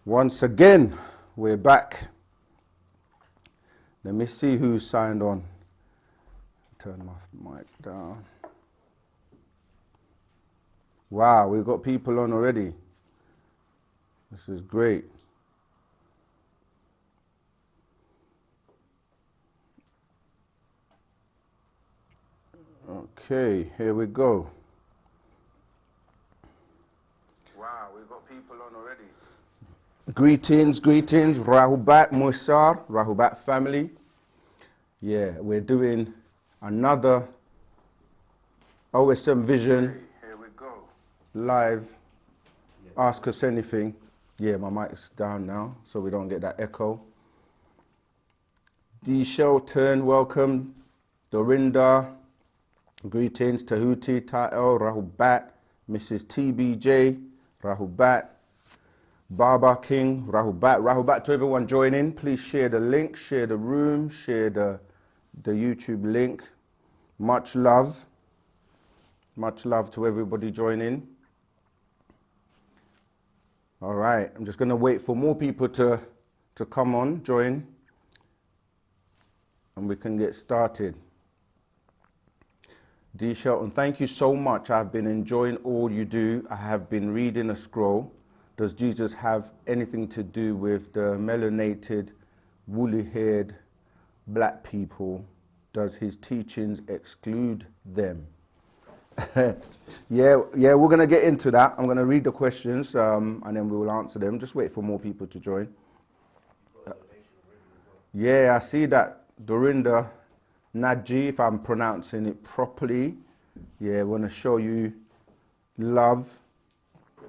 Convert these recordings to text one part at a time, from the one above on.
Once again, we're back. Let me see who signed on. Turn my mic down. Wow, we've got people on already. This is great. Okay, here we go. Wow, we've got people on already. Greetings, Rahubat Musar, Rahubat family. Yeah, we're doing another OSM Vision. Okay, here we go. Live. Ask us anything. Yeah, my mic's down now, so we don't get that echo. D. Shelton, welcome. Dorinda, greetings. Tahuti, Ta'el, Rahubat. Mrs. TBJ, Rahubat. Baba King, Rahubat. Rahubat to everyone joining. Please share the link, share the room, share the YouTube link. Much love. Much love to everybody joining. All right, I'm just going to wait for more people to come on, join, and we can get started. D. Shelton, thank you so much. I've been enjoying all you do. I have been reading a scroll. Does Jesus have anything to do with the melanated, woolly-haired black people? Does his teachings exclude them? Yeah, we're going to get into that. I'm going to read the questions and then we will answer them. Just wait for more people to join. Yeah, I see that. Dorinda Naji, if I'm pronouncing it properly. Yeah, I want to show you love.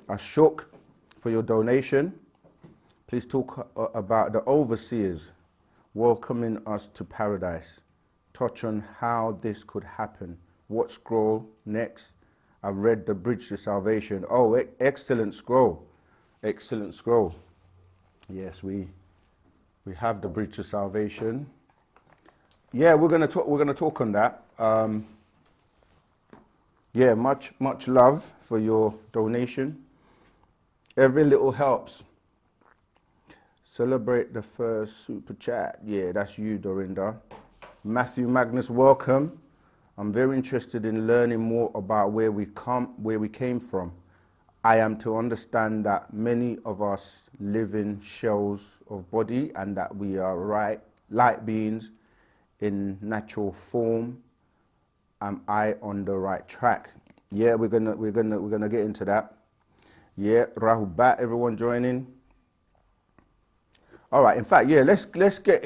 Ashok for your donation. Please talk about the overseers welcoming us to paradise. Touch on how this could happen. What scroll next? I've read the Bridge to Salvation. Oh, excellent scroll. Excellent scroll. Yes, we have the Bridge to Salvation. Yeah, we're gonna talk on that. Yeah, much love for your donation. Every little helps. Celebrate the first super chat. Yeah, that's you, Dorinda. Matthew Magnus, welcome. I'm very interested in learning more about where we came from. I am to understand that many of us live in shells of body and that we are light beings in natural form. Am I on the right track? Yeah, we're gonna get into that. Yeah, Rahubat, everyone joining. All right, in fact, yeah, let's get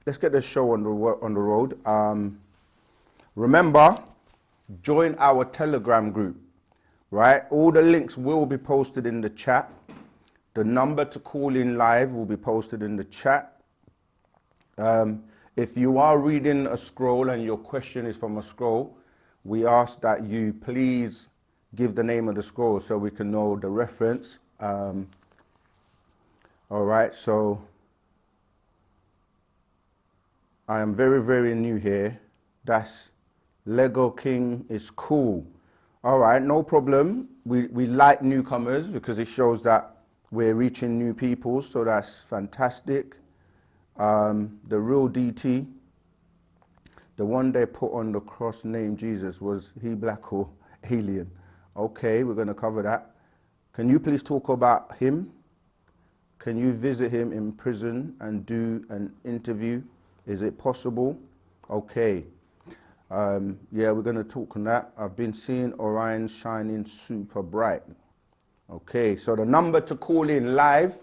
the show on the road. Remember, join our Telegram group, right? All the links will be posted in the chat. The number to call in live will be posted in the chat. If you are reading a scroll and your question is from a scroll, we ask that you please give the name of the scroll so we can know the reference. All right, so I am very, very new here. That's Lego King is cool. All right, no problem. We like newcomers because it shows that we're reaching new people, so that's fantastic. The real DT, the one they put on the cross named Jesus, was he black or alien? Okay, we're going to cover that. Can you please talk about him? Can you visit him in prison and do an interview? Is it possible? Okay. Yeah, we're going to talk on that. I've been seeing Orion shining super bright. Okay, so the number to call in live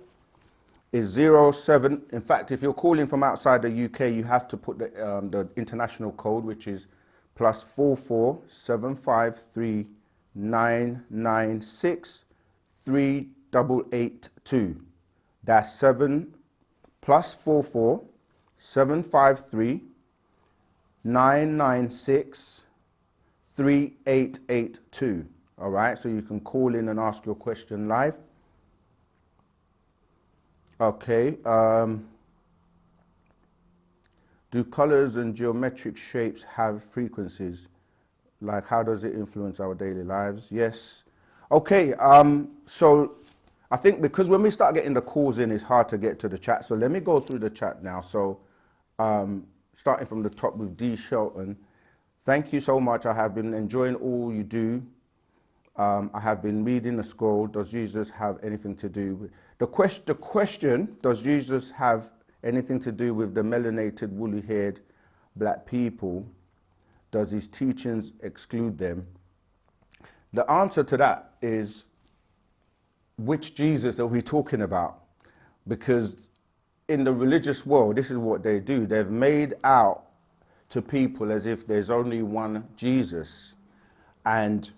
is 07. In fact, if you're calling from outside the UK, you have to put the international code, which is +44 753 996 3882. That's +44 753 996 3882. All right, so you can call in and ask your question live. Okay. Do colors and geometric shapes have frequencies? Like, how does it influence our daily lives? Yes. Okay. So I think because when we start getting the calls in, it's hard to get to the chat. So let me go through the chat now. So starting from the top with D. Shelton. Thank you so much. I have been enjoying all you do. I have been reading the scroll. Does Jesus have anything to do with the question? Does Jesus have anything to do with the melanated, woolly-haired black people? Does his teachings exclude them? The answer to that is, which Jesus are we talking about? Because in the religious world, this is what they do. They've made out to people as if there's only one Jesus, and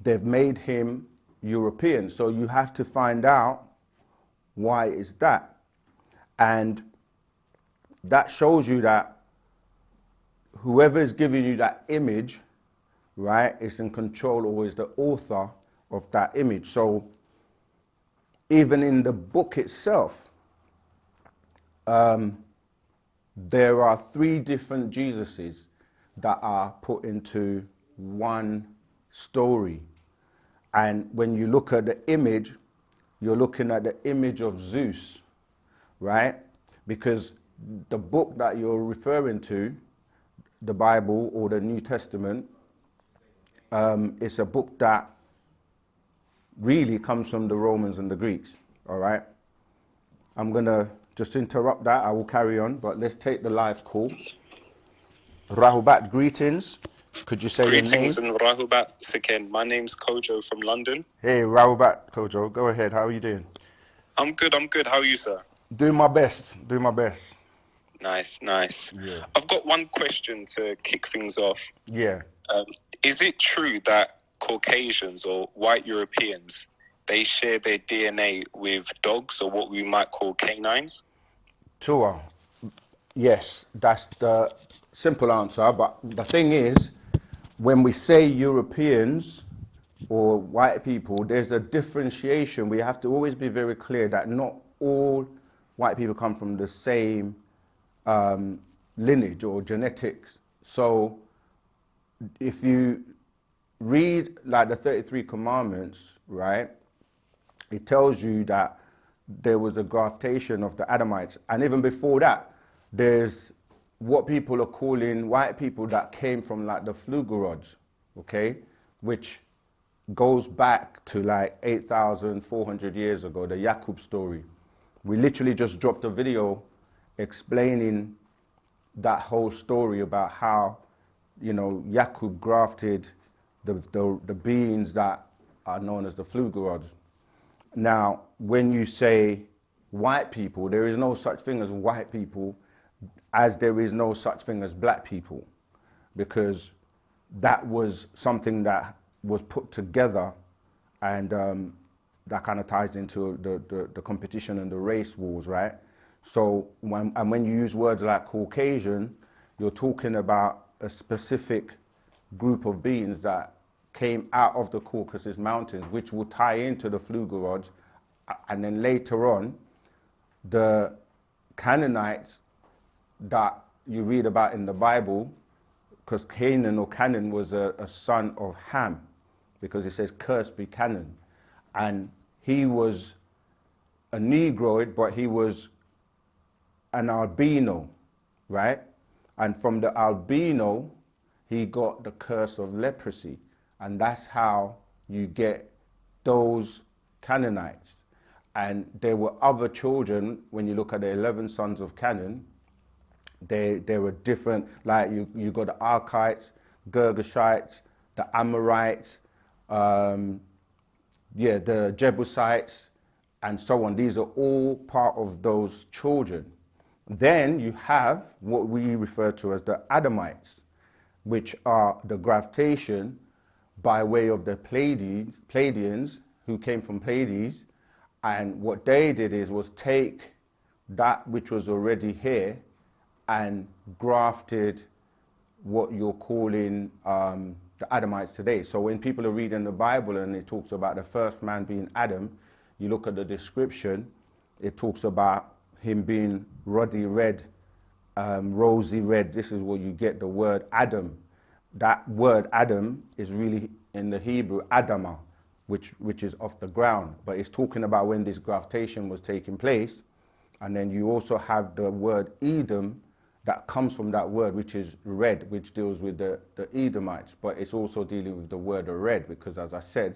they've made him European. So you have to find out why is that. And that shows you that whoever is giving you that image, right, is in control or is the author of that image. So even in the book itself, there are 3 different Jesuses that are put into one story. And when you look at the image, you're looking at the image of Zeus, right? Because the book that you're referring to, the Bible or the New Testament, it's a book that really comes from the Romans and the Greeks, all right? I'm going to just interrupt that. I will carry on, but let's take the live call. Rahubat, greetings. Could you say your name? Greetings and Rahubat Siken. My name's Kojo from London. Hey, Rahubat, Kojo. Go ahead. How are you doing? I'm good. How are you, sir? Doing my best. Nice. Yeah. I've got one question to kick things off. Yeah. Is it true that Caucasians or white Europeans, they share their DNA with dogs, or what we might call canines? Tua. Yes, that's the simple answer. But the thing is, when we say Europeans or white people, there's a differentiation. We have to always be very clear that not all white people come from the same lineage or genetics. So if you read like the 33 commandments, right, it tells you that there was a graftation of the Adamites. And even before that, there's what people are calling white people that came from like the Flugerods, okay, which goes back to like 8,400 years ago, the Yakub story. We literally just dropped a video explaining that whole story about how, you know, Yakub grafted the beings that are known as the Flugerods. Now, when you say white people, there is no such thing as white people, as there is no such thing as black people, because that was something that was put together, and that kind of ties into the competition and the race wars, right? So when you use words like Caucasian, you're talking about a specific group of beings that came out of the Caucasus Mountains, which will tie into the Flugerods, and then later on, the Canaanites that you read about in the Bible, because Canaan or Canaan was a son of Ham, because it says, cursed be Canaan. And he was a Negroid, but he was an albino, right? And from the albino, he got the curse of leprosy. And that's how you get those Canaanites. And there were other children, when you look at the 11 sons of Canaan, they were different, like you got the Archites, Girgashites, the Amorites, the Jebusites, and so on. These are all part of those children. Then you have what we refer to as the Adamites, which are the graftation by way of the Pleiadians, who came from Pleiades. And what they did was take that which was already here and grafted what you're calling the Adamites today. So when people are reading the Bible and it talks about the first man being Adam, you look at the description, it talks about him being ruddy red, rosy red. This is where you get the word Adam. That word Adam is really in the Hebrew Adamah, which is off the ground. But it's talking about when this graftation was taking place. And then you also have the word Edom that comes from that word, which is red, which deals with the Edomites. But it's also dealing with the word of red, because as I said,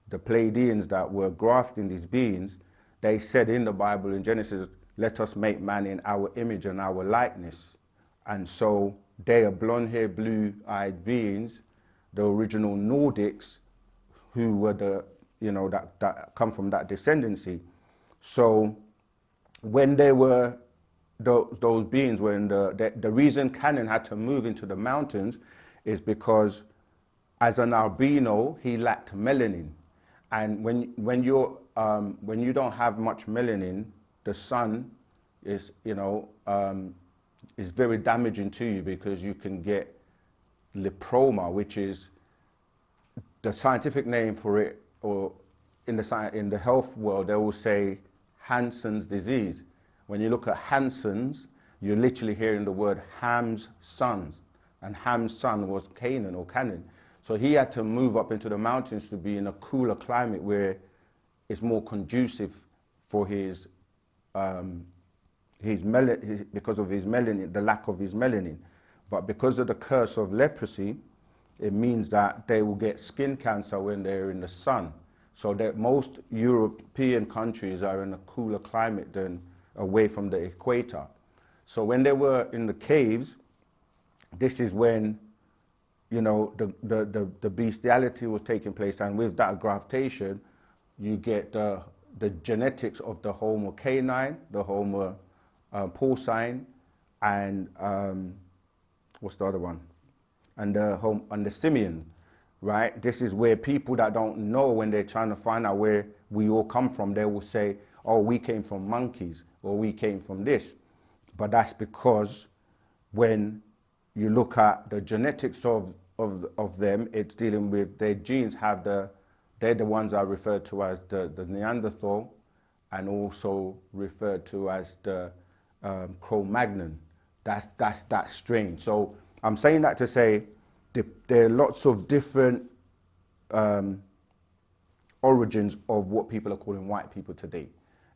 the Pleiadians that were grafting these beings, they said in the Bible in Genesis, let us make man in our image and our likeness. And so they are blonde-haired, blue-eyed beings, the original Nordics, who were the, that come from that descendancy. So when they were, those beings were in the reason Canaan had to move into the mountains is because as an albino, he lacked melanin. And when you don't have much melanin, the sun is, is very damaging to you, because you can get leproma, which is the scientific name for it, or in the health world, they will say Hansen's disease. When you look at Hansen's, you're literally hearing the word Ham's sons, and Ham's son was Canaan or Canaan. So he had to move up into the mountains to be in a cooler climate where it's more conducive for his because of his melanin, the lack of his melanin. But because of the curse of leprosy, it means that they will get skin cancer when they're in the sun. So that most European countries are in a cooler climate than away from the equator. So when they were in the caves, this is when, the bestiality was taking place, and with that graftation, you get the genetics of the Homo canine, the Homo porcine, and what's the other one? And the simian, right? This is where people that don't know, when they're trying to find out where we all come from, they will say, oh, we came from monkeys, or we came from this. But that's because when you look at the genetics of them, it's dealing with their genes they're the ones that are referred to as the Neanderthal, and also referred to as the Cro-Magnon. That's that strain. So I'm saying that to say there are lots of different origins of what people are calling white people today.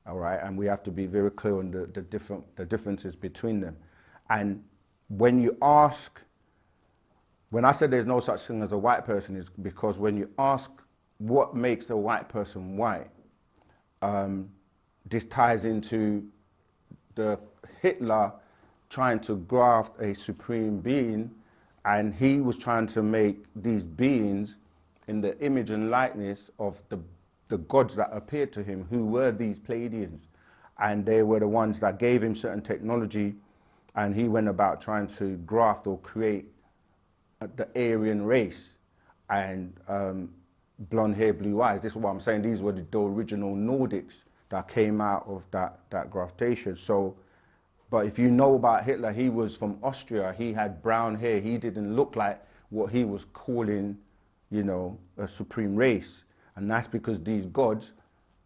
All right, and we have to be very clear on the differences between them. And when I said there's no such thing as a white person, is because when you ask what makes a white person white, this ties into the Hitler trying to graft a supreme being, and he was trying to make these beings in the image and likeness of the gods that appeared to him, who were these Pleiadians. And they were the ones that gave him certain technology, and he went about trying to graft or create the Aryan race, and blonde hair, blue eyes. This is what I'm saying. These were the original Nordics that came out of that graftation. So, but if you know about Hitler, he was from Austria. He had brown hair. He didn't look like what he was calling, a supreme race. And that's because these gods,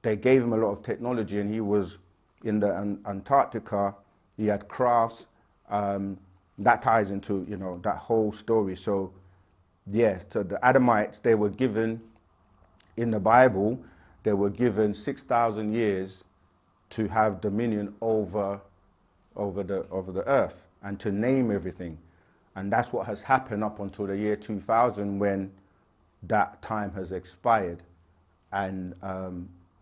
they gave him a lot of technology, and he was in the Antarctica. He had crafts. That ties into, that whole story. So, yeah, so the Adamites, they were given, in the Bible, they were given 6,000 years to have dominion over the earth and to name everything. And that's what has happened up until the year 2000, when that time has expired. And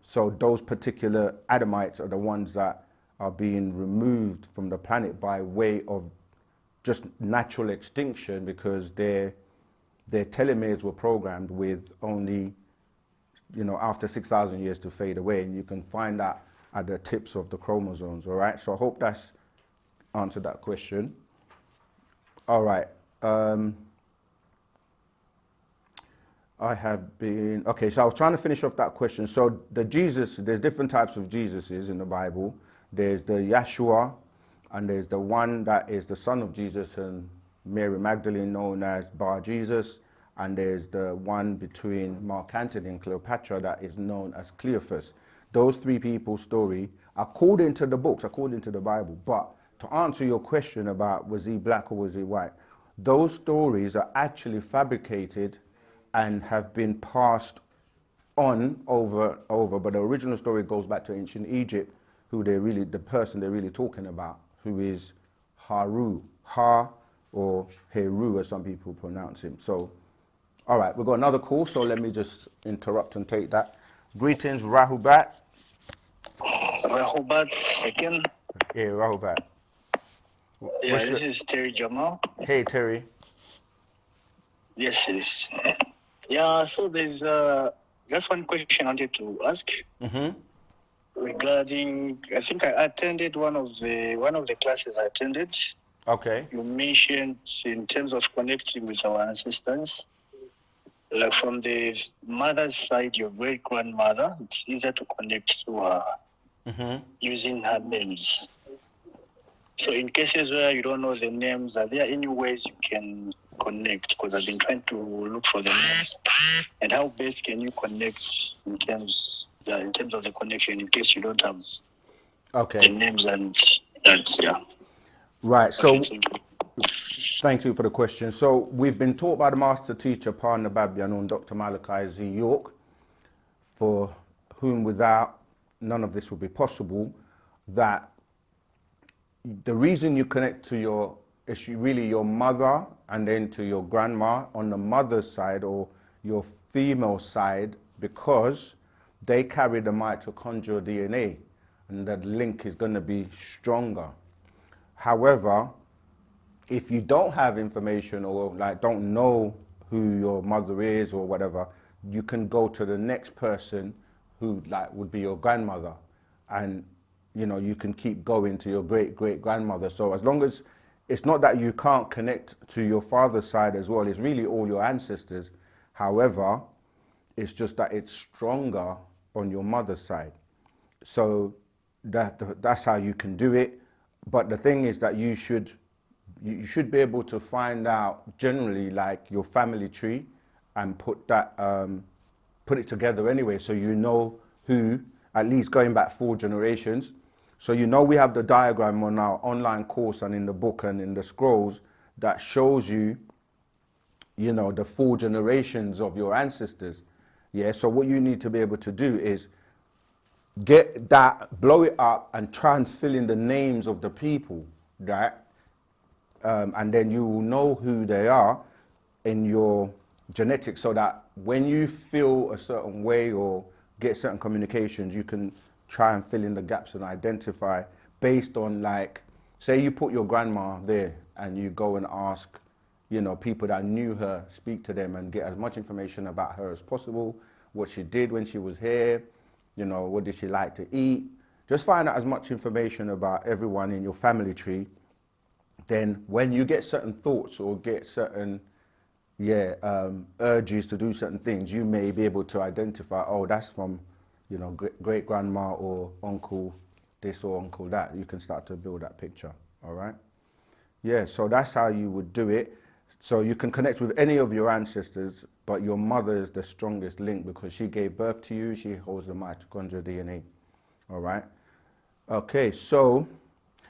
so those particular Adamites are the ones that are being removed from the planet by way of just natural extinction, because their telomeres were programmed with only, after 6,000 years to fade away. And you can find that at the tips of the chromosomes, all right? So I hope that's answered that question. All right. Okay, so I was trying to finish off that question. So there's different types of Jesuses in the Bible. There's the Yeshua, and there's the one that is the son of Jesus and Mary Magdalene, known as Bar Jesus. And there's the one between Mark Antony and Cleopatra that is known as Cleophas. Those three people's story, according to the books, according to the Bible. But to answer your question about was he black or was he white, those stories are actually fabricated and have been passed on over, but the original story goes back to ancient Egypt, who the person they're really talking about, who is Haru, or Heru, as some people pronounce him. So, all right, we've got another call, so let me just interrupt and take that. Greetings, Rahubat. Rahubat again. Yeah, Rahubat. Yeah, this is Terry Jamal. Hey, Terry. Yes, yes. Yeah, so there's just one question I wanted to ask regarding. I think I attended one of the classes I attended. Okay. You mentioned in terms of connecting with our ancestors, like from the mother's side, your great grandmother, it's easier to connect to her using her names. So in cases where you don't know the names, are there any ways you can connect? Because I've been trying to look for the names. And how best can you connect in terms of the connection in case you don't have the names and yeah. Right, so thank you for the question. So we've been taught by the master teacher, Parna Babyanun, Dr. Malachi Z. York, for whom without none of this would be possible, that the reason you connect to is really your mother and then to your grandma on the mother's side or your female side, because they carry the mitochondrial DNA and that link is going to be stronger. However, if you don't have information or like don't know who your mother is or whatever, you can go to the next person who like would be your grandmother, and you know, you can keep going to your great-great-grandmother. So as long as it's not that you can't connect to your father's side as well, it's really all your ancestors. However, it's just that it's stronger on your mother's side. So that's how you can do it. But the thing is that you should be able to find out generally like your family tree and put it together anyway, so you know who, at least going back 4 generations. So you know we have the diagram on our online course and in the book and in the scrolls that shows you, you know, the 4 generations of your ancestors. Yeah, so what you need to be able to do is get that, blow it up and try and fill in the names of the people, right? And then you will know who they are in your genetics, so that when you feel a certain way or get certain communications, you can try and fill in the gaps and identify based on, like, say you put your grandma there and you go and ask, you know, people that knew her, speak to them and get as much information about her as possible, what she did when she was here, you know, what did she like to eat. Just find out as much information about everyone in your family tree. Then when you get certain thoughts or get certain urges to do certain things, you may be able to identify, oh, that's from, you know, great grandma or uncle this or uncle that. You can start to build that picture. All right. Yeah. So that's how you would do it. So you can connect with any of your ancestors, but your mother is the strongest link because she gave birth to you. She holds the mitochondrial DNA. All right. Okay. So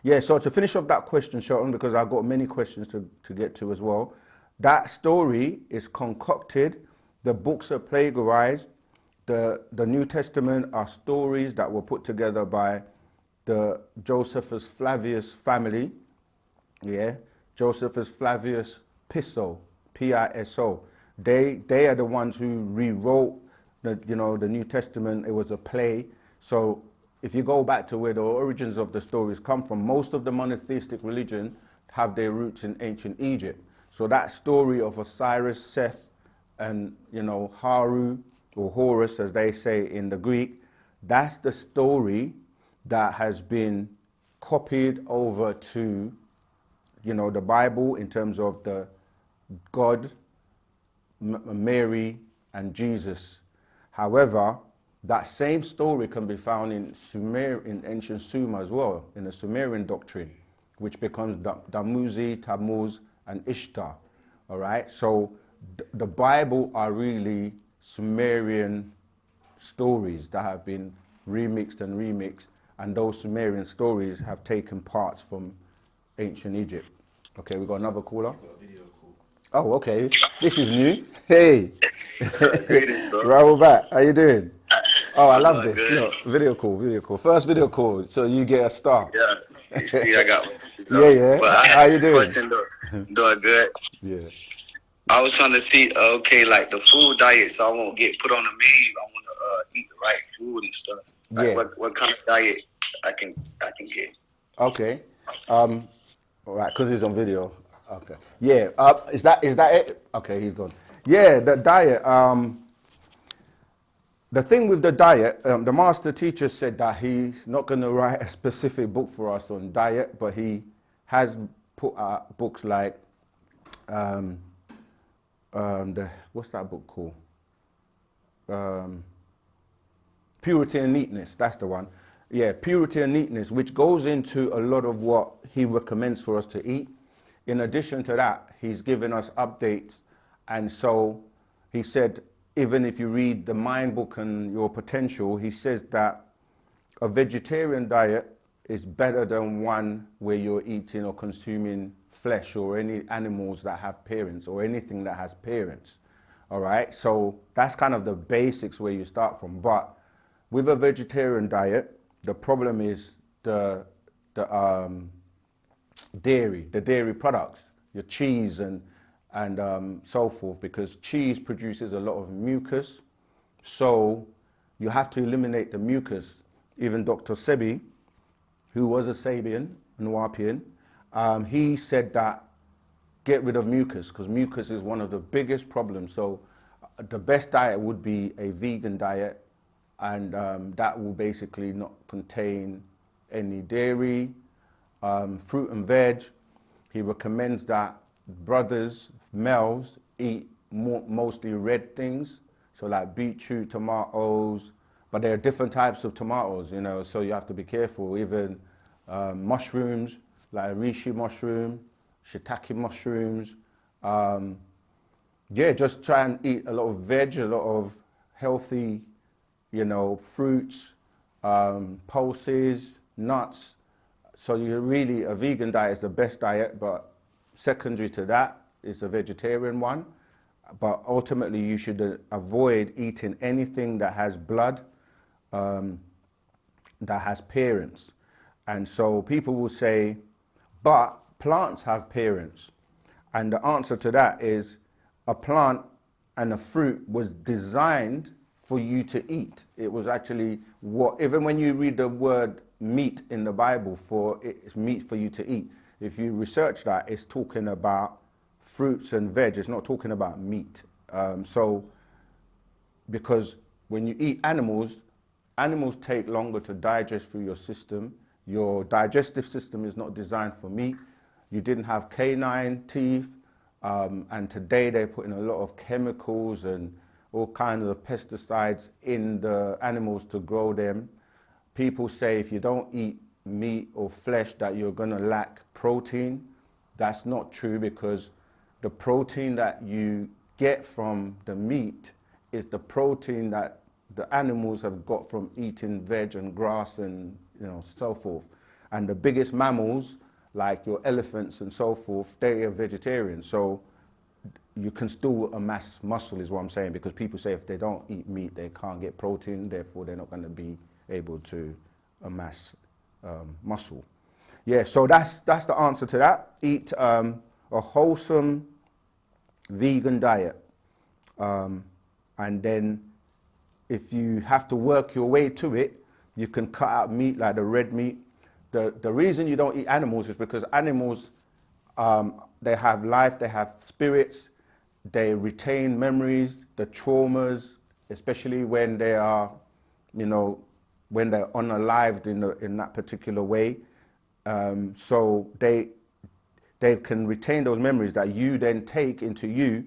yeah. So to finish off that question, Shelton, because I've got many questions to get to as well. That story is concocted. The books are plagiarized. The New Testament are stories that were put together by the Josephus Flavius family. Yeah, Josephus Flavius Piso, Piso. They are the ones who rewrote the New Testament. It was a play. So if you go back to where the origins of the stories come from, most of the monotheistic religion have their roots in ancient Egypt. So that story of Osiris, Seth, and Haru, or Horus, as they say in the Greek, that's the story that has been copied over to, the Bible in terms of the God, Mary, and Jesus. However, that same story can be found in ancient Sumer as well, in the Sumerian doctrine, which becomes Damuzi, Tammuz, and Ishtar. All right, so the Bible are really Sumerian stories that have been remixed, and those Sumerian stories have taken parts from ancient Egypt. Okay, we got another caller. Oh, okay. This is new. Hey. Greetings, bro. Rahul back. How you doing? Oh, I I'm love doing this. good. Look, video call, video call. First video call, so you get a star. Yeah. You see, I got one. Yeah, yeah. But I How you have a doing? question, though. Doing good. Yeah. I was trying to see, okay, like the food diet, so I won't get put on the menu. I want to eat the right food and stuff. Like Yeah. what kind of diet I can get. Okay. All right, because he's on video. Okay. Yeah. Is that it? Okay, he's gone. Yeah, the diet. The thing with the diet, the master teacher said that he's not going to write a specific book for us on diet, but he has put out books like, what's that book called? Purity and Neatness, that's the one. Yeah, Purity and Neatness, which goes into a lot of what he recommends for us to eat. In addition to that, he's given us updates. And so he said, even if you read the Mind Book and Your Potential, he says that a vegetarian diet is better than one where you're eating or consuming flesh or any animals that have parents or anything that has parents. All right, so that's kind of the basics where you start from. But with a vegetarian diet, the problem is the dairy products, your cheese and so forth, because cheese produces a lot of mucus. So you have to eliminate the mucus. Even Dr. Sebi, who was a Sabian, Nuwapian, he said that get rid of mucus, because mucus is one of the biggest problems. So the best diet would be a vegan diet, and that will basically not contain any dairy, fruit and veg. He recommends that brothers, males, eat mostly red things, so like beetroot, tomatoes, but there are different types of tomatoes, you know, so you have to be careful. Even mushrooms, like reishi mushroom, shiitake mushrooms. Yeah, just try and eat a lot of veg, a lot of healthy, you know, fruits, pulses, nuts. So you really, a vegan diet is the best diet, but secondary to that is a vegetarian one. But ultimately you should avoid eating anything that has blood, that has parents. And so people will say, but plants have parents. And the answer to that is a plant and a fruit was designed for you to eat. It was actually what, even when you read the word meat in the Bible, for it's meat for you to eat. If you research that, it's talking about fruits and veg. It's not talking about meat. So because when you eat animals, animals take longer to digest through your system. Your digestive system is not designed for meat. You didn't have canine teeth. And today they're putting a lot of chemicals and all kinds of pesticides in the animals to grow them. People say if you don't eat meat or flesh that you're gonna lack protein. That's not true, because the protein that you get from the meat is the protein that the animals have got from eating veg and grass and, you know, so forth. And the biggest mammals, like your elephants and so forth, they are vegetarian. So you can still amass muscle is what I'm saying, because people say if they don't eat meat, they can't get protein, therefore they're not going to be able to amass muscle. Yeah, so that's the answer to that. Eat a wholesome vegan diet. And then if you have to work your way to it, you can cut out meat like the red meat. The reason you don't eat animals is because animals, they have life, they have spirits, they retain memories, the traumas, especially when they are, you know, when they're unalived in that particular way. So they can retain those memories that you then take into you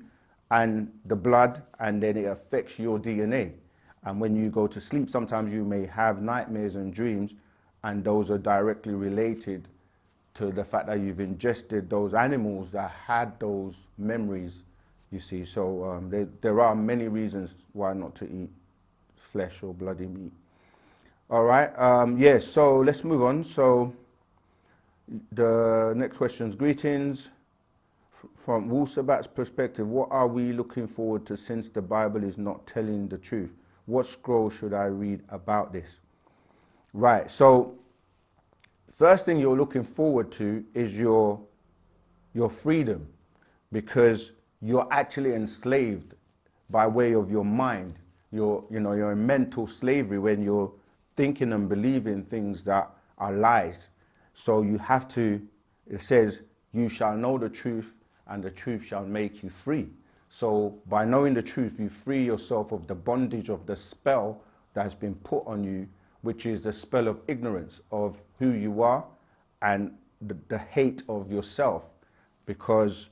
and the blood, and then it affects your DNA. And when you go to sleep, sometimes you may have nightmares and dreams, and those are directly related to the fact that you've ingested those animals that had those memories, you see. So there are many reasons why not to eat flesh or bloody meat. All right, yeah, so let's move on. So the next question is, greetings From Wu-Sabat's perspective, what are we looking forward to since the Bible is not telling the truth? What scroll should I read about this? Right, so first thing you're looking forward to is your freedom, because you're actually enslaved by way of your mind. You're in mental slavery when you're thinking and believing things that are lies. So you have to, it says, you shall know the truth and the truth shall make you free. So by knowing the truth, you free yourself of the bondage of the spell that has been put on you, which is the spell of ignorance of who you are and the hate of yourself, because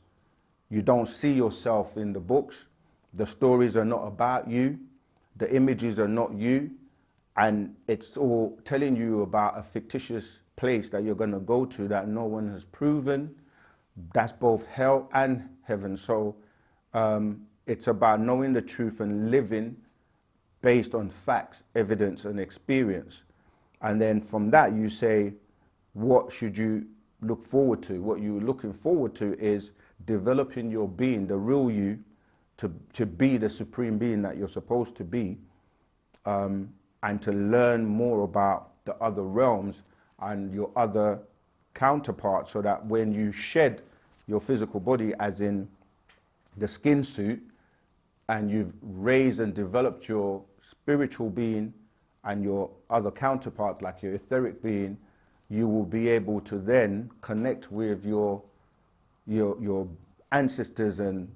you don't see yourself in the books. The stories are not about you. The images are not you. And it's all telling you about a fictitious place that you're going to go to that no one has proven. That's both hell and heaven. So it's about knowing the truth and living based on facts, evidence, and experience. And then from that, you say, what should you look forward to? What you're looking forward to is developing your being, the real you, to be the supreme being that you're supposed to be, and to learn more about the other realms and your other counterparts, so that when you shed your physical body, as in the skin suit, and you've raised and developed your spiritual being and your other counterparts, like your etheric being, you will be able to then connect with your ancestors and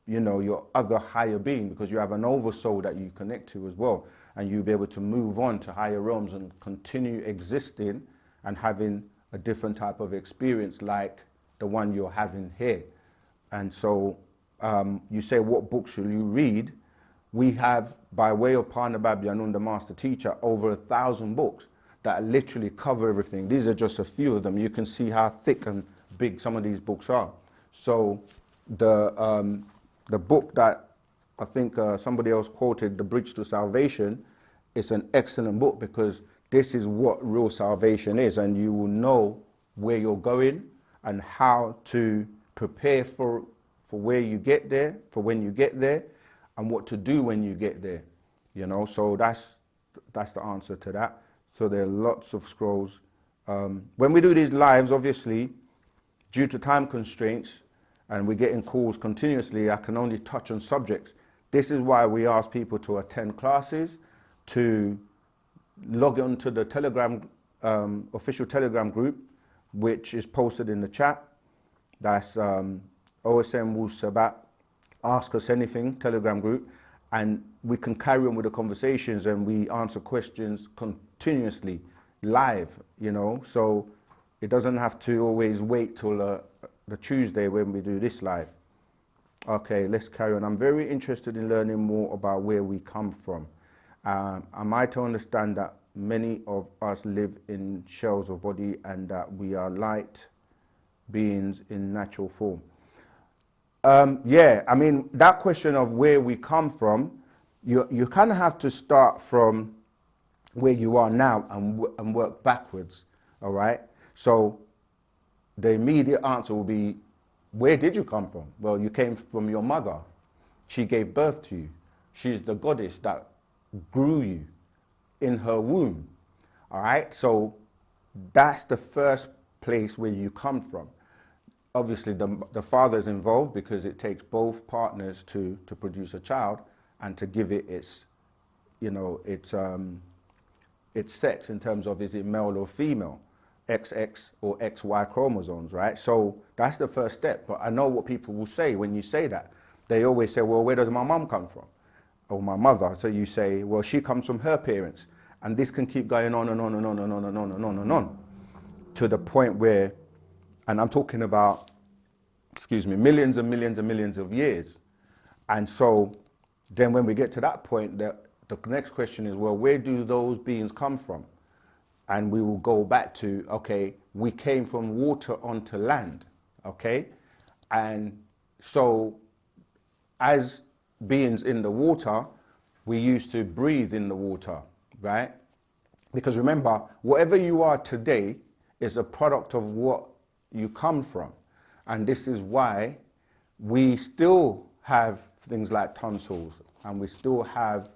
your other higher being, because you have an oversoul that you connect to as well, and you'll be able to move on to higher realms and continue existing and having a different type of experience like the one you're having here. And so you say, what book should you read? We have, by way of Partner Babyanun, the master teacher, over 1,000 books that literally cover everything. These are just a few of them. You can see how thick and big some of these books are. So the book that I think somebody else quoted, The Bridge to Salvation, is an excellent book, because this is what real salvation is, and you will know where you're going and how to prepare for where you get there, for when you get there, and what to do when you get there. So that's the answer to that. So there are lots of scrolls. When we do these lives, obviously, due to time constraints, and we're getting calls continuously, I can only touch on subjects. This is why we ask people to attend classes, to log on to the Telegram, official Telegram group, which is posted in the chat. That's OSM Wu-Sabat, Ask Us Anything Telegram group. And we can carry on with the conversations, and we answer questions continuously live, so it doesn't have to always wait till the Tuesday when we do this live. Okay, let's carry on. I'm very interested in learning more about where we come from. Am I to understand that many of us live in shells of body and that we are light beings in natural form? Yeah, I mean, that question of where we come from, you kind of have to start from where you are now and work backwards, all right? So the immediate answer will be, where did you come from? Well, you came from your mother. She gave birth to you. She's the goddess that grew you in her womb, all right? So that's the first place where you come from. Obviously, the father is involved, because it takes both partners to produce a child and to give it its sex, in terms of, is it male or female, XX or XY chromosomes, right? So that's the first step. But I know what people will say when you say that. They always say, well, where does my mum come from? Or my mother. So you say, well, she comes from her parents. And this can keep going on and on and on and on and on and on and on, to the point where, and I'm talking about, millions and millions and millions of years. And so then when we get to that point, the next question is, well, where do those beings come from? And we will go back to, okay, we came from water onto land, okay? And so as beings in the water, we used to breathe in the water, right? Because remember, whatever you are today is a product of what you come from. And this is why we still have things like tonsils, and we still have,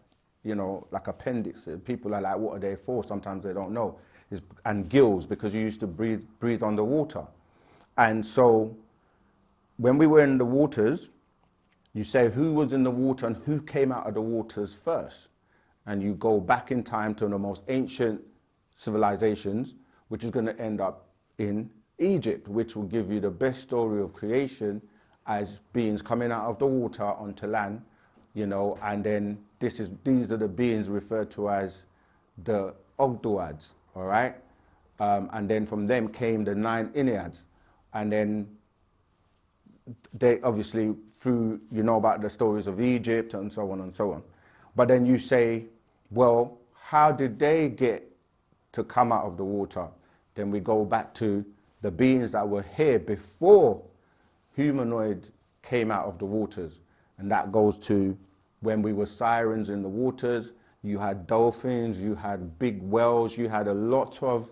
you know, like appendixes. People are like, what are they for? Sometimes they don't know. And gills, because you used to breathe underwater. And so when we were in the waters, you say who was in the water and who came out of the waters first. And you go back in time to the most ancient civilizations, which is going to end up in Egypt, which will give you the best story of creation as beings coming out of the water onto land, you know, and then these are the beings referred to as the Ogdoads, all right? And then from them came the 9 Enneads. And then they obviously, through, you know about the stories of Egypt and so on and so on. But then you say, well, how did they get to come out of the water? Then we go back to the beings that were here before humanoid came out of the waters. And that goes to when we were sirens in the waters, you had dolphins, you had big whales, you had a lot of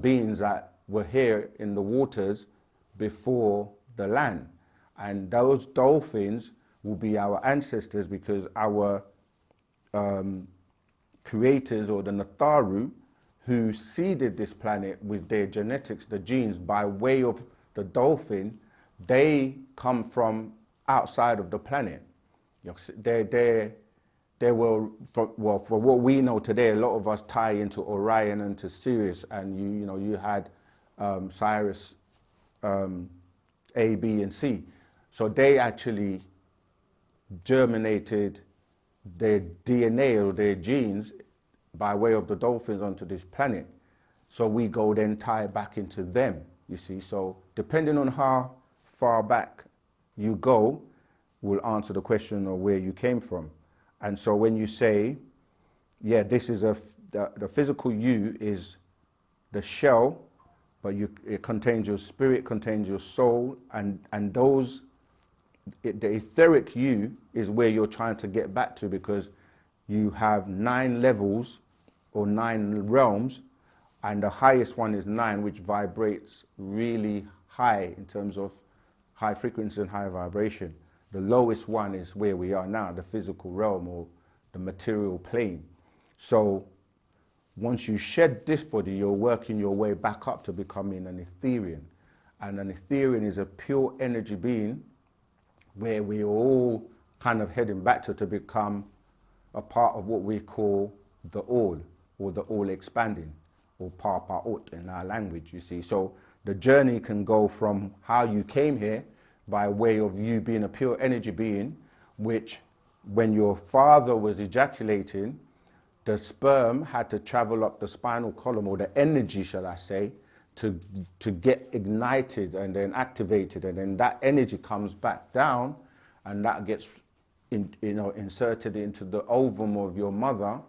beings that were here in the waters before the land. And those dolphins will be our ancestors, because our creators, or the Natharu, who seeded this planet with their genetics, the genes, by way of the dolphin, they come from outside of the planet. They were, for what we know today, a lot of us tie into Orion and to Sirius, and you had Sirius A, B, and C. So they actually germinated their DNA or their genes by way of the dolphins onto this planet. So we go then tie back into them, you see. So depending on how far back you go, will answer the question of where you came from. And so when you say, yeah, this is the physical you is the shell, but it contains your spirit, contains your soul, and those, the etheric you is where you're trying to get back to, because you have 9 levels or 9 realms, and the highest one is 9, which vibrates really high in terms of high frequency and high vibration. The lowest one is where we are now, the physical realm or the material plane. So once you shed this body, you're working your way back up to becoming an Etherian. And an Etherian is a pure energy being where we're all kind of heading back to become a part of what we call the all, or the all expanding, or Pa'ut in our language, you see. So the journey can go from how you came here by way of you being a pure energy being, which when your father was ejaculating, the sperm had to travel up the spinal column, or the energy, shall I say, to get ignited and then activated, and then that energy comes back down, and that gets inserted into the ovum of your mother,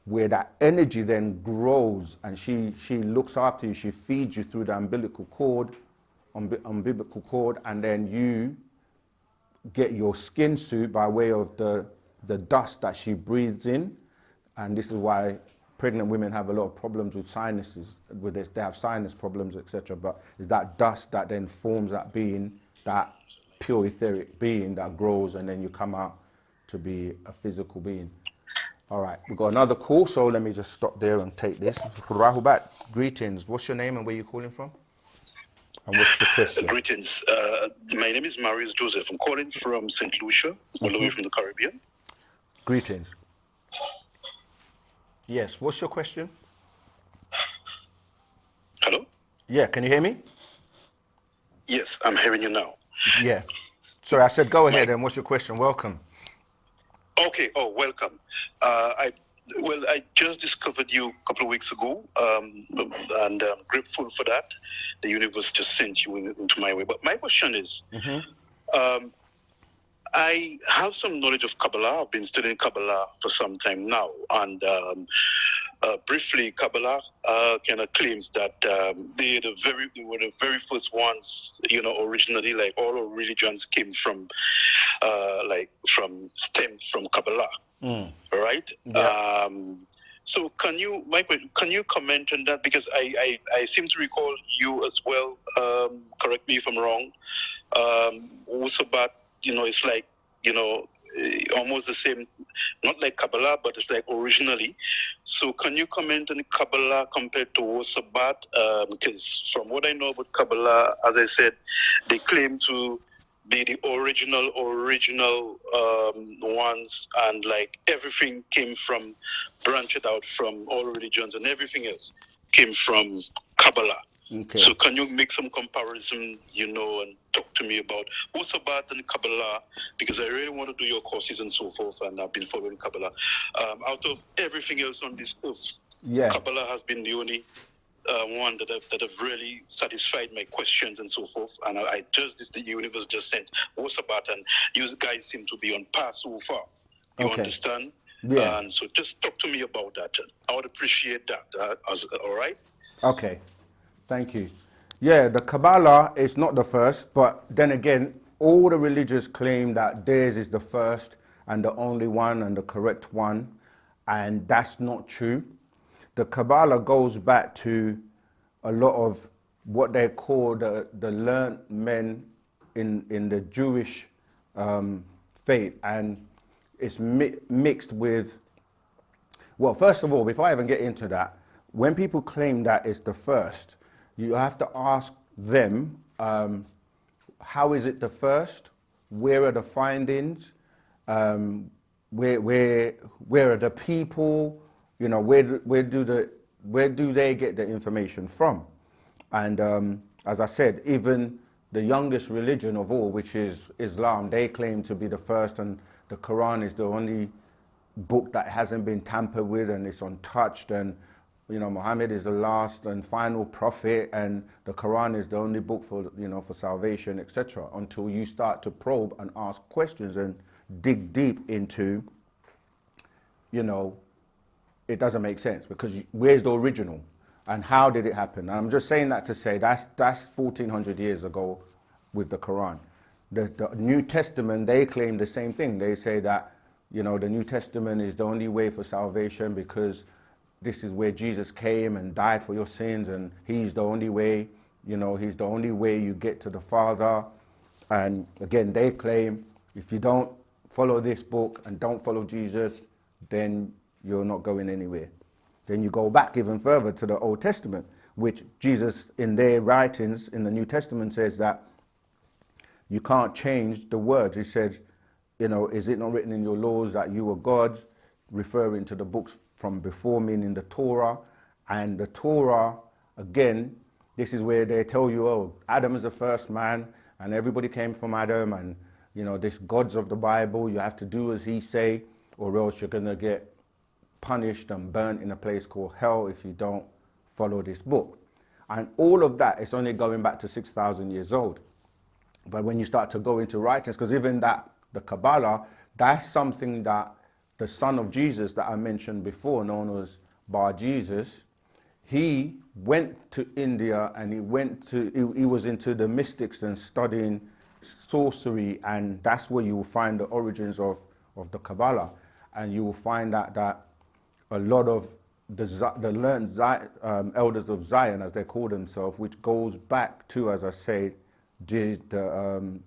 where that energy then grows, and she looks after you, she feeds you through the umbilical cord, and then you get your skin suit by way of the dust that she breathes in. And this is why pregnant women have a lot of problems with sinuses, with this, they have sinus problems, etc. But it's that dust that then forms that being, that pure etheric being that grows, and then you come out to be a physical being. All right, we've got another call, so let me just stop there and take this. Rahubat, greetings. What's your name and where you calling from? And what's the question? Greetings. My name is Marius Joseph. I'm calling from St. Lucia, all the way from the Caribbean. Greetings. Yes, what's your question? Hello? Yeah, can you hear me? Yes, I'm hearing you now. Yeah. Sorry, I said go ahead, and what's your question? Welcome. Okay, welcome. I just discovered you a couple of weeks ago, and I'm grateful for that. The universe just sent you into my way. But my question is, I have some knowledge of Kabbalah. I've been studying Kabbalah for some time now. And briefly, Kabbalah kind of claims that they were the very first ones, originally, like all our religions came from, stemmed from Kabbalah, right? Yeah. So Michael, can you comment on that? Because I seem to recall you as well. Correct me if I'm wrong. Wu-Sabat, it's like, almost the same, not like Kabbalah, but it's like originally. So can you comment on Kabbalah compared to Wu-Sabat? Because from what I know about Kabbalah, as I said, they claim to be the original ones, and like everything came from, branched out from all religions, and everything else came from Kabbalah. Okay. So can you make some comparison, and talk to me about Wu-Sabat and Kabbalah, because I really want to do your courses and so forth, and I've been following Kabbalah. Out of everything else on this earth, Yeah. Kabbalah has been the only one that have really satisfied my questions and so forth. And the universe just sent Wu-Sabat, and you guys seem to be on path so far. You Okay. understand? Yeah. And so just talk to me about that. I would appreciate that. All right? Okay. Thank you. Yeah, the Kabbalah is not the first, but then again, all the religions claim that theirs is the first and the only one and the correct one, and that's not true. The Kabbalah goes back to a lot of what they call the learned men in the Jewish faith, and it's mixed with, well, first of all, before I even get into that, when people claim that it's the first, you have to ask them, how is it the first? Where are the findings? Where are the people? Where do they get the information from? And as I said, even the youngest religion of all, which is Islam, they claim to be the first, and the Quran is the only book that hasn't been tampered with and it's untouched, and Muhammad is the last and final prophet, and the Quran is the only book for for salvation, etc. Until you start to probe and ask questions and dig deep into, it doesn't make sense, because where's the original and how did it happen? And I'm just saying that to say that's 1400 years ago with the Quran. The New Testament, they claim the same thing. They say that the New Testament is the only way for salvation, because this is where Jesus came and died for your sins, and he's the only way, he's the only way you get to the Father. And again, they claim if you don't follow this book and don't follow Jesus, then you're not going anywhere. Then you go back even further to the Old Testament, which Jesus in their writings in the New Testament says that you can't change the words. He says, is it not written in your laws that you are gods, referring to the books from before, meaning the Torah. And the Torah, again, this is where they tell you, oh, Adam is the first man and everybody came from Adam, and this gods of the Bible, you have to do as he say, or else you're gonna get punished and burnt in a place called hell if you don't follow this book. And all of that is only going back to 6,000 years old. But when you start to go into writings, because even that, the Kabbalah, that's something that the son of Jesus that I mentioned before, known as Bar Jesus, he went to India and he was into the mystics and studying sorcery, and that's where you will find the origins of the Kabbalah. And you will find that a lot of the learned elders of Zion, as they call themselves, which goes back to, as I say, the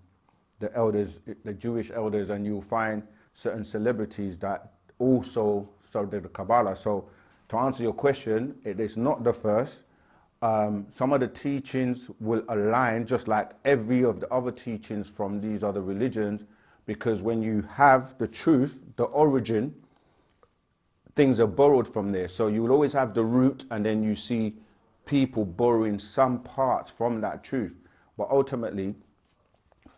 elders, the Jewish elders, and you'll find certain celebrities that also studied the Kabbalah. So to answer your question, it is not the first. Some of the teachings will align just like every of the other teachings from these other religions, because when you have the truth, the origin, things are borrowed from there. So you will always have the root, and then you see people borrowing some parts from that truth. But ultimately,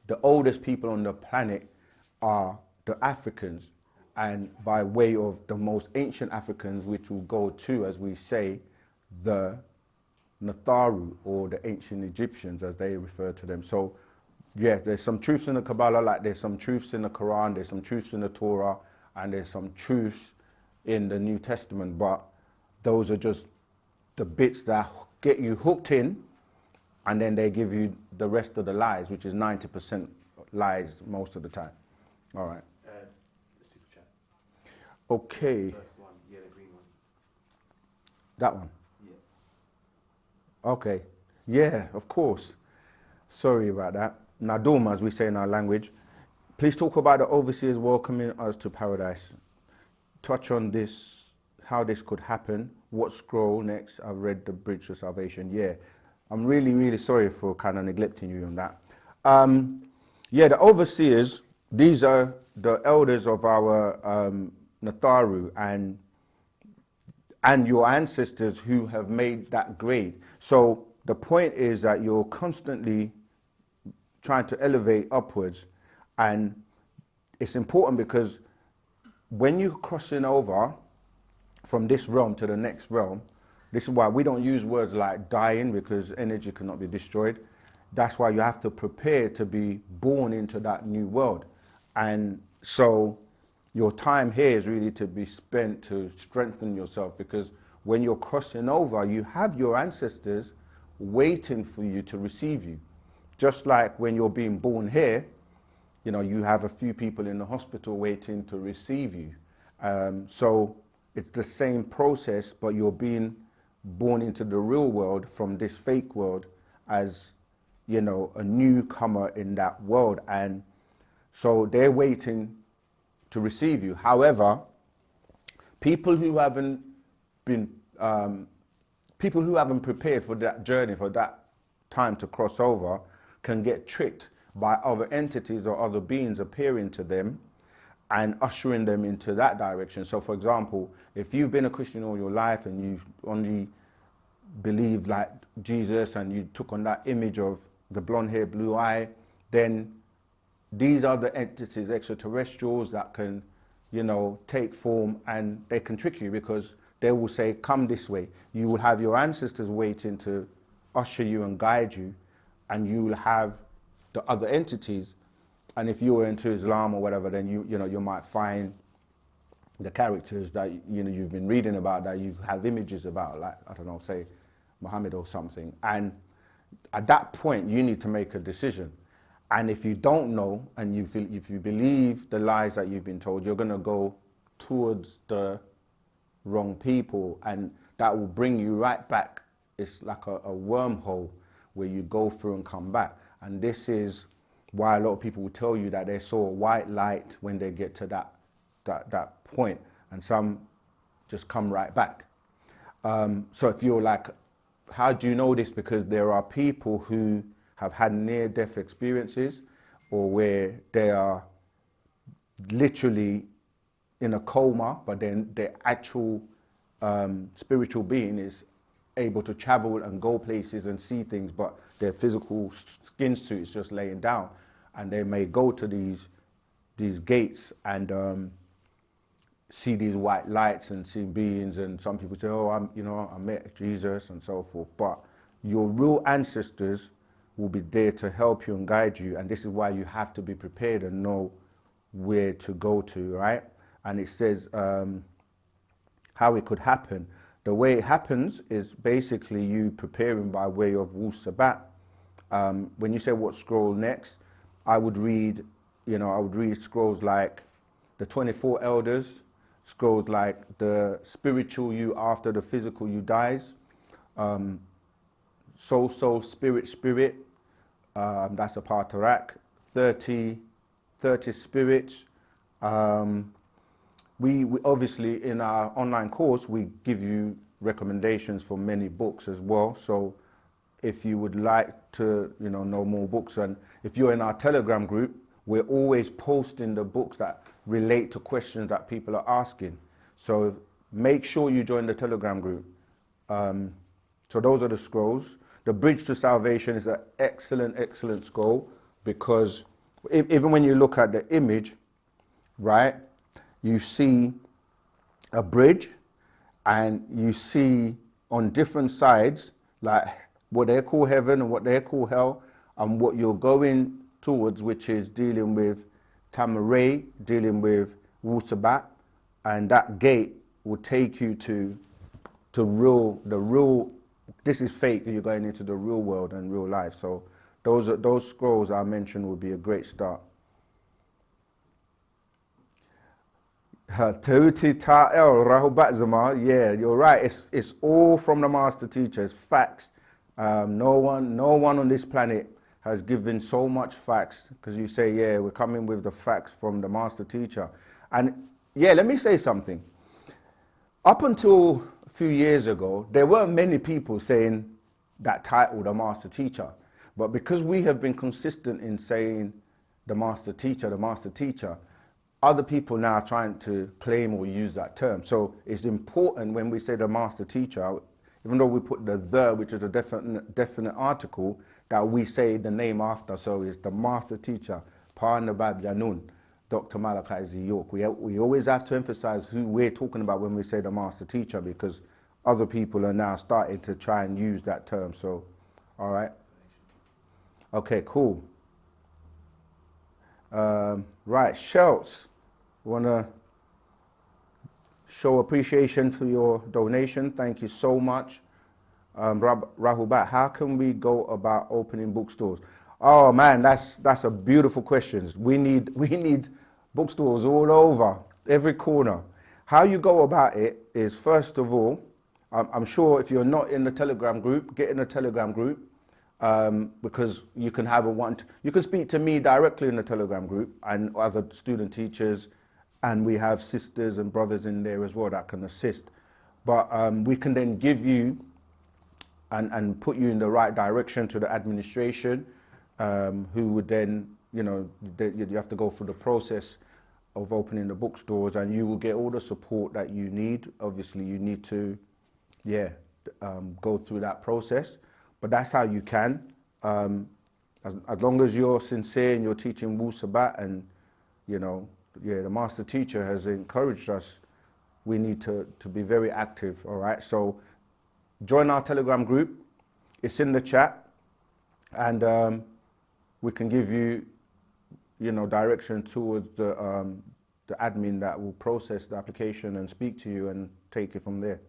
the oldest people on the planet are the Africans, and by way of the most ancient Africans, which will go to, as we say, the Natharu, or the ancient Egyptians, as they refer to them. So yeah, there's some truths in the Kabbalah, like there's some truths in the Quran, there's some truths in the Torah, and there's some truths in the New Testament, but those are just the bits that get you hooked in, and then they give you the rest of the lies, which is 90% lies most of the time. All right. The super chat. Okay. First one, yeah, the green one. That one? Okay. Yeah, of course. Sorry about that. Nadoma, as we say in our language. Please talk about the overseers welcoming us to paradise. Touch on this, how this could happen. What scroll next? I've read the Bridge to Salvation. Yeah, I'm really, really sorry for kind of neglecting you on that. Yeah, the overseers, these are the elders of our Natharu and your ancestors who have made that grade. So the point is that you're constantly trying to elevate upwards, and it's important because when you're crossing over from this realm to the next realm, this is why we don't use words like dying, because energy cannot be destroyed. That's why you have to prepare to be born into that new world. And so your time here is really to be spent to strengthen yourself, because when you're crossing over, you have your ancestors waiting for you to receive you. Just like when you're being born here, you know, you have a few people in the hospital waiting to receive you. So it's the same process, but you're being born into the real world from this fake world as, you know, a newcomer in that world. And so they're waiting to receive you. However, people who haven't been, people who haven't prepared for that journey, for that time to cross over, can get tricked by other entities or other beings appearing to them and ushering them into that direction. So for example, if you've been a Christian all your life and you only believe like Jesus and you took on that image of the blonde hair, blue eye, then these are the entities, extraterrestrials, that can, you know, take form, and they can trick you because they will say, come this way. You will have your ancestors waiting to usher you and guide you, and you will have the other entities. And if you were into Islam or whatever, then you know, you might find the characters that, you know, you've been reading about, that you have images about, like, I don't know, say Muhammad or something. And at that point, you need to make a decision. And if you don't know, and you feel, if you believe the lies that you've been told, you're going to go towards the wrong people, and that will bring you right back. It's like a wormhole where you go through and come back. And this is why a lot of people will tell you that they saw a white light when they get to that point, and some just come right back. So if you're like, how do you know this? Because there are people who have had near-death experiences, or where they are literally in a coma, but then their actual spiritual being is able to travel and go places and see things, but their physical skin suit is just laying down. And they may go to these gates and see these white lights and see beings, and some people say, oh, I met Jesus and so forth. But your real ancestors will be there to help you and guide you, and this is why you have to be prepared and know where to go to, right? And it says how it could happen. The way it happens is basically you preparing by way of Wu-Sabat. When you say what scroll next, I would read, you know, I would read scrolls like the 24 elders, scrolls like the spiritual you after the physical you dies, soul, spirit, that's a Patarak, 30 spirits. We obviously, in our online course, we give you recommendations for many books as well. So if you would like to, you know more books, and if you're in our Telegram group, we're always posting the books that relate to questions that people are asking. So make sure you join the Telegram group. So those are the scrolls. The Bridge to Salvation is an excellent scroll, because even when you look at the image, right, you see a bridge, and you see on different sides, like what they call heaven and what they call hell, and what you're going towards, which is dealing with Tamaray, dealing with Wu-Sabat, and that gate will take you to the real, this is fake, and you're going into the real world and real life. So those scrolls I mentioned would be a great start. Teuti Ta'el Rahubat Zama. Yeah, you're right. It's all from the master teacher. It's facts. No one on this planet has given so much facts, because you say, yeah, we're coming with the facts from the master teacher. And yeah, let me say something. Up until a few years ago, there weren't many people saying that title, the master teacher. But because we have been consistent in saying the master teacher, other people now are trying to claim or use that term. So it's important when we say the master teacher, even though we put the which is a definite article, that we say the name after. So it's the master teacher, Pa-Nabab Yanun, Dr. Malachi Z. York. We always have to emphasize who we're talking about when we say the master teacher, because other people are now starting to try and use that term. So, all right. Okay, cool. Right, Shelts, want to show appreciation for your donation. Thank you so much. Rahubat, how can we go about opening bookstores? Oh man, that's a beautiful question. We need bookstores all over, every corner. How you go about it is, first of all, I'm sure if you're not in the Telegram group, get in the Telegram group, because you can have you can speak to me directly in the Telegram group and other student teachers, and we have sisters and brothers in there as well that can assist. But we can then give you and put you in the right direction to the administration, who would then, you have to go through the process of opening the bookstores, and you will get all the support that you need. Obviously, you need to, go through that process, but that's how you can. As long as you're sincere and you're teaching Wu-Sabat, and, the master teacher has encouraged us, we need to be very active, all right? So join our Telegram group. It's in the chat, and we can give you, direction towards the admin that will process the application and speak to you and take it from there.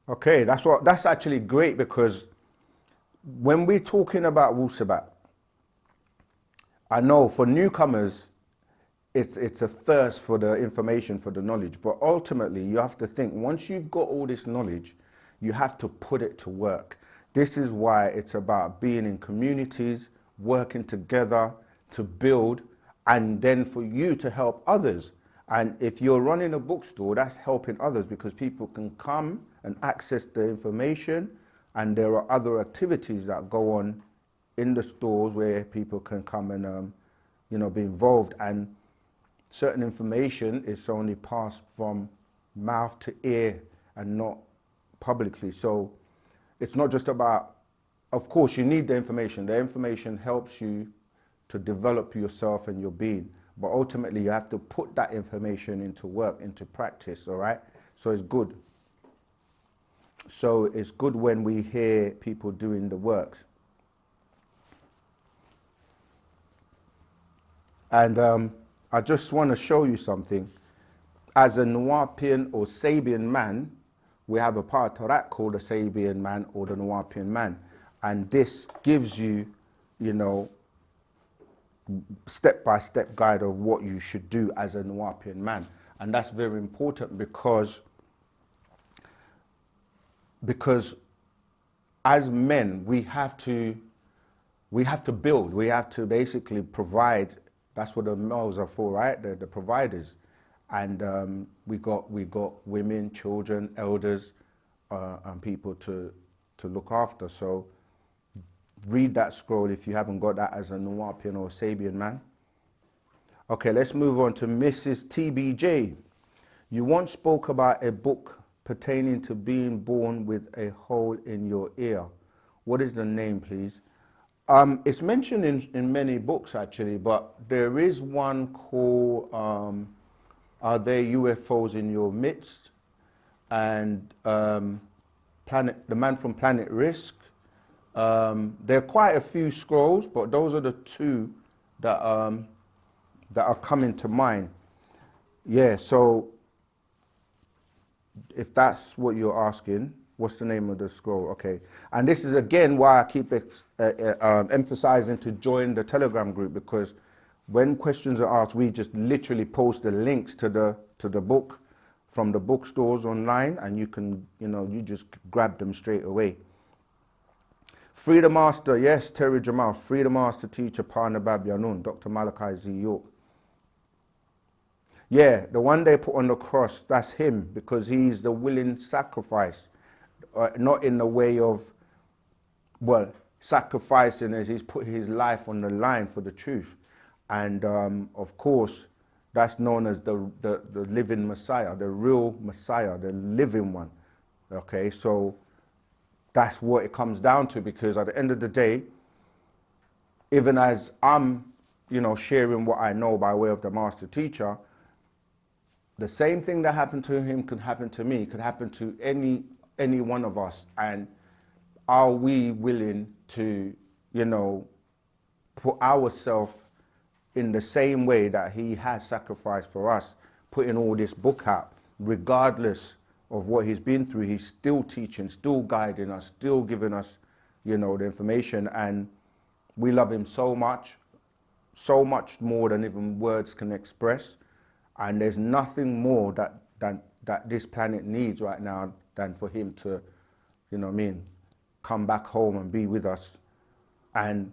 Okay, that's actually great, because when we're talking about Wu-Sabat, I know for newcomers, it's a thirst for the information, for the knowledge, but ultimately you have to think, once you've got all this knowledge, you have to put it to work. This is why it's about being in communities, working together to build, and then for you to help others. And if you're running a bookstore, that's helping others, because people can come and access the information, and there are other activities that go on in the stores where people can come and be involved, and certain information is only passed from mouth to ear and not publicly. So it's not just about, of course you need the information. The information helps you to develop yourself and your being, but ultimately you have to put that information into work, into practice, all right? So it's good. So it's good when we hear people doing the works. And I just want to show you something. As a Nuwapian or Sabian man, we have a part of that called the Sabian man or the Nuwapian man. And this gives you, step-by-step guide of what you should do as a Nuwapian man. And that's very important, because as men, we have to build, we have to basically provide. That's what the males are for, right? They're the providers. And we got women, children, elders, and people to look after. So read that scroll if you haven't got that as a Nuwapian or Sabian man. Okay, let's move on to Mrs. TBJ. You once spoke about a book pertaining to being born with a hole in your ear. What is the name, please? It's mentioned in many books, actually, but there is one called Are There UFOs in Your Midst? And The Man from Planet Risk. There are quite a few scrolls, but those are the two that are coming to mind. Yeah, so if that's what you're asking, what's the name of the scroll? Okay. And this is again why I keep emphasizing to join the Telegram group, because when questions are asked, we just literally post the links to the book from the bookstores online, and you can, you just grab them straight away. Free the Master, yes, Terry Jamal, Free the Master Teacher, Partner Babyanun, Dr. Malachi Z. York. Yeah, the one they put on the cross, that's him, because he's the willing sacrifice, not in the way of, well, sacrificing as he's put his life on the line for the truth. And of course, that's known as the living Messiah, the real Messiah, the living one. Okay, so that's what it comes down to, because at the end of the day, even as I'm, sharing what I know by way of the master teacher, the same thing that happened to him could happen to me, could happen to any one of us. And are we willing to, put ourselves in the same way that he has sacrificed for us, putting all this book out, regardless of what he's been through? He's still teaching, still guiding us, still giving us, the information. And we love him so much more than even words can express. And there's nothing more that this planet needs right now than for him to, come back home and be with us. And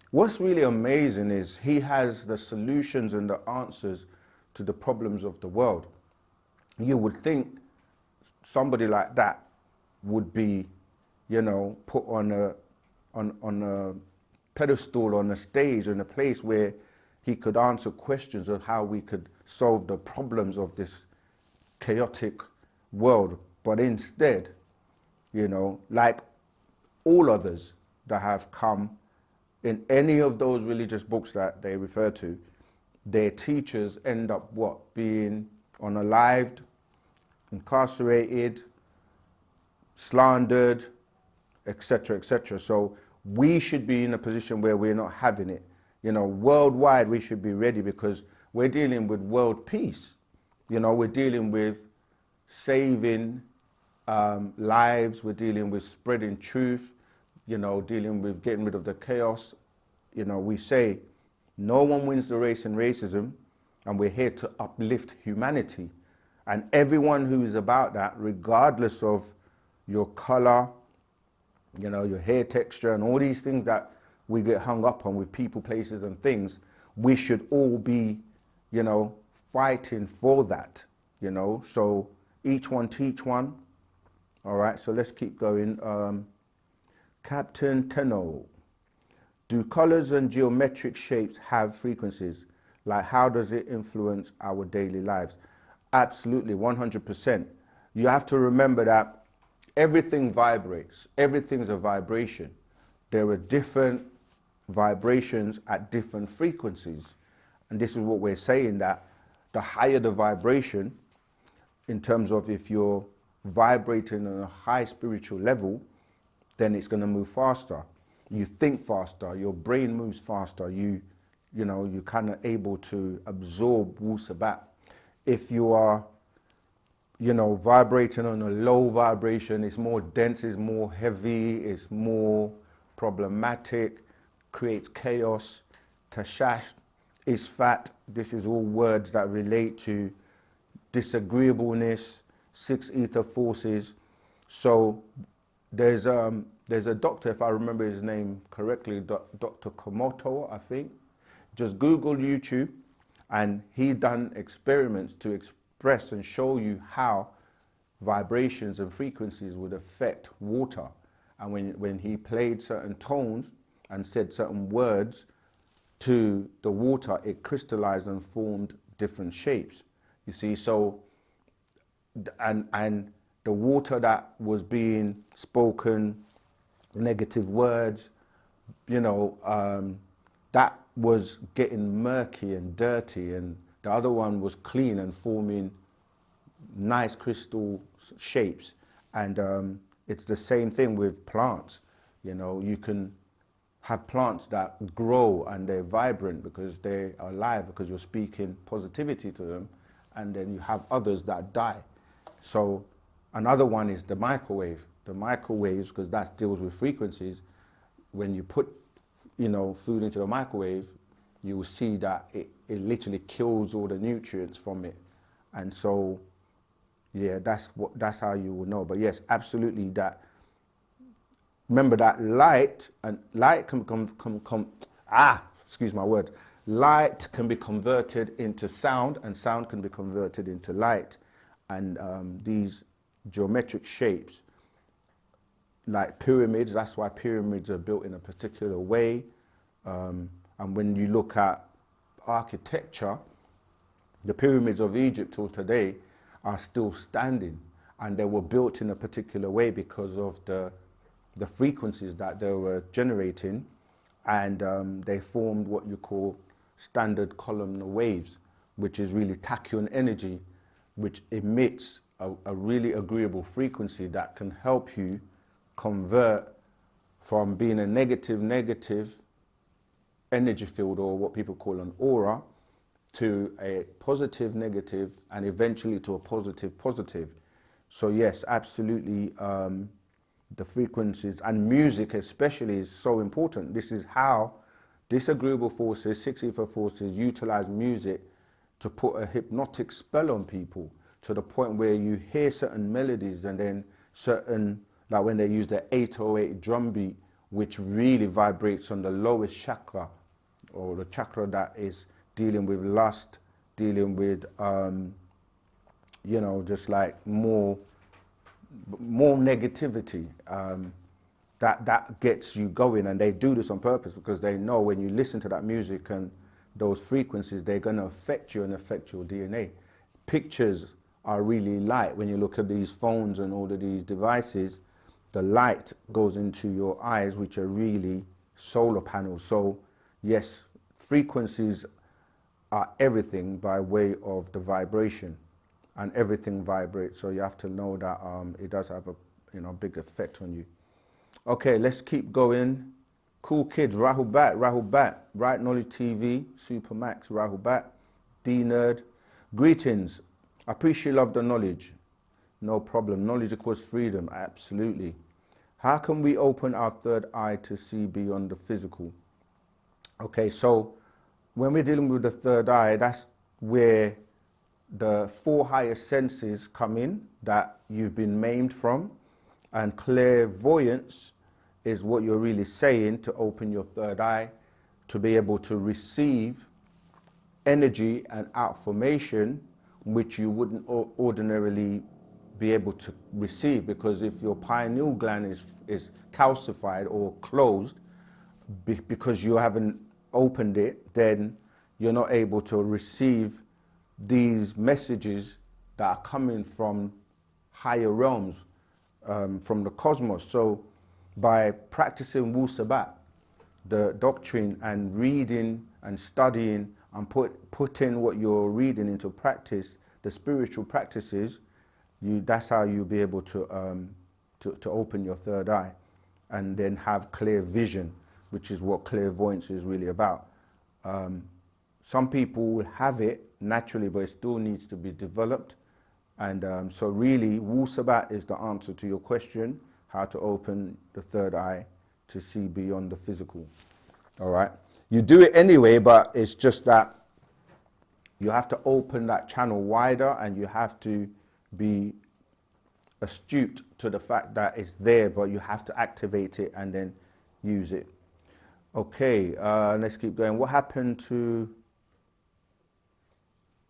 what's really amazing is he has the solutions and the answers to the problems of the world. You would think somebody like that would be, put on a pedestal, on a stage, in a place where he could answer questions of how we could solve the problems of this chaotic world. But instead, like all others that have come in any of those religious books that they refer to, their teachers end up being unalived, incarcerated, slandered, etc., etc. So we should be in a position where we're not having it. Worldwide, we should be ready, because we're dealing with world peace. We're dealing with saving lives. We're dealing with spreading truth, dealing with getting rid of the chaos. We say no one wins the race in racism, and we're here to uplift humanity. And everyone who is about that, regardless of your color, your hair texture, and all these things that we get hung up on with people, places, and things, we should all be, fighting for that, So each one teach one. All right, so let's keep going. Captain Tenno, do colors and geometric shapes have frequencies? Like, how does it influence our daily lives? Absolutely, 100%. You have to remember that everything vibrates. Everything's a vibration. There are different vibrations at different frequencies. And this is what we're saying, that the higher the vibration, in terms of if you're vibrating on a high spiritual level, then it's going to move faster. You think faster, your brain moves faster, you're kind of able to absorb Wu-Sabat. If you are, vibrating on a low vibration, it's more dense, it's more heavy, it's more problematic, creates chaos. Tashash is fat. This is all words that relate to disagreeableness, six ether forces. So there's a doctor, if I remember his name correctly, Dr. Komoto, I think. Just Google YouTube, and he done experiments to express and show you how vibrations and frequencies would affect water. And when he played certain tones and said certain words to the water, it crystallized and formed different shapes. You see, so, and the water that was being spoken, negative words, that was getting murky and dirty, and the other one was clean and forming nice crystal shapes. And it's the same thing with plants. You can have plants that grow and they're vibrant because they are alive, because you're speaking positivity to them, and then you have others that die. So another one is the microwave. The microwaves, because that deals with frequencies. When you put, food into the microwave, you will see that it literally kills all the nutrients from it. And so, yeah, that's how you will know. But yes, absolutely that. Remember that light excuse my word. Light can be converted into sound, and sound can be converted into light. And these geometric shapes, like pyramids, that's why pyramids are built in a particular way. And when you look at architecture, the pyramids of Egypt till today are still standing, and they were built in a particular way because of the frequencies that they were generating, and they formed what you call standard columnar waves, which is really tachyon energy, which emits a really agreeable frequency that can help you convert from being a negative energy field, or what people call an aura, to a positive negative, and eventually to a positive. So yes, absolutely, the frequencies and music especially is so important. This is how disagreeable forces, 6 ether forces, utilize music to put a hypnotic spell on people, to the point where you hear certain melodies, and then certain, like when they use the 808 drum beat, which really vibrates on the lowest chakra, or the chakra that is dealing with lust, dealing with, just like more negativity, that gets you going. And they do this on purpose because they know when you listen to that music and those frequencies, they're going to affect you and affect your DNA. Pictures are really light. When you look at these phones and all of these devices, the light goes into your eyes, which are really solar panels. So yes, frequencies are everything by way of the vibration, and everything vibrates. So you have to know that it does have a big effect on you. Okay, let's keep going. Cool kids, Rahul Bat, Right Knowledge TV, Supermax, Rahul Bat, D-Nerd. Greetings. I appreciate love the knowledge. No problem. Knowledge equals freedom. Absolutely. How can we open our third eye to see beyond the physical? Okay, so when we're dealing with the third eye, that's where the 4 higher senses come in that you've been maimed from. And clairvoyance is what you're really saying, to open your third eye, to be able to receive energy and information which you wouldn't ordinarily be able to receive, because if your pineal gland is calcified or closed because you haven't opened it, then you're not able to receive these messages that are coming from higher realms, from the cosmos. So by practicing Wu-Sabat, the doctrine, and reading and studying and putting what you're reading into practice, the spiritual practices, that's how you'll be able to open your third eye and then have clear vision, which is what clairvoyance is really about. Some people will have it naturally, but it still needs to be developed. And so really, Wu-Sabat is the answer to your question, how to open the third eye to see beyond the physical. All right? You do it anyway, but it's just that you have to open that channel wider, and you have to be astute to the fact that it's there, but you have to activate it and then use it. Okay, let's keep going. What happened to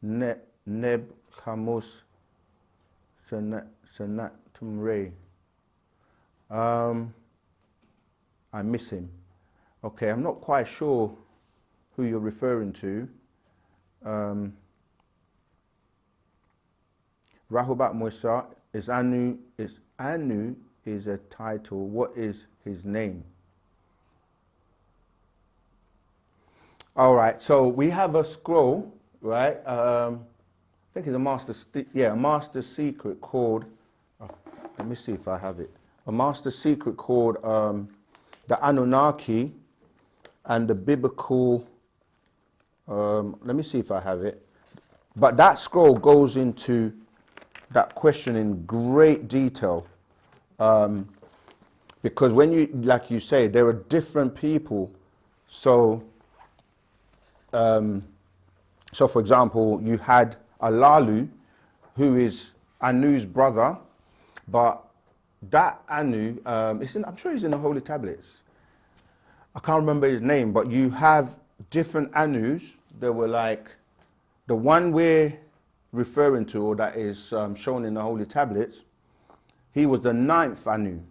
Neb Camus Sanatum Ray? I miss him. Okay, I'm not quite sure who you're referring to. Rahubat Musa, is Anu is a title. What is his name? All right, so we have a scroll, right? I think it's a master secret called, let me see if I have it. A master secret called the Anunnaki and the biblical, let me see if I have it. But that scroll goes into that question in great detail, because when you, like you say, there are different people. So So for example, you had Alalu, who is Anu's brother, but that Anu, I'm sure he's in the Holy Tablets. I can't remember his name, but you have different Anus that were like, the one we're referring to, or that is shown in the Holy Tablets, he was the 9th Anu.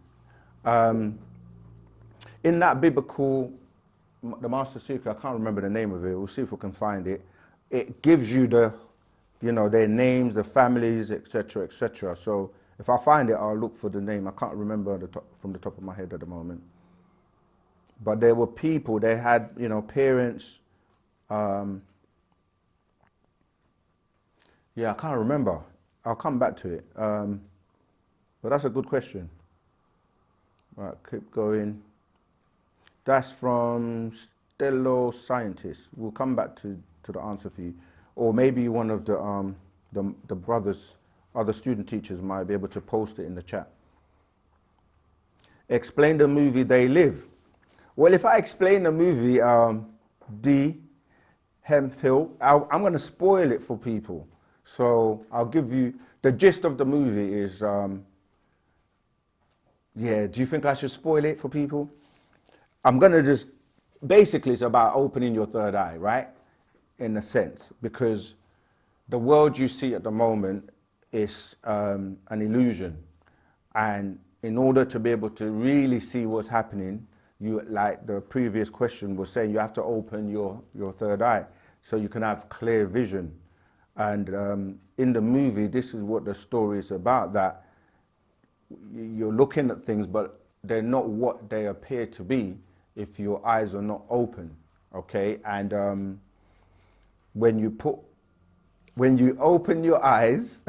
In that biblical, the Master Secret, I can't remember the name of it, we'll see if we can find it. It gives you the, their names, the families, etc., etc. So if I find it, I'll look for the name. I can't remember from the top of my head at the moment. But there were people, they had, parents. Yeah, I can't remember. I'll come back to it. But that's a good question. Right, keep going. That's from Stello Scientist. We'll come back to the answer for you. Or maybe one of the brothers, other student teachers might be able to post it in the chat. Explain the movie They Live. Well, if I explain the movie, D. Hemphill, I'm going to spoil it for people. So I'll give you, the gist of the movie is, yeah, do you think I should spoil it for people? I'm going to just, basically it's about opening your third eye, right? In a sense, because the world you see at the moment is an illusion. And in order to be able to really see what's happening, you, like the previous question was saying, you have to open your third eye so you can have clear vision. And in the movie, this is what the story is about, that you're looking at things, but they're not what they appear to be if your eyes are not open, okay? And when you open your eyes,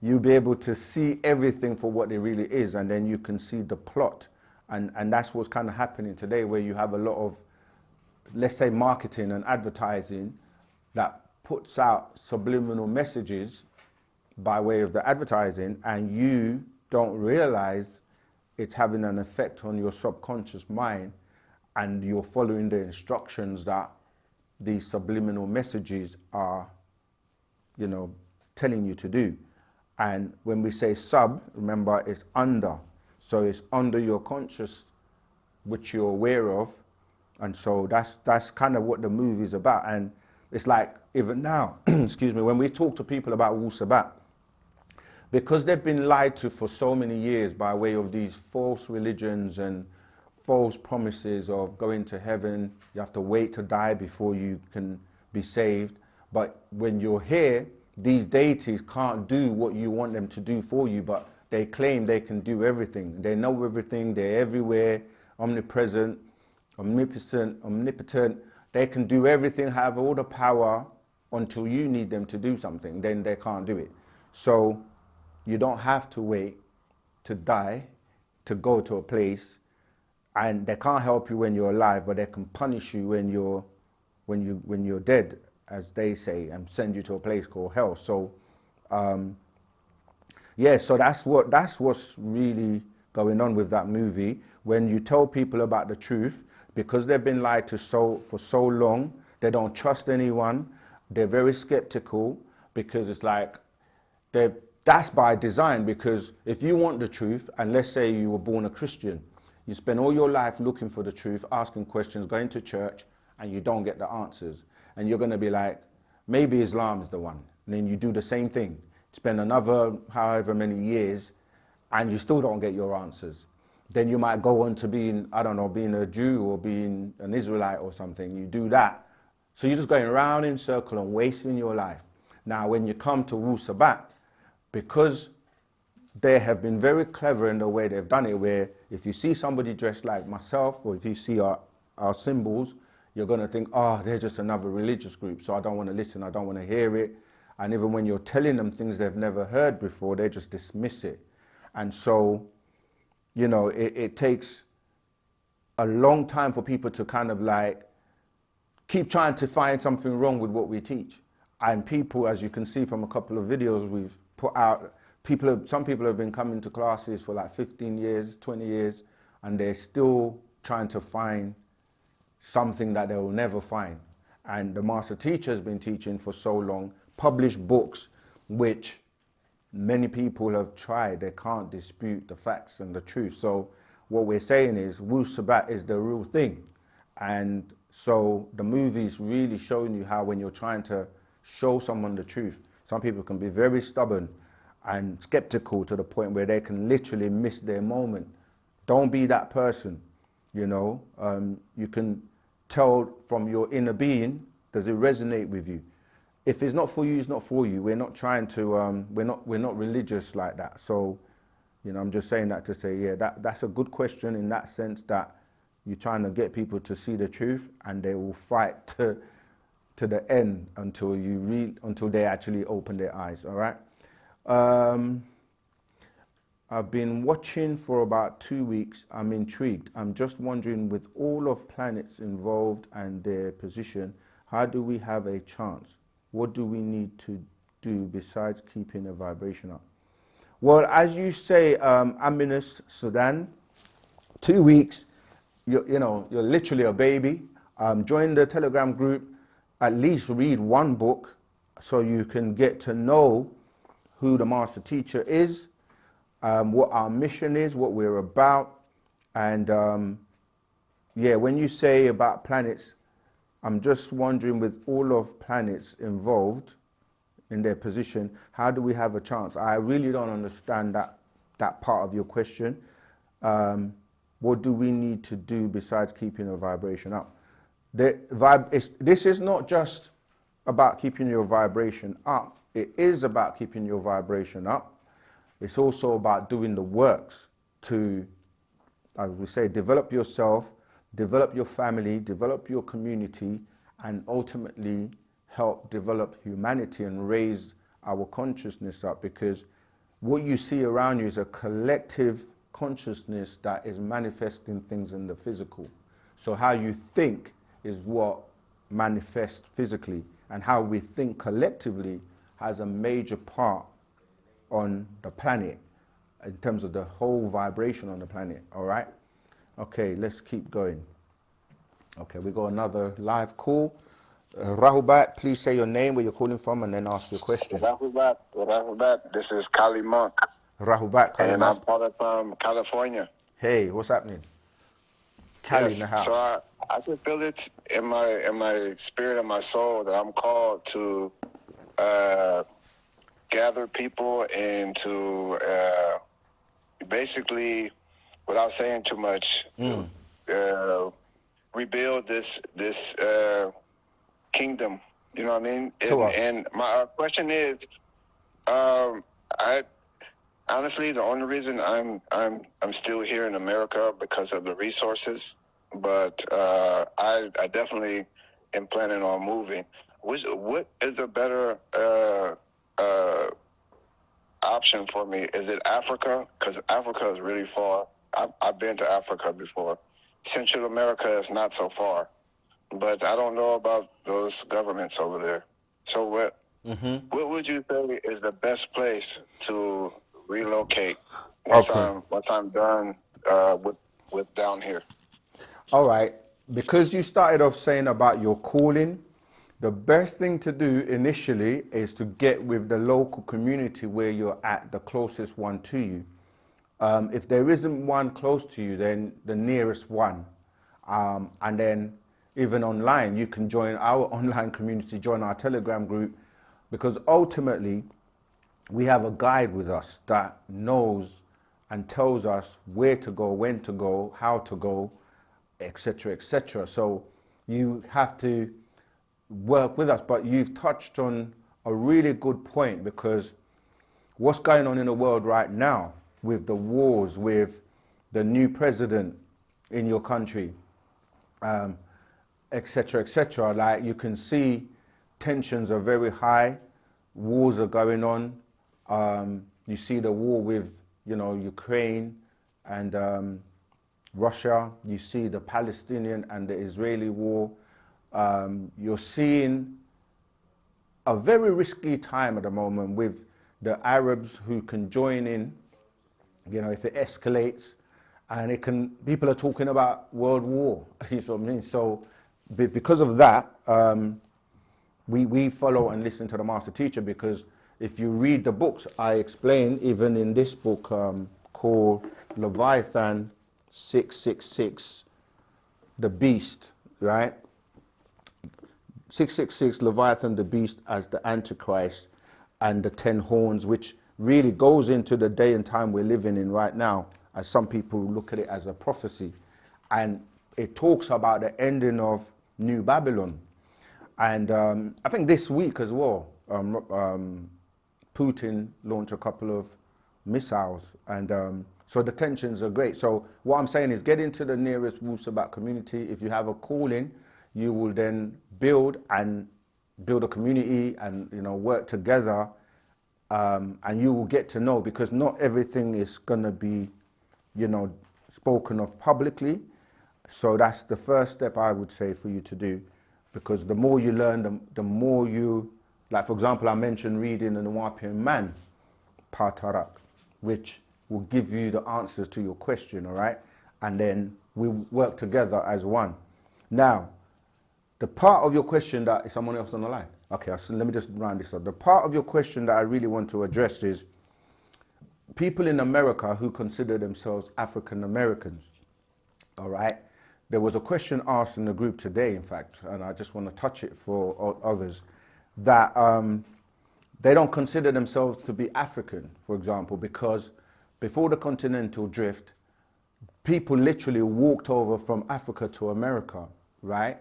you'll be able to see everything for what it really is, and then you can see the plot. And that's what's kind of happening today, where you have a lot of, let's say, marketing and advertising that puts out subliminal messages by way of the advertising, and you don't realize it's having an effect on your subconscious mind, and you're following the instructions that these subliminal messages are, telling you to do. And when we say sub, remember, it's under. So it's under your conscious, which you're aware of. And so that's kind of what the movie is about. And it's like, even now, excuse me, when we talk to people about Wu-Sabat, because they've been lied to for so many years by way of these false religions and false promises of going to heaven, you have to wait to die before you can be saved. But when you're here, these deities can't do what you want them to do for you, but they claim they can do everything. They know everything, they're everywhere, omnipresent, omnipotent. They can do everything, have all the power until you need them to do something, then they can't do it. So you don't have to wait to die to go to a place, and they can't help you when you're alive, but they can punish you when you're dead, as they say, and send you to a place called hell. So yeah, so that's what's really going on with that movie. When you tell people about the truth, because they've been lied to for so long, they don't trust anyone. They're very skeptical, because it's like that's by design. Because if you want the truth, and let's say you were born a Christian, you spend all your life looking for the truth, asking questions, going to church, and you don't get the answers. And you're going to be like, maybe Islam is the one. And then you do the same thing. Spend another however many years, and you still don't get your answers. Then you might go on to being, I don't know, being a Jew or being an Israelite or something. You do that. So you're just going around in circle and wasting your life. Now, when you come to Wu-Sabat, because they have been very clever in the way they've done it, where if you see somebody dressed like myself, or if you see our symbols, you're going to think, oh, they're just another religious group, so I don't want to listen, I don't want to hear it. And even when you're telling them things they've never heard before, they just dismiss it. And so, it takes a long time for people to kind of like keep trying to find something wrong with what we teach. And people, as you can see from a couple of videos we've put out, some people have been coming to classes for like 15 years, 20 years, and they're still trying to find something that they will never find. And the master teacher has been teaching for so long, published books, which many people have tried. They can't dispute the facts and the truth. So what we're saying is Wu-Sabat is the real thing. And so the movie's really showing you how when you're trying to show someone the truth, some people can be very stubborn and skeptical to the point where they can literally miss their moment. Don't be that person, you know. You can tell from your inner being, does it resonate with you? If it's not for you, it's not for you. We're not trying to, we're not religious like that. So, you know, I'm just saying that to say, yeah, that's a good question in that sense, that you're trying to get people to see the truth, and they will fight to the end until until they actually open their eyes. All right. I've been watching for about 2 weeks. I'm intrigued. I'm just wondering, with all of planets involved and their position, how do we have a chance? What do we need to do besides keeping the vibration up? Well, as you say, Aminus Sudan, 2 weeks, you know, you're literally a baby. Join the Telegram group, at least read one book so you can get to know who the master teacher is, what our mission is, what we're about. And yeah, when you say about planets, I'm just wondering, with all of planets involved in their position, how do we have a chance? I really don't understand that part of your question. What do we need to do besides keeping the vibration up? This is not just about keeping your vibration up. It is about keeping your vibration up. It's also about doing the works to, as we say, develop yourself, develop your family, develop your community, and ultimately help develop humanity and raise our consciousness up, because what you see around you is a collective consciousness that is manifesting things in the physical. So how you think is what manifests physically, and how we think collectively has a major part on the planet in terms of the whole vibration on the planet. All right. Okay, let's keep going. Okay, we got another live call. Rahubat, please say your name, where you're calling from, and then ask your question. Rahubat. This is Kali Monk. Rahubat, Kali and Monk. I'm calling from California. Hey, what's happening? Kali in the house. So I can feel it in my spirit and my soul that I'm called to gather people and to basically, without saying too much, rebuild this kingdom. You know what I mean? And my question is, I honestly, the only reason I'm still here in America because of the resources, but I definitely am planning on moving. What is the better option for me? Is it Africa? Because Africa is really far. I've been to Africa before. Central America is not so far, but I don't know about those governments over there. So what would you say is the best place to relocate once I'm done with down here? All right. Because you started off saying about your calling, the best thing to do initially is to get with the local community where you're at, the closest one to you. If there isn't one close to you, then the nearest one. And then even online, you can join our online community, join our Telegram group, because ultimately we have a guide with us that knows and tells us where to go, when to go, how to go, etc., etc. So you have to work with us. But you've touched on a really good point, because what's going on in the world right now with the wars, with the new president in your country, etc., etc. Like, you can see tensions are very high, wars are going on. You see the war with, you know, Ukraine and Russia. You see the Palestinian and the Israeli war. You're seeing a very risky time at the moment with the Arabs who can join in, you know, if it escalates, and it can, people are talking about world war, you know what I mean? So because of that, we follow and listen to the master teacher, because if you read the books, I explain, even in this book called Leviathan 666, the beast, right? 666, Leviathan, the beast, as the Antichrist, and the 10 horns, which really goes into the day and time we're living in right now, as some people look at it as a prophecy. And it talks about the ending of New Babylon. And I think this week as well, Putin launched a couple of missiles. And so the tensions are great. So what I'm saying is, get into the nearest Wu-Sabat community. If you have a calling, you will then build a community and, you know, work together. And you will get to know, because not everything is going to be, you know, spoken of publicly. So that's the first step I would say for you to do, because the more you learn, the more you, like for example, I mentioned reading the wu-nuwapu man, Patarak, which will give you the answers to your question, all right? And then we work together as one. Now, the part of your question that, is someone else on the line? Okay, so let me just round this up. The part of your question that I really want to address is people in America who consider themselves African Americans, all right? There was a question asked in the group today, in fact, and I just want to touch it for others, that they don't consider themselves to be African, for example, because before the continental drift, people literally walked over from Africa to America, right?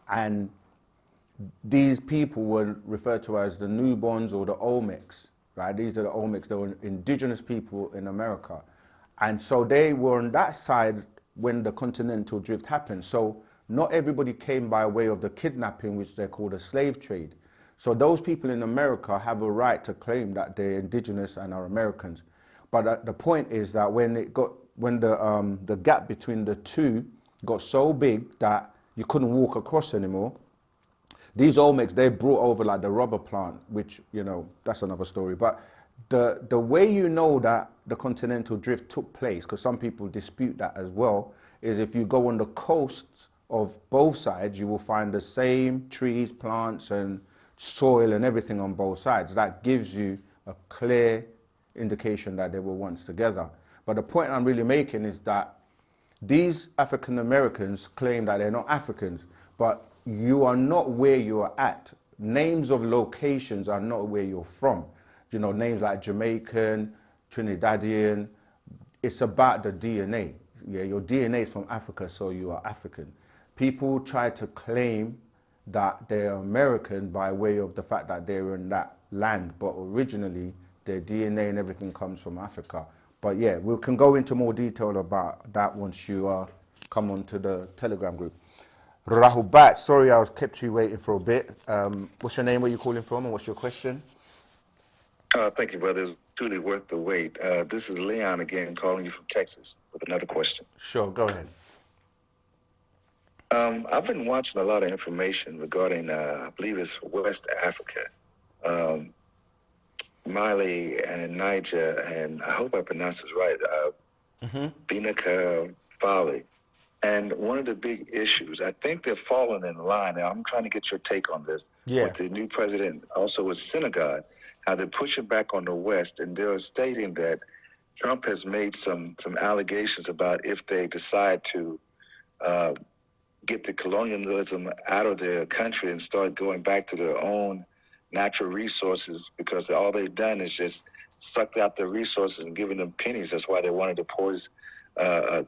And these people were referred to as the newborns or the Olmecs, right? These are the Olmecs. They were indigenous people in America. And so they were on that side when the continental drift happened. So not everybody came by way of the kidnapping, which they call the slave trade. So those people in America have a right to claim that they're indigenous and are Americans. But the point is that when the gap between the two got so big that you couldn't walk across anymore, these Olmecs, they brought over like the rubber plant, which, you know, that's another story. But the way you know that the continental drift took place, because some people dispute that as well, is if you go on the coasts of both sides, you will find the same trees, plants, and soil and everything on both sides. That gives you a clear indication that they were once together. But the point I'm really making is that these African Americans claim that they're not Africans, but you are not where you are at. Names of locations are not where you're from. You know, names like Jamaican, Trinidadian, it's about the DNA. Yeah, your DNA is from Africa, so you are African. People try to claim that they're American by way of the fact that they're in that land, but originally their DNA and everything comes from Africa. But yeah, we can go into more detail about that once you come onto the Telegram group. Rahubat, sorry I kept you waiting for a bit. What's your name, where you calling from, and what's your question? Thank you, brother. It's truly worth the wait. This is Leon again, calling you from Texas with another question. Sure, go ahead. I've been watching a lot of information regarding, I believe it's West Africa, Mali and Niger, and I hope I pronounced this right, Binika Fali. And one of the big issues, I think they're falling in line. Now, I'm trying to get your take on this. Yeah. With the new president, also with Senegal, how they're pushing back on the West, and they're stating that Trump has made some allegations about if they decide to get the colonialism out of their country and start going back to their own natural resources, because all they've done is just sucked out their resources and given them pennies. That's why they wanted to poison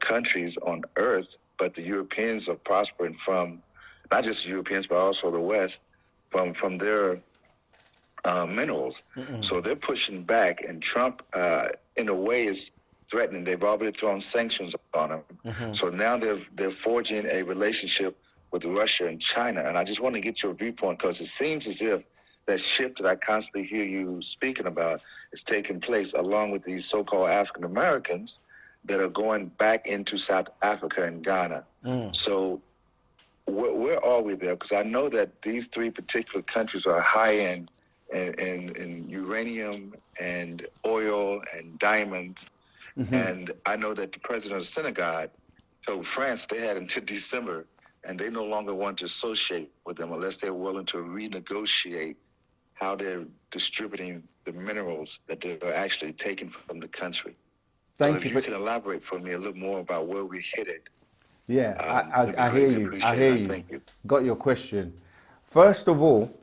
countries on Earth. But the Europeans are prospering from, not just Europeans, but also the West, from their minerals. So they're pushing back, and Trump, in a way, is threatening. They've already thrown sanctions on him. So now they're forging a relationship with Russia and China. And I just want to get your viewpoint, because it seems as if that shift that I constantly hear you speaking about is taking place, along with these so-called African Americans that are going back into South Africa and Ghana. So where are we there? Because I know that these three particular countries are high in uranium and oil and diamonds. And I know that the president of Senegal told France they had until December and they no longer want to associate with them unless they're willing to renegotiate how they're distributing the minerals that they're actually taking from the country. So if you can elaborate for me a little more about where we're headed. Yeah, it'd be I hear greatly you. I appreciated. hear I you. thank you. Got your question. First of all,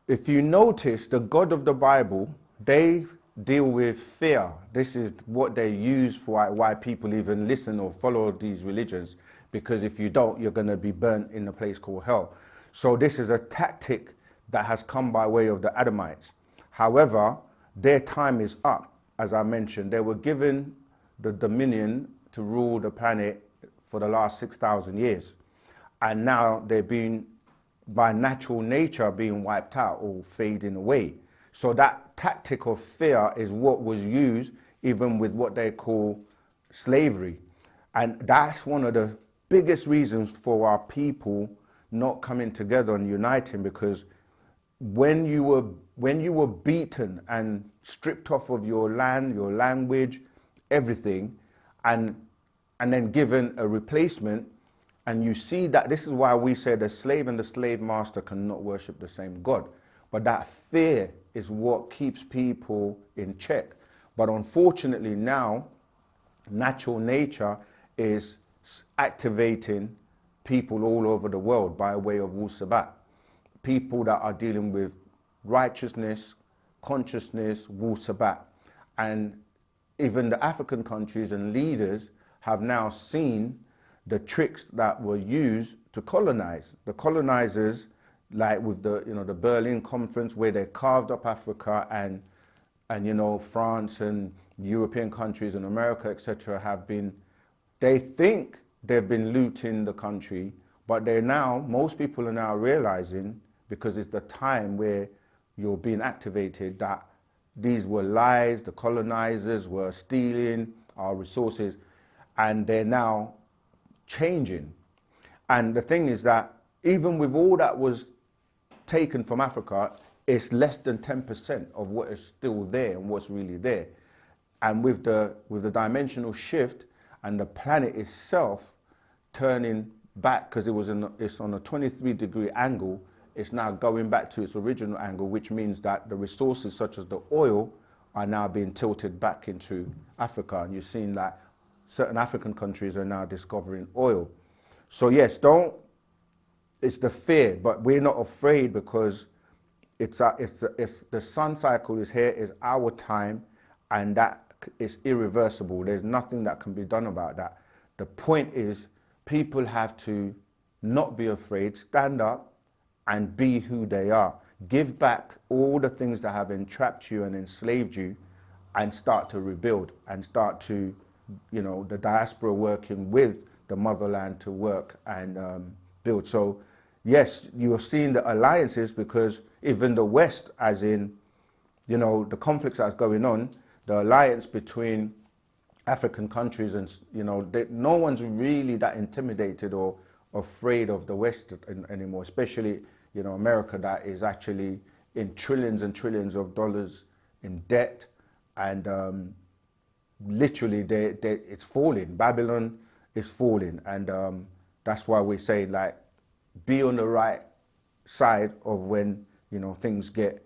if you notice, the God of the Bible, they deal with fear. This is what they use for why people even listen or follow these religions, because if you don't, you're going to be burnt in a place called hell. So this is a tactic that has come by way of the Adamites. However, their time is up. As I mentioned, they were given the dominion to rule the planet for the last 6,000 years. And now they're being, by natural nature, being wiped out or fading away. So that tactic of fear is what was used even with what they call slavery. And that's one of the biggest reasons for our people not coming together and uniting, because when you were beaten and stripped off of your land, your language, everything, and then given a replacement, and you see that, this is why we say the slave and the slave master cannot worship the same God. But that fear is what keeps people in check. But unfortunately now, natural nature is activating people all over the world by way of Wu-Sabat. People that are dealing with righteousness, consciousness, Wu-Sabat. And even the African countries and leaders have now seen the tricks that were used to colonize. The colonizers, like with the the Berlin Conference, where they carved up Africa, and France and European countries and America, etc., have been, they think they've been looting the country, but most people are now realizing, because it's the time where you're being activated, that these were lies. The colonizers were stealing our resources, and they're now changing. And the thing is that even with all that was taken from Africa, it's less than 10% of what is still there and what's really there. And with the dimensional shift and the planet itself turning back, because it's on a 23-degree angle, it's now going back to its original angle, which means that the resources such as the oil are now being tilted back into Africa. And you've seen that certain African countries are now discovering oil. So yes, it's the fear, but we're not afraid, because it's the sun cycle is here, is our time, and that is irreversible. There's nothing that can be done about that. The point is, people have to not be afraid, stand up and be who they are. Give back all the things that have entrapped you and enslaved you, and start to rebuild, and start to, the diaspora working with the motherland to work and build. So yes, you're seeing the alliances, because even the West, as in, the conflicts that's going on, the alliance between African countries, and no one's really that intimidated or afraid of the West anymore, especially America, that is actually in trillions and trillions of dollars in debt, and literally it's falling. Babylon is falling, and that's why we say, like, be on the right side of when things get,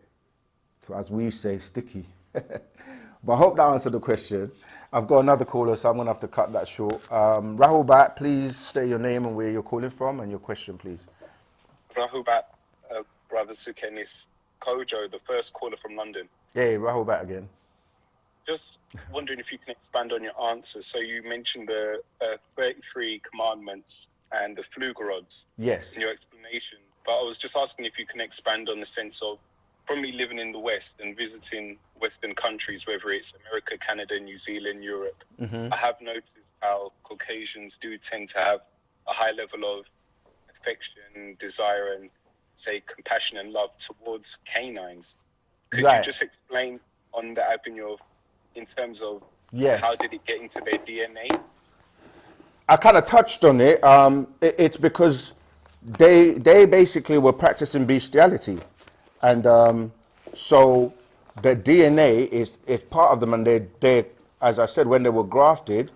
as we say, sticky. But I hope that answered the question. I've got another caller, so I'm going to have to cut that short. Rahubat, please say your name and where you're calling from, and your question, please. Rahubat, Brother Sukenis, Kojo, the first caller from London. Hey, Rahubat again. Just wondering if you can expand on your answer. So you mentioned the 33 commandments and the Flugerods in your explanation. But I was just asking if you can expand on the sense of, from me living in the West and visiting Western countries, whether it's America, Canada, New Zealand, Europe, I have noticed how Caucasians do tend to have a high level of affection, desire, and, say, compassion and love towards canines. Could you just explain on the avenue of, in terms of how did it get into their DNA? I kind of touched on it. It's because they basically were practicing bestiality, and so the DNA is part of them. And they, as I said, when they were grafted,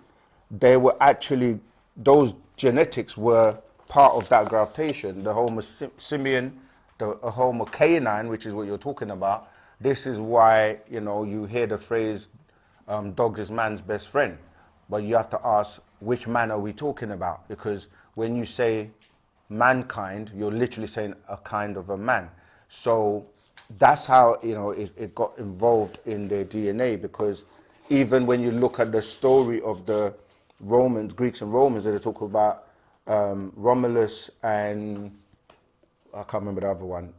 they were actually those genetics were part of that graftation. The Homo simian, the Homo canine, which is what you're talking about. This is why, you know, you hear the phrase, dogs is man's best friend. But you have to ask, which man are we talking about? Because when you say mankind, you're literally saying a kind of a man. So that's how, you know, it got involved in their DNA, because even when you look at the story of the Romans, Greeks and Romans, they talk about Romulus and, I can't remember the other one,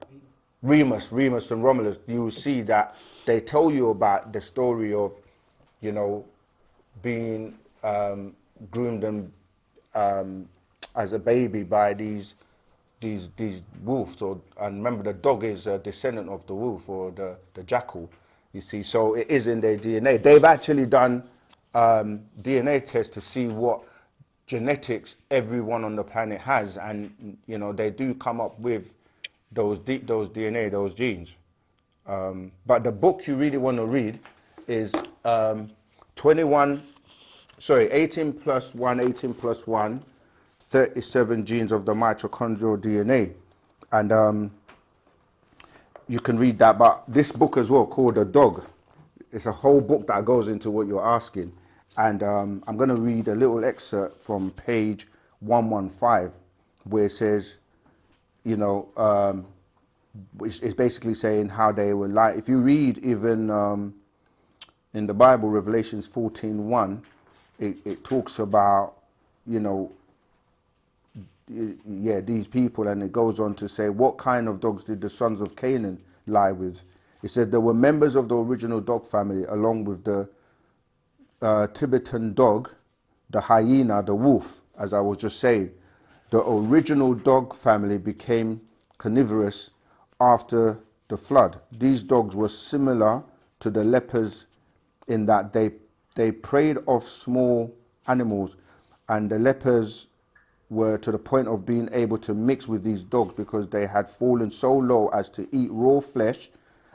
Remus and Romulus. You will see that they tell you about the story of, you know, being groomed and as a baby by these wolves, and remember the dog is a descendant of the wolf or the jackal, you see. So it is in their DNA. They've actually done DNA tests to see what genetics everyone on the planet has, and you know, they do come up with those DNA, those genes. But the book you really want to read is 18 plus 1, 37 genes of the mitochondrial DNA. And you can read that. But this book as well, called The Dog, it's a whole book that goes into what you're asking. And I'm going to read a little excerpt from page 115, where it says, you know, it's basically saying how they were like. If you read even in the Bible, Revelations 14:1, it talks about, you know, these people, and it goes on to say, what kind of dogs did the sons of Canaan lie with? It said there were members of the original dog family, along with the Tibetan dog, the hyena, the wolf, as I was just saying. The original dog family became carnivorous after the flood. These dogs were similar to the lepers in that they preyed off small animals, and the lepers were to the point of being able to mix with these dogs because they had fallen so low as to eat raw flesh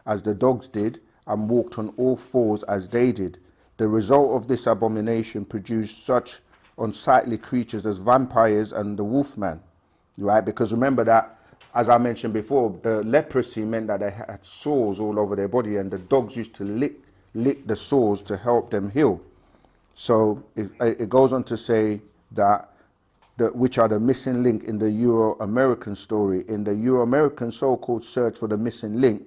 as the dogs did and walked on all fours as they did. The result of this abomination produced such unsightly creatures as vampires and the wolfman, right? Because remember that, as I mentioned before, the leprosy meant that they had sores all over their body, and the dogs used to lick the sores to help them heal. So it goes on to say that which are the missing link in the Euro-American story. In the Euro-American so-called search for the missing link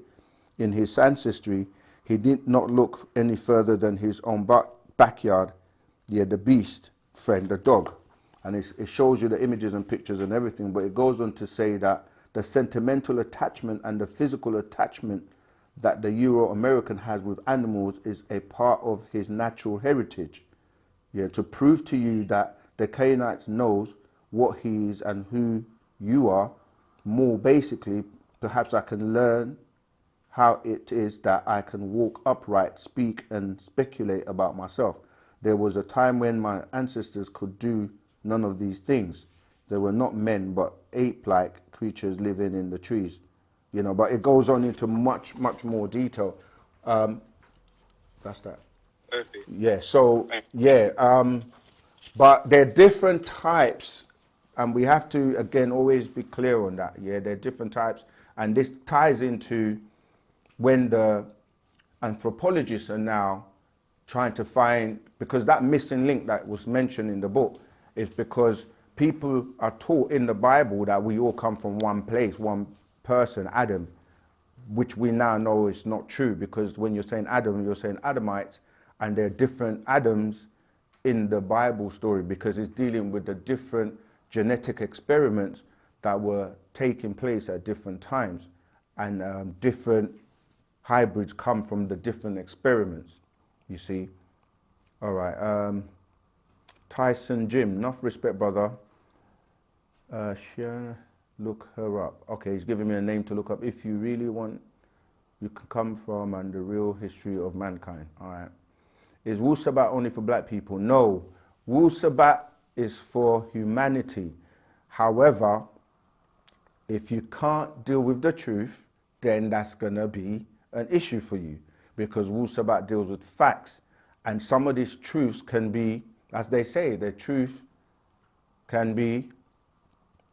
in his ancestry, he did not look any further than his own backyard. Yeah, the beast friend, the dog. And it shows you the images and pictures and everything, but it goes on to say that the sentimental attachment and the physical attachment that the Euro-American has with animals is a part of his natural heritage. Yeah, to prove to you that the Canaanites knows what he is and who you are. More basically, perhaps I can learn how it is that I can walk upright, speak and speculate about myself. There was a time when my ancestors could do none of these things. They were not men, but ape-like creatures living in the trees. You know, but it goes on into much, much more detail. That's that. Perfect. Yeah, so, yeah. But there are different types, and we have to, again, always be clear on that. Yeah, there are different types, and this ties into when the anthropologists are now trying to find, because that missing link that was mentioned in the book is because people are taught in the Bible that we all come from one place, one person, Adam, which we now know is not true, because when you're saying Adam, you're saying Adamites, and there are different Adams in the Bible story because it's dealing with the different genetic experiments that were taking place at different times, and different hybrids come from the different experiments, you see. All right, Tyson Jim, enough respect, brother. Sharon, look her up. Okay, he's giving me a name to look up. If you really want, you can come from and the real history of mankind. All right. Is Wu-Sabat only for black people? No, Wu-Sabat is for humanity. However, if you can't deal with the truth, then that's gonna be an issue for you, because Wu-Sabat deals with facts, and some of these truths can be, as they say, the truth can be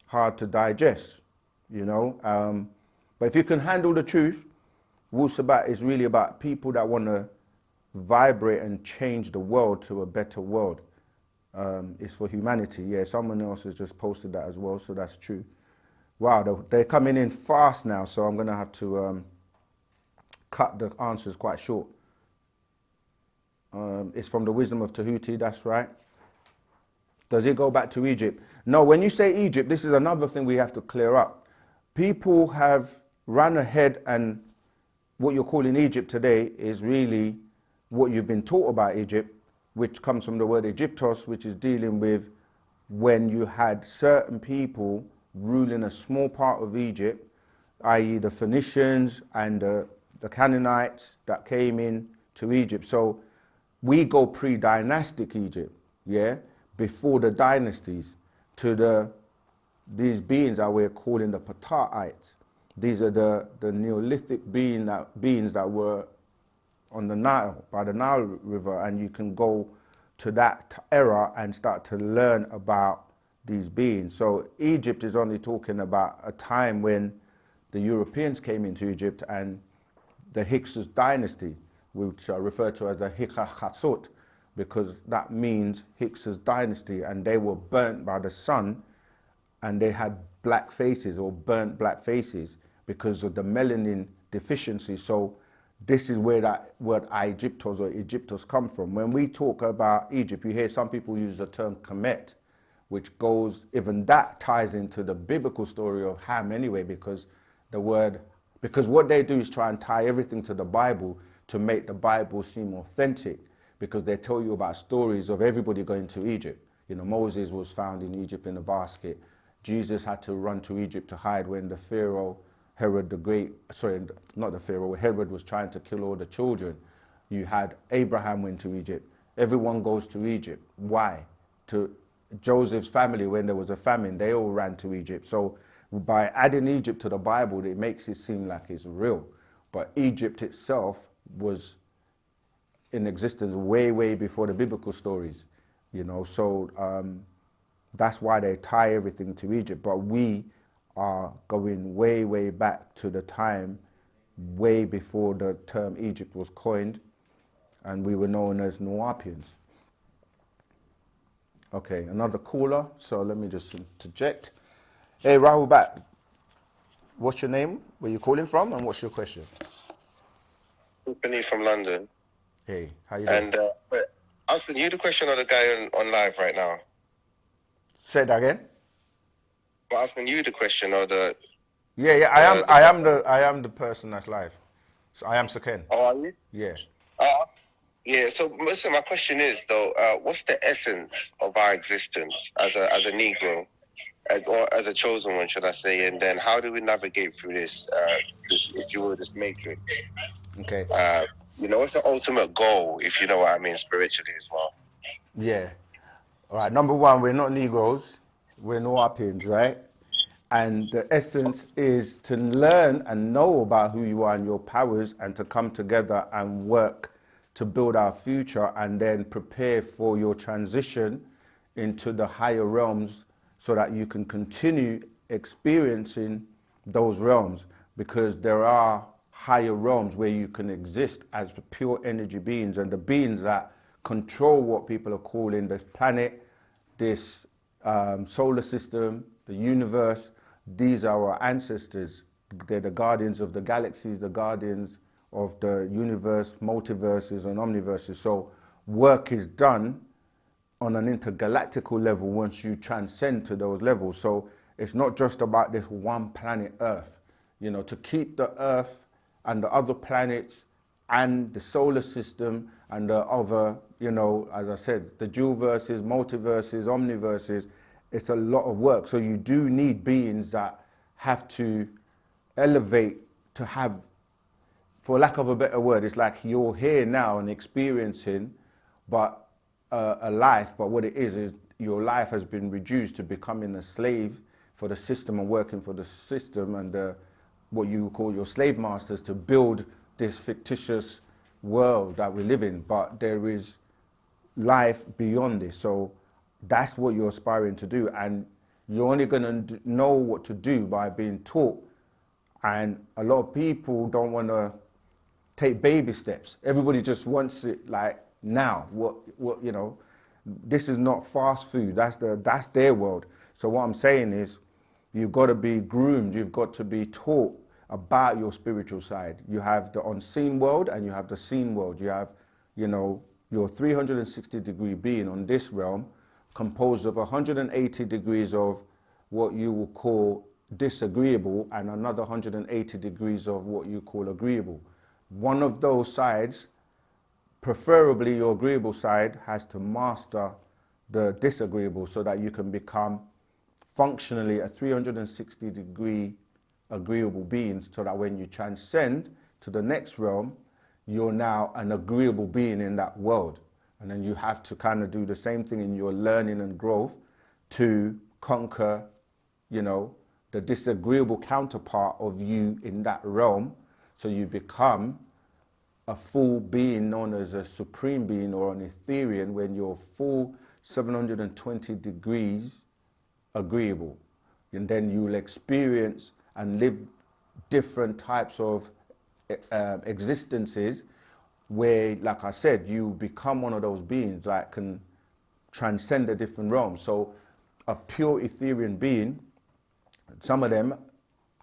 hard to digest, you know. But if you can handle the truth, Wu-Sabat is really about people that want to vibrate and change the world to a better world. It's for humanity. Yeah, someone else has just posted that as well, so that's true. Wow, they're coming in fast now, so I'm going to have to cut the answers quite short. It's from the wisdom of Tahuti, that's right. Does it go back to Egypt? No, when you say Egypt, this is another thing we have to clear up. People have run ahead, and what you're calling Egypt today is really what you've been taught about Egypt, which comes from the word Egyptos, which is dealing with when you had certain people ruling a small part of Egypt, i.e. the Phoenicians and the Canaanites that came in to Egypt. So we go pre-dynastic Egypt, yeah, before the dynasties, to these beings that we're calling the Pataites. These are the Neolithic beings that were on the Nile, by the Nile River, and you can go to that era and start to learn about these beings. So Egypt is only talking about a time when the Europeans came into Egypt, and the Hyksos dynasty, which are referred to as the Hyksos, because that means Hyksos dynasty, and they were burnt by the sun, and they had black faces or burnt black faces because of the melanin deficiency. So this is where that word Egyptos or Egyptos come from. When we talk about Egypt, you hear some people use the term Kemet, which goes, even that ties into the biblical story of Ham anyway, because what they do is try and tie everything to the Bible to make the Bible seem authentic, because they tell you about stories of everybody going to Egypt. You know, Moses was found in Egypt in a basket. Jesus had to run to Egypt to hide when the Pharaoh, Herod the Great, sorry, not the Pharaoh, Herod was trying to kill all the children. You had Abraham went to Egypt. Everyone goes to Egypt. Why? To Joseph's family, when there was a famine, they all ran to Egypt. So by adding Egypt to the Bible, it makes it seem like it's real. But Egypt itself was in existence way, way before the biblical stories, you know. So that's why they tie everything to Egypt. But we are going way, way back to the time way before the term Egypt was coined, and we were known as Nuwapians. Okay, another caller, so let me just interject. Hey, Rahul Bat, what's your name, where you calling from, and what's your question? Tiffany from London. Hey, how you doing? And asking you the question, or the guy on live right now? Say that again. I'm asking you the question, or the... Yeah, I am the person that's live. So I am Saken. Oh, are you? Yeah. Yeah, so listen, my question is, though, what's the essence of our existence as a Negro, or as a chosen one, should I say? And then how do we navigate through this if you will, this matrix? Okay. You know, what's the ultimate goal, if you know what I mean, spiritually as well? Yeah. All right, number one, we're not Negroes, we're Nuwapians, right? And the essence is to learn and know about who you are and your powers, and to come together and work to build our future, and then prepare for your transition into the higher realms so that you can continue experiencing those realms, because there are higher realms where you can exist as pure energy beings, and the beings that control what people are calling the planet, this solar system, the universe. These are our ancestors. They're the guardians of the galaxies, the guardians of the universe, multiverses and omniverses. So work is done on an intergalactical level once you transcend to those levels. So it's not just about this one planet Earth. You know, to keep the Earth and the other planets and the solar system and the other, you know, as I said, the dual verses, multiverses, omniverses, it's a lot of work. So you do need beings that have to elevate to have, for lack of a better word, it's like you're here now and experiencing but a life, but what it is your life has been reduced to becoming a slave for the system and working for the system and what you call your slave masters to build this fictitious world that we live in. But there is life beyond this. So That's what you're aspiring to do. And you're only going to know what to do by being taught. And a lot of people don't want to take baby steps. Everybody just wants it like now. What you know, this is not fast food. That's their world. So what I'm saying is, you've got to be groomed. You've got to be taught about your spiritual side. You have the unseen world and you have the seen world. You have, you know, your 360-degree being on this realm, composed of 180 degrees of what you will call disagreeable and another 180 degrees of what you call agreeable. One of those sides, preferably your agreeable side, has to master the disagreeable so that you can become functionally a 360-degree agreeable being, so that when you transcend to the next realm, you're now an agreeable being in that world. And then you have to kind of do the same thing in your learning and growth to conquer, you know, the disagreeable counterpart of you in that realm, so you become a full being known as a supreme being or an Etherean when you're full 720 degrees agreeable. And then you'll experience and live different types of existences where, like I said, you become one of those beings that can transcend the different realms. So a pure Etherean being, some of them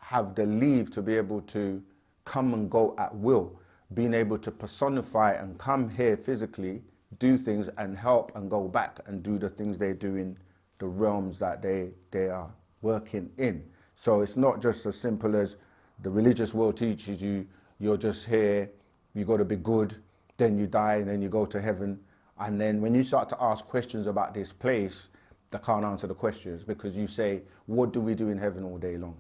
have the leave to be able to come and go at will, being able to personify and come here physically, do things and help and go back and do the things they do in the realms that they are working in. So it's not just as simple as the religious world teaches you, you're just here, you got to be good, then you die and then you go to heaven. And then when you start to ask questions about this place, they can't answer the questions, because you say, what do we do in heaven all day long?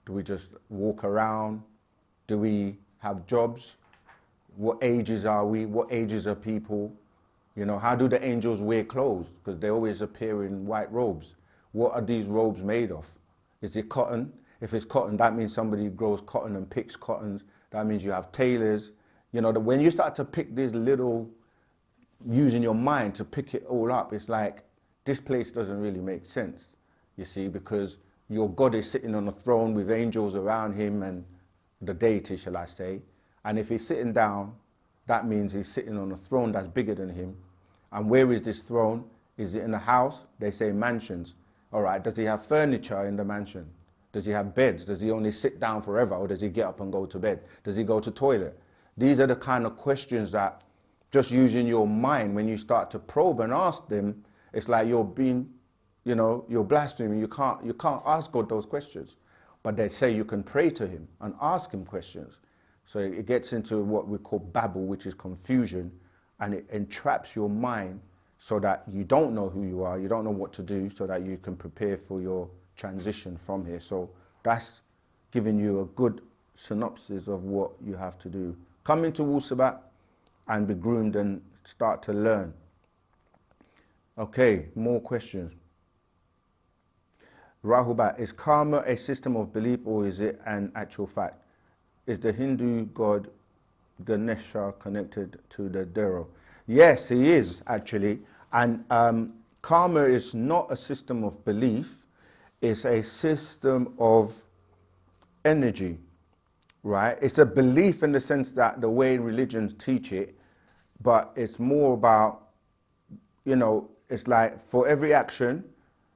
Do we just walk around? Do we have jobs? What ages are we? What ages are people? You know, how do the angels wear clothes? Because they always appear in white robes. What are these robes made of? Is it cotton? If it's cotton, that means somebody grows cotton and picks cottons. That means you have tailors. You know, when you start to pick these little, using your mind to pick it all up, it's like, this place doesn't really make sense, you see, because your God is sitting on a throne with angels around him and the deity, shall I say. And if he's sitting down, that means he's sitting on a throne that's bigger than him. And where is this throne? Is it in a house? They say mansions. All right, does he have furniture in the mansion? Does he have beds? Does he only sit down forever, or does he get up and go to bed? Does he go to toilet? These are the kind of questions that, just using your mind, when you start to probe and ask them, it's like you're being, you know, you're blaspheming. You can't ask God those questions. But they say you can pray to him and ask him questions. So it gets into what we call babble, which is confusion, and it entraps your mind so that you don't know who you are, you don't know what to do, so that you can prepare for your transition from here. So that's giving you a good synopsis of what you have to do. Come into Wu-Sabat and be groomed and start to learn. Okay, more questions. Rahubat, is karma a system of belief or is it an actual fact? Is the Hindu god Ganesha connected to the Dero? Yes, he is actually. And karma is not a system of belief, it's a system of energy, right? It's a belief in the sense that the way religions teach it, but it's more about, you know, it's like for every action,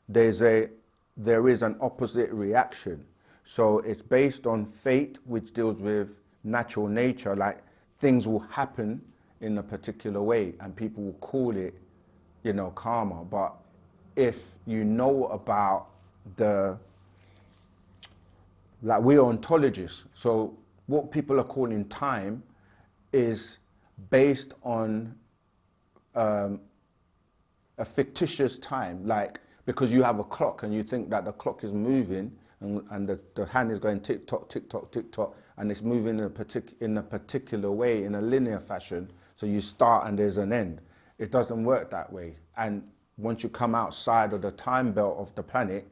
there is an opposite reaction. So it's based on fate, which deals with natural nature, like things will happen in a particular way and people will call it, you know, karma. But if you know about like we're ontologists, so what people are calling time is based on a fictitious time, like because you have a clock and you think that the clock is moving and the hand is going tick tock, tick tock, tick tock, and it's moving in a particular way, in a linear fashion. So you start and there's an end. It doesn't work that way. And once you come outside of the time belt of the planet,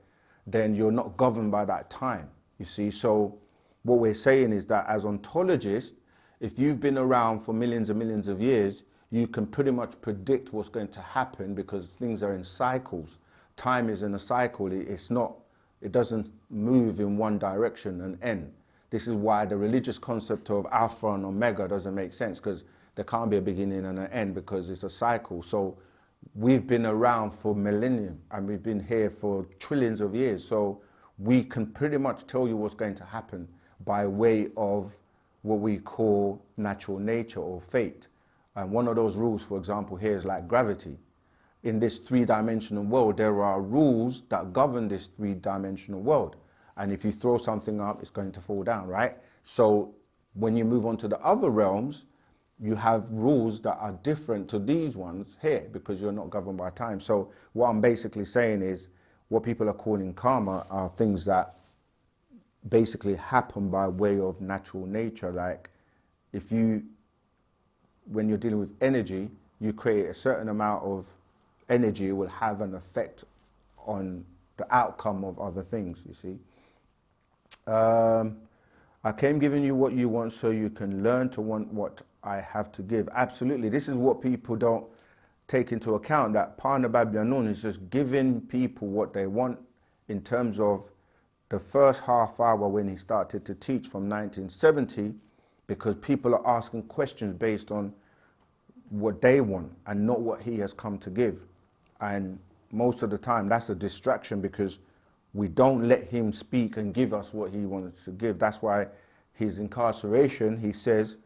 then you're not governed by that time, you see. So what we're saying is that as ontologists, if you've been around for millions and millions of years, you can pretty much predict what's going to happen because things are in cycles. Time is in a cycle. It doesn't move in one direction and end. This is why the religious concept of Alpha and Omega doesn't make sense, because there can't be a beginning and an end because it's a cycle. So we've been around for millennia and we've been here for trillions of years. So we can pretty much tell you what's going to happen by way of what we call natural nature or fate. And one of those rules, for example, here is like gravity. In this three-dimensional world, there are rules that govern this three-dimensional world. And if you throw something up, it's going to fall down, right? So when you move on to the other realms, you have rules that are different to these ones here because you're not governed by time. So what I'm basically saying is what people are calling karma are things that basically happen by way of natural nature. Like when you're dealing with energy, you create a certain amount of energy, it will have an effect on the outcome of other things, you see. I came giving you what you want so you can learn to want what I have to give. Absolutely. This is what people don't take into account, that Pana Babyanun is just giving people what they want in terms of the first half hour when he started to teach from 1970, because people are asking questions based on what they want and not what he has come to give. And most of the time that's a distraction because we don't let him speak and give us what he wants to give. That's why his incarceration, he says,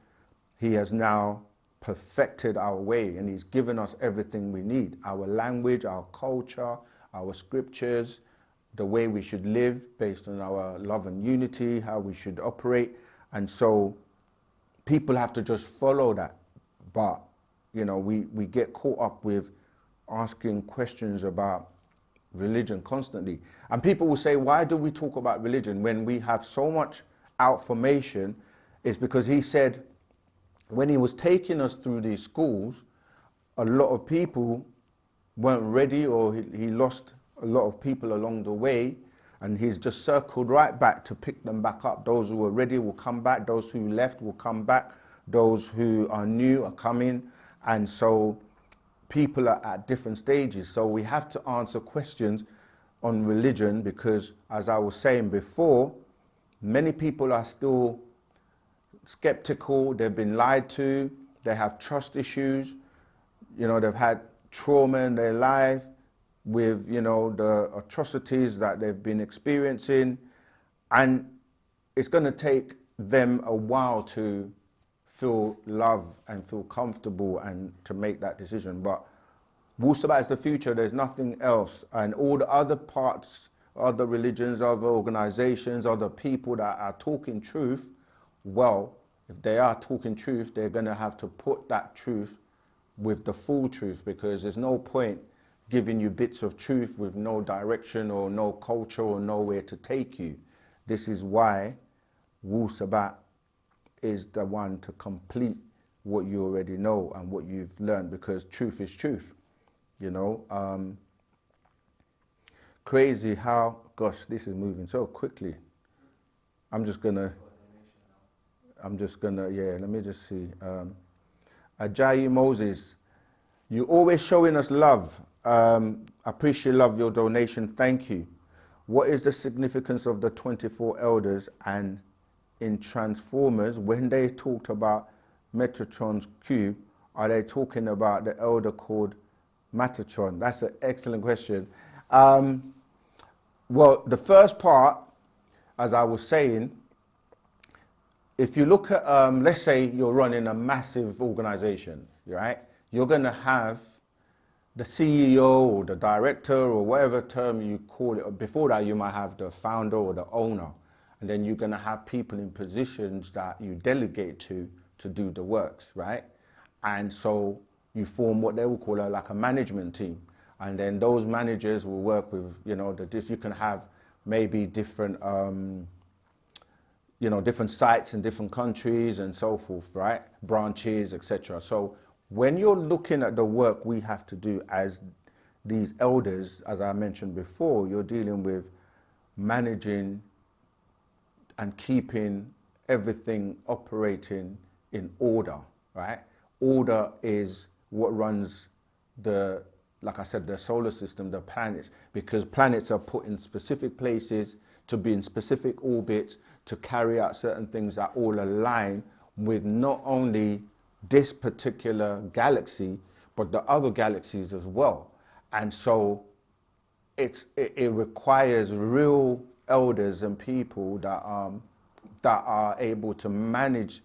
he has now perfected our way and he's given us everything we need. Our language, our culture, our scriptures, the way we should live based on our love and unity, how we should operate. And so people have to just follow that. But, you know, we get caught up with asking questions about religion constantly. And people will say, why do we talk about religion when we have so much outformation? It's because he said, when he was taking us through these schools, a lot of people weren't ready, or he lost a lot of people along the way, and he's just circled right back to pick them back up. Those who are ready will come back, those who left will come back, those who are new are coming. And so people are at different stages. So we have to answer questions on religion because, as I was saying before, many people are still skeptical, they've been lied to, they have trust issues, you know, they've had trauma in their life with, you know, the atrocities that they've been experiencing, and it's going to take them a while to feel love and feel comfortable and to make that decision. But Wu-Sabat is the future, there's nothing else. And all the other parts, other religions, other organizations, other people that are talking truth, well, if they are talking truth, they're going to have to put that truth with the full truth, because there's no point giving you bits of truth with no direction or no culture or nowhere to take you. This is why Wu-Sabat is the one to complete what you already know and what you've learned, because truth is truth, you know. Crazy how, gosh, this is moving so quickly. I'm just gonna, yeah, let me just see. Ajayi Moses, you always showing us love. Appreciate love your donation, thank you. What is the significance of the 24 elders? And in Transformers, when they talked about Metatron's cube, are they talking about the elder called Metatron? That's an excellent question. Well, the first part, as I was saying, if you look at, let's say you're running a massive organization, right? You're going to have the CEO or the director or whatever term you call it. Before that, you might have the founder or the owner. And then you're going to have people in positions that you delegate to do the works, right? And so you form what they will call like a management team. And then those managers will work with, you know, you can have maybe different, you know, different sites in different countries and so forth, right? Branches, etc. So when you're looking at the work we have to do as these elders, as I mentioned before, you're dealing with managing and keeping everything operating in order, right? Order is what runs the, like I said, the solar system, the planets, because planets are put in specific places to be in specific orbits to carry out certain things that all align with not only this particular galaxy, but the other galaxies as well. And so it requires real elders and people that are able to manage.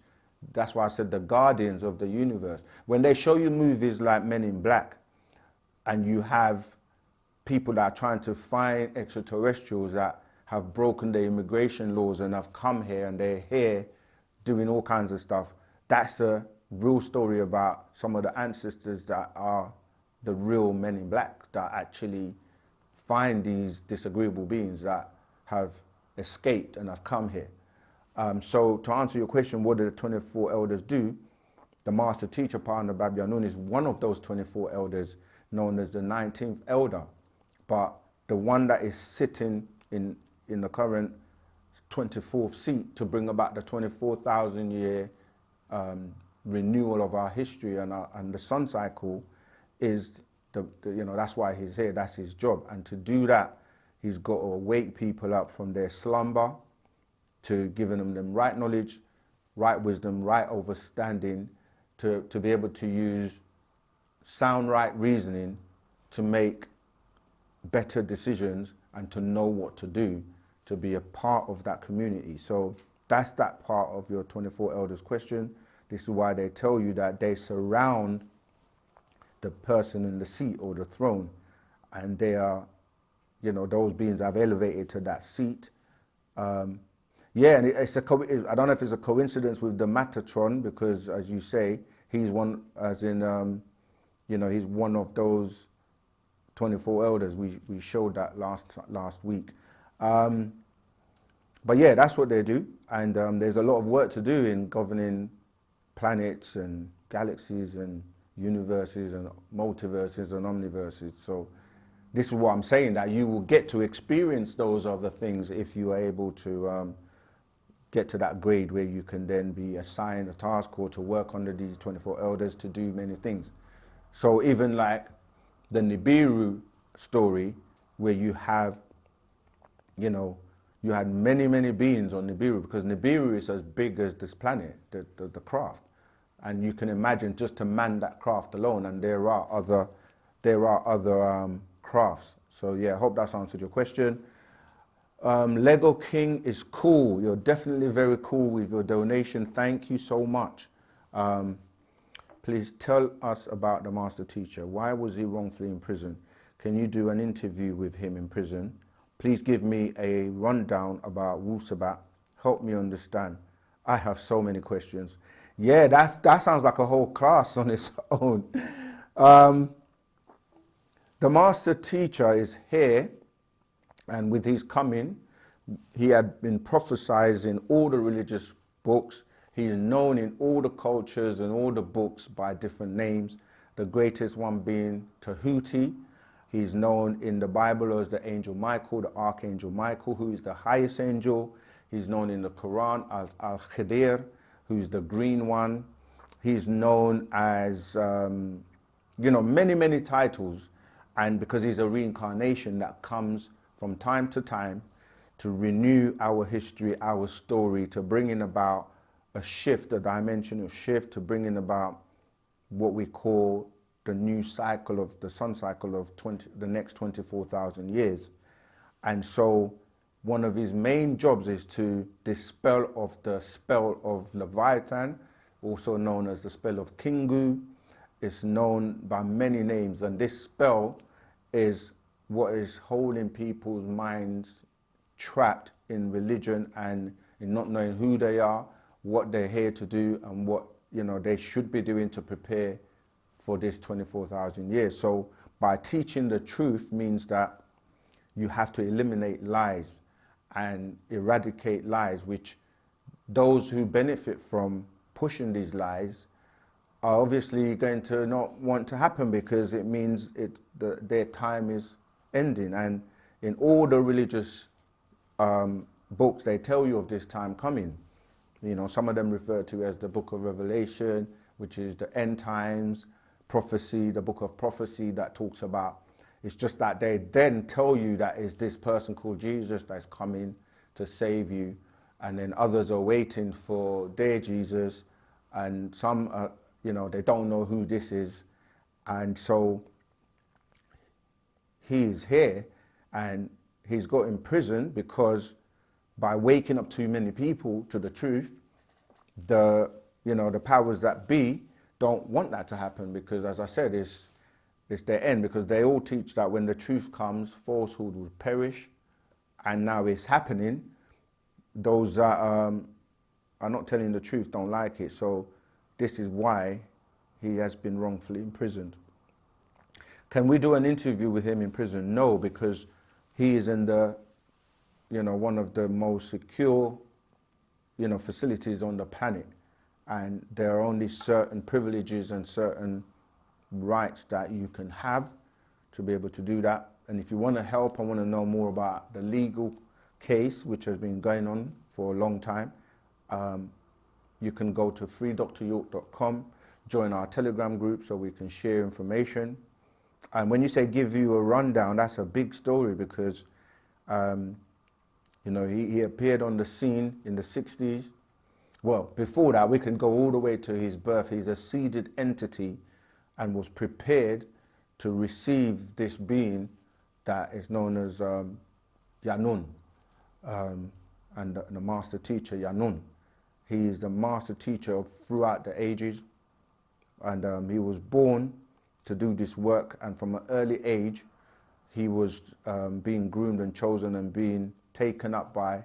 That's why I said the guardians of the universe. When they show you movies like Men in Black, and you have people that are trying to find extraterrestrials that have broken the immigration laws and have come here and they're here doing all kinds of stuff, that's a real story about some of the ancestors that are the real Men in Black that actually find these disagreeable beings that have escaped and have come here. So to answer your question, what do the 24 elders do? The master teacher, Partner Babyanun, is one of those 24 elders, known as the 19th elder. But the one that is sitting in the current 24th seat to bring about the 24,000 year renewal of our history and the sun cycle is that's why he's here. That's his job. And to do that, he's got to wake people up from their slumber, to giving them right knowledge, right wisdom, right understanding, to be able to use sound right reasoning to make better decisions and to know what to do, to be a part of that community. So that's that part of your 24 elders question. This is why they tell you that they surround the person in the seat or the throne, and they are, those beings have elevated to that seat. Yeah, and I don't know if it's a coincidence with the Metatron, because as you say, he's one, as in, he's one of those 24 elders. We showed that last week. But yeah, that's what they do. And there's a lot of work to do in governing planets and galaxies and universes and multiverses and omniverses. So this is what I'm saying, that you will get to experience those other things if you are able to get to that grade where you can then be assigned a task or to work under these 24 elders to do many things. So even like the Nibiru story, where you have, you had many beings on Nibiru, because Nibiru is as big as this planet, the craft. And you can imagine just to man that craft alone, and there are other crafts. So yeah, I hope that's answered your question. Lego King is cool. You're definitely very cool with your donation. Thank you so much. Please tell us about the master teacher. Why was he wrongfully in prison? Can you do an interview with him in prison? Please give me a rundown about Wu-Sabat. Help me understand. I have so many questions. Yeah, that sounds like a whole class on its own. The master teacher is here, and with his coming, he had been prophesied in all the religious books. He is known in all the cultures and all the books by different names, the greatest one being Tahuti. He's known in the Bible as the angel Michael, the archangel Michael, who is the highest angel. He's known in the Quran as Al-Khidir, who's the green one. He's known as, many titles. And because he's a reincarnation that comes from time to time to renew our history, our story, to bringing about a shift, a dimensional shift, to bringing about what we call the new cycle of the sun cycle of the next 24,000 years. And so one of his main jobs is to dispel of the spell of Leviathan, also known as the spell of Kingu. It's known by many names, and this spell is what is holding people's minds trapped in religion and in not knowing who they are, what they're here to do, and what they should be doing to prepare for this 24,000 years. So by teaching the truth means that you have to eliminate lies and eradicate lies, which those who benefit from pushing these lies are obviously going to not want to happen, because it means their time is ending. And in all the religious books, they tell you of this time coming. Some of them refer to as the Book of Revelation, which is the end times. prophecy, the book of prophecy that talks about. It's just that they then tell you that it's this person called Jesus that's coming to save you, and then others are waiting for their Jesus, and some are, you know, they don't know who this is, and so he's here, and he's got in prison because by waking up too many people to the truth, the powers that be don't want that to happen, because, as I said, it's their end, because they all teach that when the truth comes, falsehood will perish, and now it's happening. Those that are not telling the truth don't like it, so this is why he has been wrongfully imprisoned. Can we do an interview with him in prison? No, because he is in the, one of the most secure, facilities on the planet, and there are only certain privileges and certain rights that you can have to be able to do that. And if you want to help, I want to know more about the legal case, which has been going on for a long time, you can go to freedryork.com, join our Telegram group so we can share information. And when you say give you a rundown, that's a big story, because he appeared on the scene in the 60s. Well, before that, we can go all the way to his birth. He's a seeded entity and was prepared to receive this being that is known as Yanun, and the master teacher Yanun. He is the master teacher throughout the ages, and he was born to do this work, and from an early age he was being groomed and chosen and being taken up by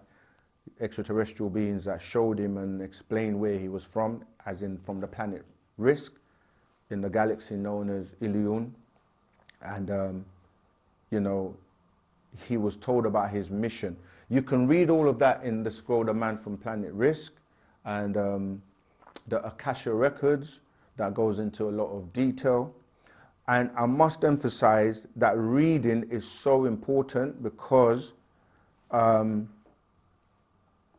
extraterrestrial beings that showed him and explained where he was from, as in from the planet Risk in the galaxy known as Ilion. And he was told about his mission. You can read all of that in the scroll, The Man from Planet Risk, and the Akasha records that goes into a lot of detail. And I must emphasize that reading is so important, because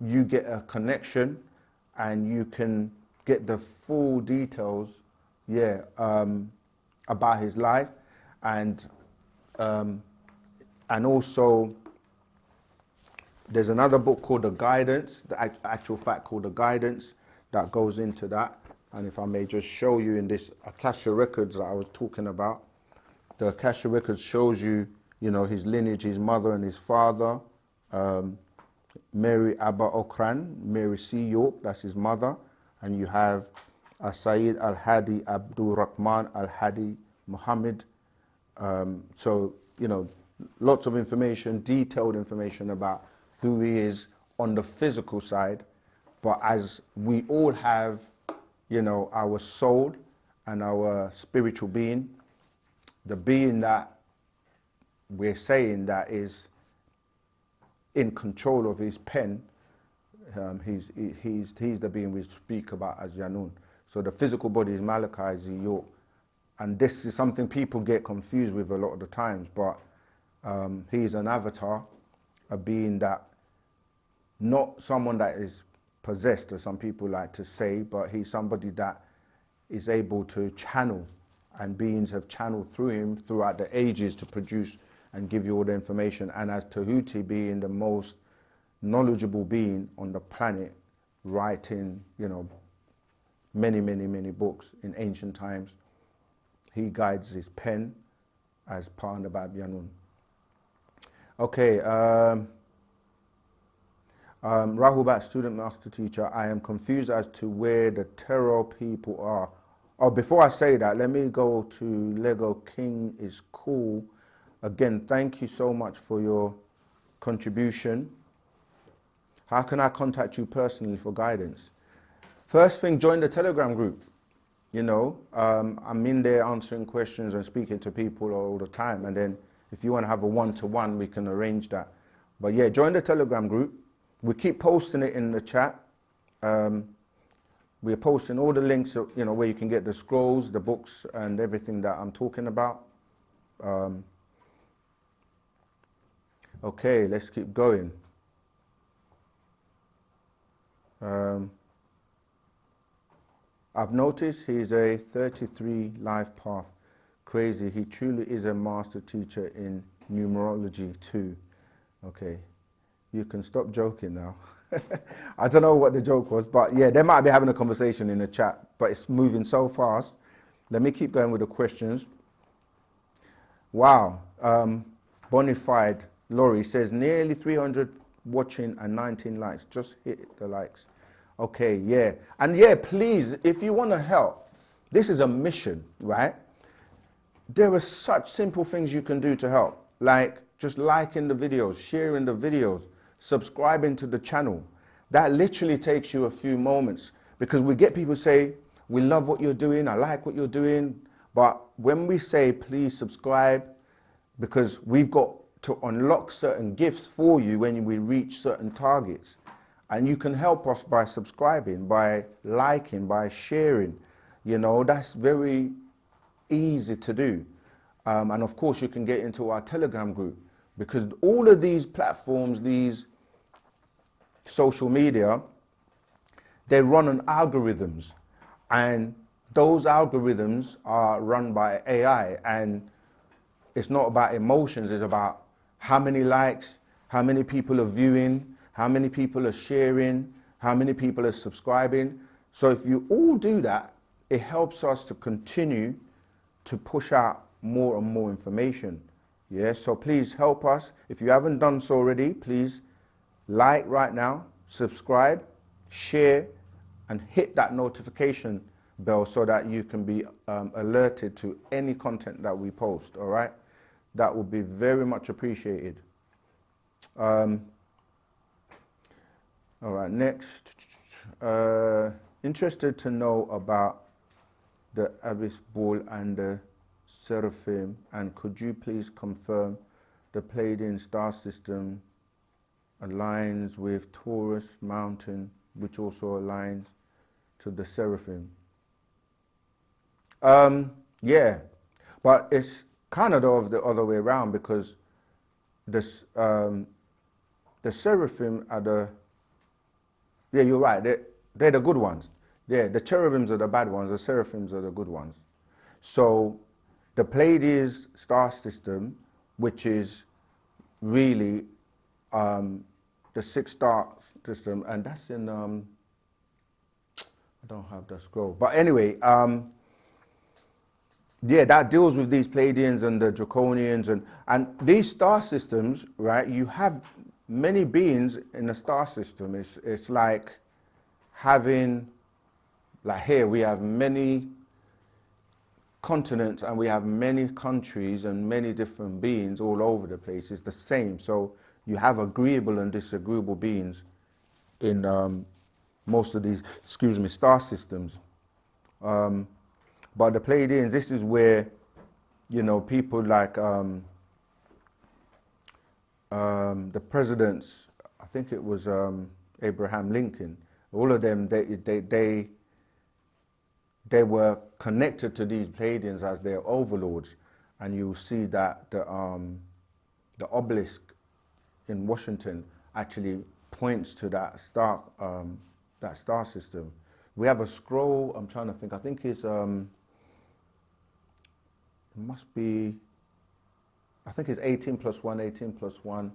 you get a connection and you can get the full details, about his life, and also there's another book called The Guidance, the actual fact called The Guidance, that goes into that. And if I may just show you in this Akasha records that I was talking about, the Akasha records shows you, his lineage, his mother and his father, Mary Abba Okran, Mary C. York, that's his mother, and you have Sayyid Al-Hadi Abdul Rahman Al-Hadi Muhammad. So, lots of information, detailed information about who he is on the physical side. But as we all have, our soul and our spiritual being, the being that we're saying that is in control of his pen, he's the being we speak about as Yanun. So the physical body is Malachi York, and this is something people get confused with a lot of the times. But he's an avatar, a being that, not someone that is possessed, as some people like to say, but he's somebody that is able to channel, and beings have channeled through him throughout the ages to produce and give you all the information. And as Tahuti being the most knowledgeable being on the planet, writing, many, many, many books in ancient times, he guides his pen as Pandabab Yanun. Okay, Rahubat, student master teacher, I am confused as to where the Terror people are. Oh, before I say that, let me go to Lego King is Cool. Again, thank you so much for your contribution. How can I contact you personally for guidance? First thing, join the Telegram group. I'm in there answering questions and speaking to people all the time. And then if you want to have a one-to-one, we can arrange that. But yeah, join the Telegram group. We keep posting it in the chat. We're posting all the links, where you can get the scrolls, the books, and everything that I'm talking about. Okay, let's keep going. I've noticed he's a 33 life path. Crazy. He truly is a master teacher in numerology too. Okay. You can stop joking now. I don't know what the joke was, but yeah, they might be having a conversation in the chat, but it's moving so fast. Let me keep going with the questions. Wow. Bonafide Laurie says nearly 300 watching and 19 likes. Just hit the likes. Okay, yeah. And yeah, please, if you want to help, this is a mission, right? There are such simple things you can do to help, like just liking the videos, sharing the videos, subscribing to the channel. That literally takes you a few moments, because we get people say, we love what you're doing, I like what you're doing. But when we say, please subscribe, because we've got to unlock certain gifts for you when we reach certain targets. And you can help us by subscribing, by liking, by sharing. You know, that's very easy to do. And of course, you can get into our Telegram group, because all of these platforms, these social media, they run on algorithms. And those algorithms are run by AI. And it's not about emotions, it's about how many likes, how many people are viewing, how many people are sharing, how many people are subscribing. So if you all do that, it helps us to continue to push out more and more information. Yeah, so please help us. If you haven't done so already, please like right now, subscribe, share, and hit that notification bell so that you can be alerted to any content that we post, all right? That would be very much appreciated. All right, next. Interested to know about the Abyss Ball and the Seraphim, and could you please confirm the Pleiadian star system aligns with Taurus Mountain, which also aligns to the Seraphim? Yeah, but it's kind of the other way around, because this, the Seraphim are the, yeah, you're right, they're the good ones. Yeah, the cherubims are the bad ones, the seraphims are the good ones. So the Pleiades star system, which is really the 6-star system, and that's in, I don't have the scroll. But anyway, yeah, that deals with these Pleiadians and the Draconians. And these star systems, right, you have many beings in the star system. It's like having, like here, we have many continents and we have many countries and many different beings all over the place. It's the same. So you have agreeable and disagreeable beings in most of these, star systems. But the Pleiadians, this is where, you know, people like the presidents, I think it was Abraham Lincoln, all of them, they were connected to these Pleiadians as their overlords. And you'll see that the obelisk in Washington actually points to that star system. We have a scroll, I'm trying to think, I think it's, it must be, I think it's 18 plus 1, 18 plus 1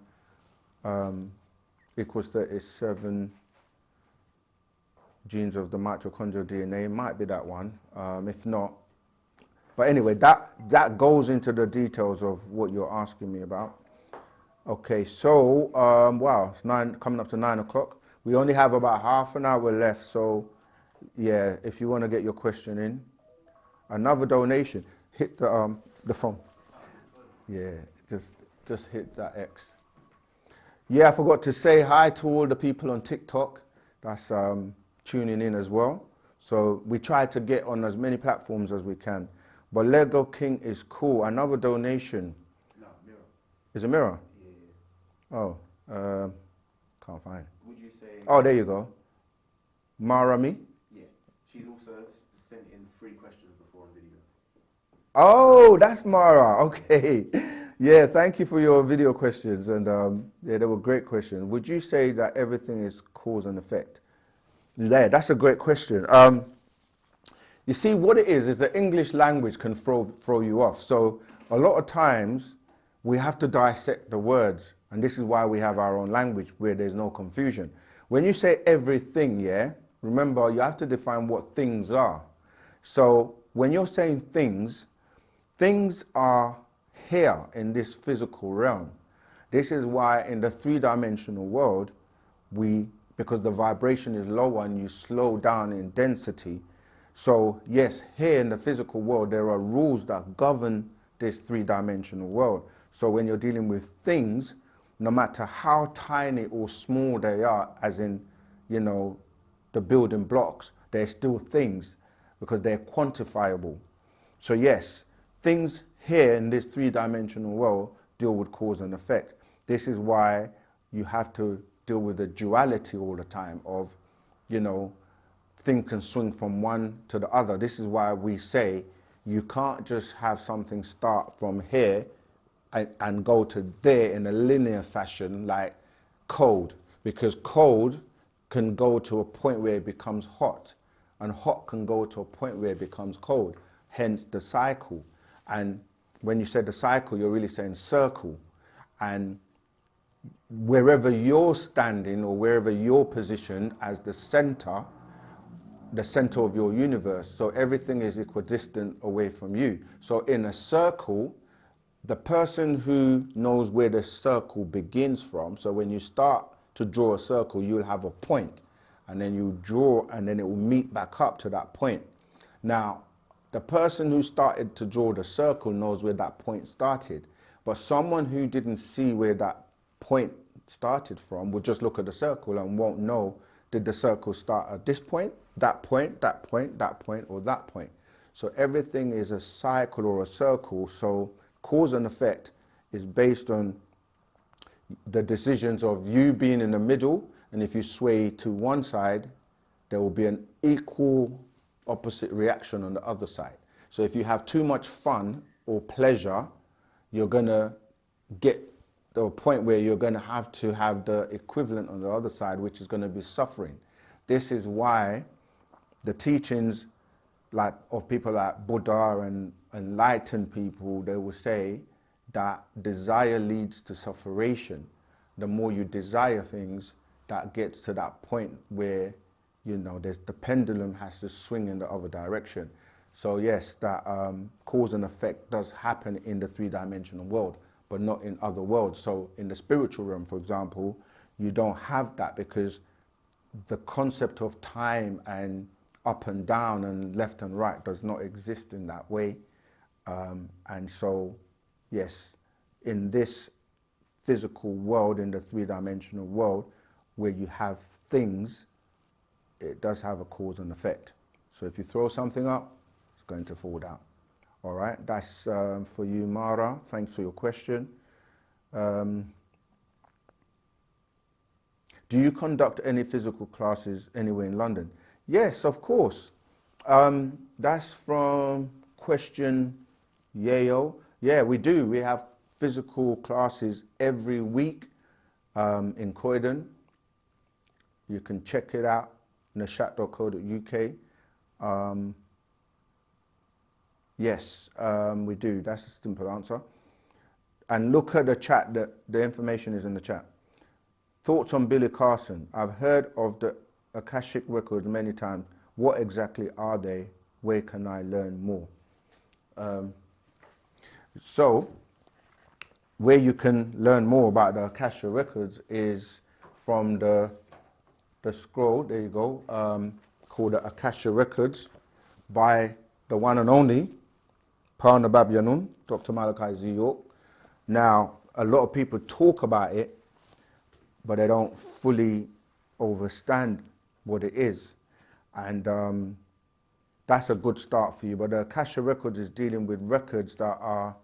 equals 37 genes of the mitochondrial DNA. It might be that one, if not. But anyway, that goes into the details of what you're asking me about. Okay, so, wow, it's coming up to 9 o'clock. We only have about half an hour left, so yeah, if you want to get your question in. Another donation, hit the phone. Yeah, just hit that X. Yeah, I forgot to say hi to all the people on TikTok that's tuning in as well. So we try to get on as many platforms as we can. But Lego King is cool. Another donation. No, mirror. Is it mirror? Yeah. Oh, can't find. Would you say? Oh, there you go. Marami. Yeah. She's also sent in 3 questions before on video. Oh, that's Mara. Okay. Yeah, thank you for your video questions. And yeah, they were great questions. Would you say that everything is cause and effect? Yeah, that's a great question. You see, what it is the English language can throw you off. So a lot of times we have to dissect the words, and this is why we have our own language where there's no confusion. When you say everything, yeah, remember you have to define what things are. So when you're saying things, things are here in this physical realm. This is why in the three-dimensional world, because the vibration is lower and you slow down in density. So yes, here in the physical world, there are rules that govern this three-dimensional world. So when you're dealing with things, no matter how tiny or small they are, as in, you know, the building blocks, they're still things because they're quantifiable. So yes, things here in this three-dimensional world deal with cause and effect. This is why you have to deal with the duality all the time of, you know, things can swing from one to the other. This is why we say you can't just have something start from here and go to there in a linear fashion like cold, because cold can go to a point where it becomes hot, and hot can go to a point where it becomes cold, hence the cycle. And when you say the cycle, you're really saying circle. And wherever you're standing or wherever you're positioned as the center of your universe, so everything is equidistant away from you. So in a circle, the person who knows where the circle begins from, so when you start to draw a circle, you'll have a point, and then you draw, and then it will meet back up to that point. Now, the person who started to draw the circle knows where that point started, but someone who didn't see where that point started from will just look at the circle and won't know, did the circle start at this point, that point, that point, that point, or that point. So everything is a cycle or a circle. So cause and effect is based on the decisions of you being in the middle, and if you sway to one side, there will be an equal opposite reaction on the other side. So if you have too much fun or pleasure, you're gonna get to a point where you're gonna have to have the equivalent on the other side, which is gonna be suffering. This is why the teachings like of people like Buddha and enlightened people, they will say that desire leads to sufferation. The more you desire things, that gets to that point where, you know, the pendulum has to swing in the other direction. So yes, that cause and effect does happen in the three-dimensional world, but not in other worlds. So in the spiritual realm, for example, you don't have that because the concept of time and up and down and left and right does not exist in that way. And so, yes, in this physical world, in the three-dimensional world, where you have things, it does have a cause and effect. So if you throw something up, it's going to fall down. All right, that's for you, Mara. Thanks for your question. Do you conduct any physical classes anywhere in London? Yes, of course. That's from question Yayo. Yeah, we do. We have physical classes every week in Croydon. You can check it out, nashat.co.uk. Yes, we do. That's a simple answer. And look at the chat, the information is in the chat. Thoughts on Billy Carson. I've heard of the Akashic records many times. What exactly are they? Where can I learn more? So, where you can learn more about the Akashic records is from the scroll, there you go, called the Akashic Records by the one and only Parna Babyanun, Dr. Malachi Z. York. Now, a lot of people talk about it, but they don't fully understand what it is. And that's a good start for you. But the Akashic Records is dealing with records that are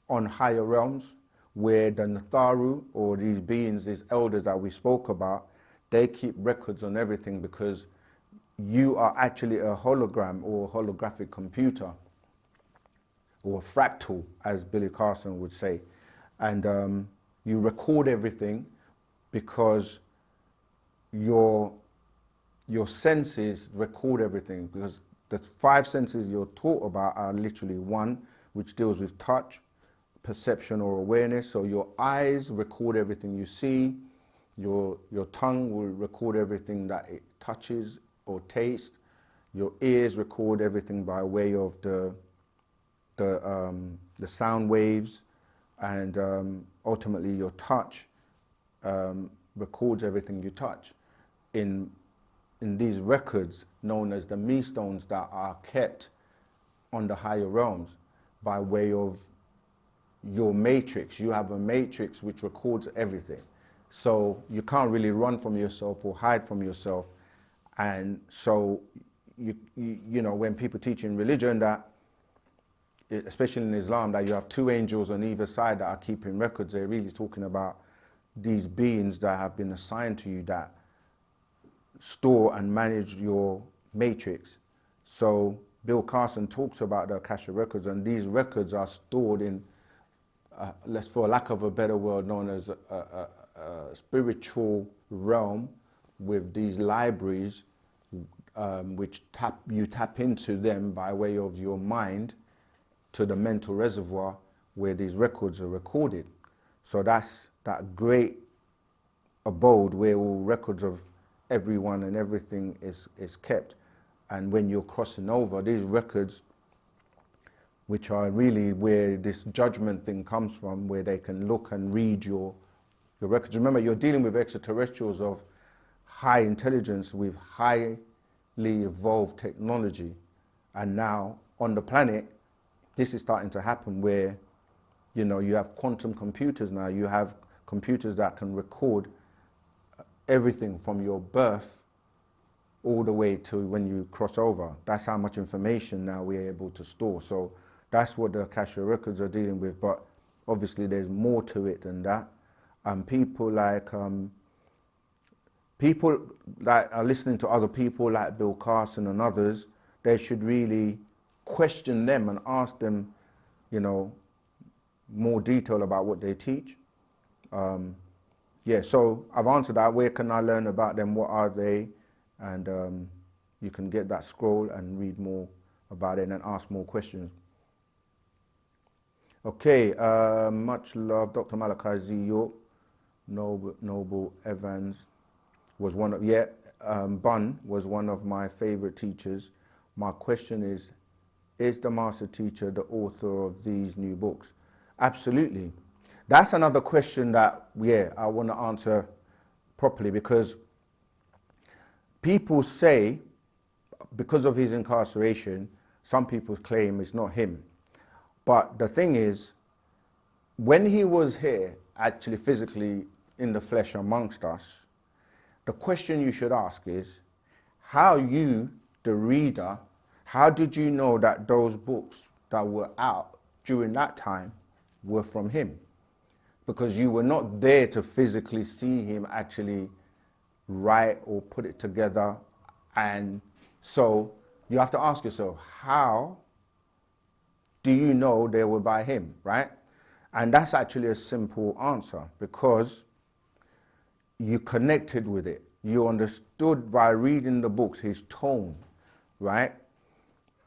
on higher realms, where the Natharu, or these beings, these elders that we spoke about, they keep records on everything because you are actually a hologram or a holographic computer, or a fractal, as Billy Carson would say. And you record everything because you're your senses record everything, because the 5 senses you're taught about are literally one, which deals with touch, perception or awareness. So your eyes record everything you see, your tongue will record everything that it touches or tastes, your ears record everything by way of the sound waves, and ultimately your touch records everything you touch in these records known as the me stones that are kept on the higher realms by way of your matrix. You have a matrix which records everything. So you can't really run from yourself or hide from yourself. And so, you know, when people teach in religion that, especially in Islam, that you have 2 angels on either side that are keeping records, they're really talking about these beings that have been assigned to you that store and manage your matrix. So Bill Carson talks about the akashic records, and these records are stored in, for lack of a better word, known as a spiritual realm with these libraries, which you tap into them by way of your mind to the mental reservoir where these records are recorded. So that's that great abode where all records of everyone and everything is kept. And when you're crossing over, these records, which are really where this judgment thing comes from, where they can look and read your records. Remember, you're dealing with extraterrestrials of high intelligence with highly evolved technology. And now on the planet, this is starting to happen where, you know, you have quantum computers now. You have computers that can record everything from your birth all the way to when you cross over. That's how much information now we're able to store. So that's what the akashic records are dealing with. But obviously there's more to it than that. And people that are listening to other people like Bill Carson and others, they should really question them and ask them, you know, more detail about what they teach. Yeah, so I've answered that. Where can I learn about them? What are they? And you can get that scroll and read more about it and ask more questions. Okay, much love, Dr. Malachi Z. York. Noble Evans was one of, Bun was one of my favorite teachers. My question is the master teacher the author of these new books? Absolutely. That's another question that, I want to answer properly, because people say, because of his incarceration, some people claim it's not him. But the thing is, when he was here, actually physically in the flesh amongst us, the question you should ask is, how you, the reader, how did you know that those books that were out during that time were from him? Because you were not there to physically see him actually write or put it together. And so you have to ask yourself, how do you know they were by him, right? And that's actually a simple answer, because you connected with it. You understood by reading the books, his tone, right?